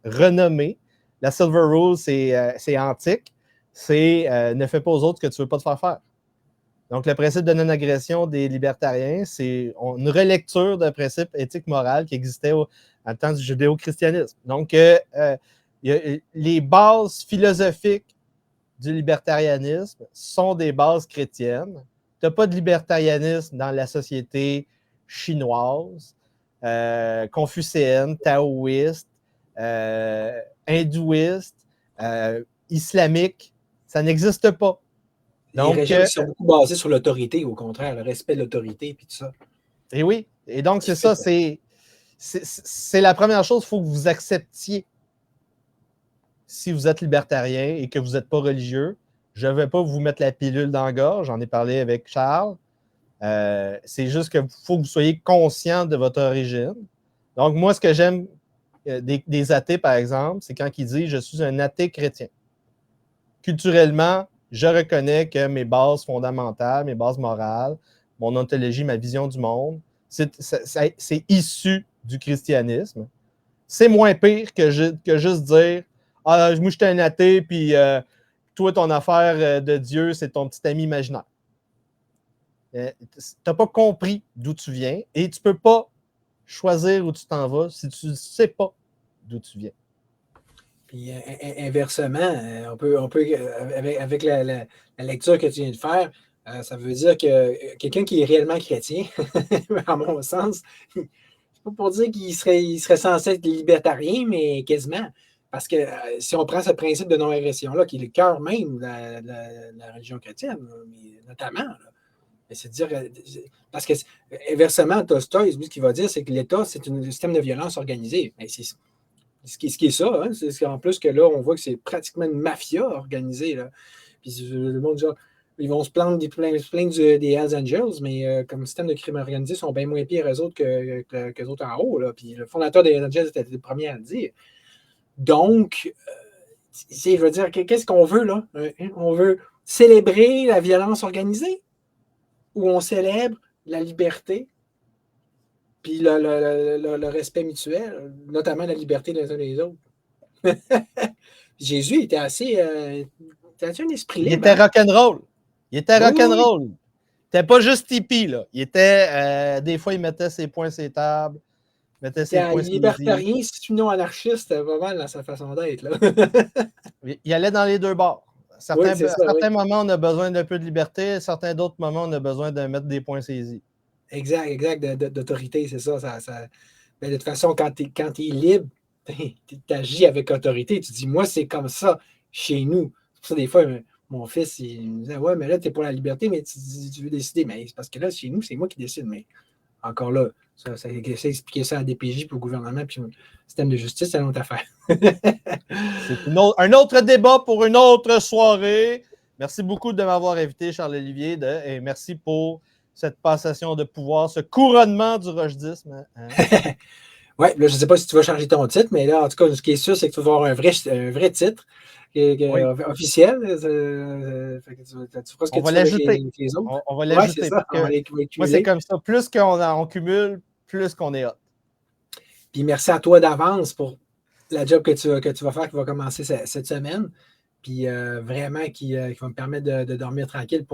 renommée. La Silver Rule, c'est antique. C'est ne fais pas aux autres ce que tu ne veux pas te faire faire. Donc, le principe de non-agression des libertariens, c'est une relecture d'un principe éthique-moral qui existait en temps du judéo-christianisme. Donc, les bases philosophiques du libertarianisme sont des bases chrétiennes. Tu n'as pas de libertarianisme dans la société chinoise, confucéenne, taoïste, hindouiste, islamique. Ça n'existe pas. Donc, les régimes qui sont beaucoup basés sur l'autorité, au contraire, le respect de l'autorité et tout ça. Et oui. Et donc, c'est ça. C'est la première chose qu'il faut que vous acceptiez. Si vous êtes libertarien et que vous n'êtes pas religieux, je ne vais pas vous mettre la pilule dans la gorge. J'en ai parlé avec Charles. C'est juste qu'il faut que vous soyez conscient de votre origine. Donc, moi, ce que j'aime des athées, par exemple, c'est quand ils disent « je suis un athée chrétien ». Culturellement, je reconnais que mes bases fondamentales, mes bases morales, mon ontologie, ma vision du monde, c'est issu du christianisme. C'est moins pire que juste dire « ah, moi, je suis un athée, puis toi, ton affaire de Dieu, c'est ton petit ami imaginaire. » Tu n'as pas compris d'où tu viens et tu ne peux pas choisir où tu t'en vas si tu ne sais pas d'où tu viens. Puis inversement, on peut avec la lecture que tu viens de faire, ça veut dire que quelqu'un qui est réellement chrétien, à mon sens, c'est pas pour dire qu'il serait censé être libertarien, mais quasiment. Parce que si on prend ce principe de non-agression-là, qui est le cœur même de la religion chrétienne, notamment, là, c'est de dire. Parce que, inversement, Tolstoï, lui, ce qu'il va dire, c'est que l'État, c'est un système de violence organisée. Mais c'est ce qui est ça, hein, c'est en plus que là, on voit que c'est pratiquement une mafia organisée. Là. Puis le monde, genre, ils vont se plaindre des Hells Angels, mais comme système de crime organisé, ils sont bien moins pires eux autres que autres en haut. Là. Puis le fondateur des Hells Angels était le premier à le dire. Donc, je veux dire, qu'est-ce qu'on veut là? On veut célébrer la violence organisée ou on célèbre la liberté puis le respect mutuel, notamment la liberté des uns des autres. Jésus était assez un esprit libre. Il était rock'n'roll. Il était rock'n'roll. Il n'était pas juste hippie, là. Il était, des fois, il mettait ses points sur les tables. Il était libertarien, sinon anarchiste, pas mal dans sa façon d'être. Là. Il allait dans les deux bords. Certains oui. moments, on a besoin d'un peu de liberté. Certains d'autres moments, on a besoin de mettre des points saisis. Exact, d'autorité, c'est ça. Mais de toute façon, quand tu es libre, tu agis avec autorité. Tu dis, moi, c'est comme ça chez nous. C'est pour ça, des fois, mon fils, il me disait, ouais, mais là, tu es pour la liberté, mais tu veux décider. Mais c'est parce que là, chez nous, c'est moi qui décide. Mais encore là, ça expliquer ça à la DPJ pour le gouvernement, puis le système de justice, c'est une autre affaire. C'est un autre débat pour une autre soirée. Merci beaucoup de m'avoir invité, Charles-Olivier, et merci pour cette passation de pouvoir, ce couronnement du rochedisme. Hein? Oui, là, je ne sais pas si tu vas changer ton titre, mais là, en tout cas, ce qui est sûr, c'est que tu vas avoir un vrai titre officiel. Tu feras ce que on va tu l'ajouter. avec les autres. On va l'ajouter. Moi, c'est comme ça. Plus qu'on cumule, plus qu'on est hot. Puis merci à toi d'avance pour la job que tu vas faire, qui va commencer cette semaine. Puis vraiment, qui va me permettre de dormir tranquille.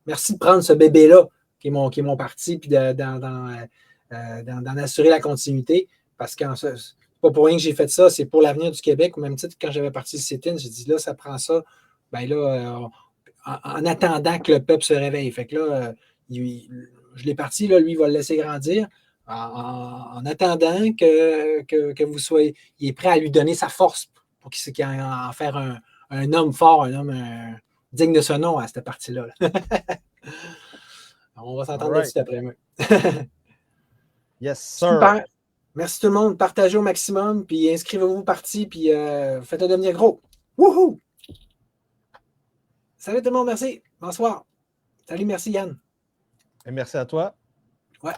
Merci de prendre ce bébé-là, qui est mon parti, puis d'en assurer la continuité. Parce que c'est pas pour rien que j'ai fait ça, c'est pour l'avenir du Québec. Au même titre, quand j'avais parti du sit-in, j'ai dit là, ça prend ça. Ben là, en attendant que le peuple se réveille. Fait que là, je l'ai parti, là, lui, il va le laisser grandir. En attendant que vous soyez prêt à lui donner sa force pour qu'il en faire un homme fort, un homme digne de ce nom à cette partie-là. On va s'entendre là-dessus après moi. Yes, sir. Super. Merci tout le monde. Partagez au maximum, puis inscrivez-vous parti, puis faites-le devenir gros. Wouhou! Salut tout le monde, merci. Bonsoir. Salut, merci Yann. Et merci à toi. Ouais.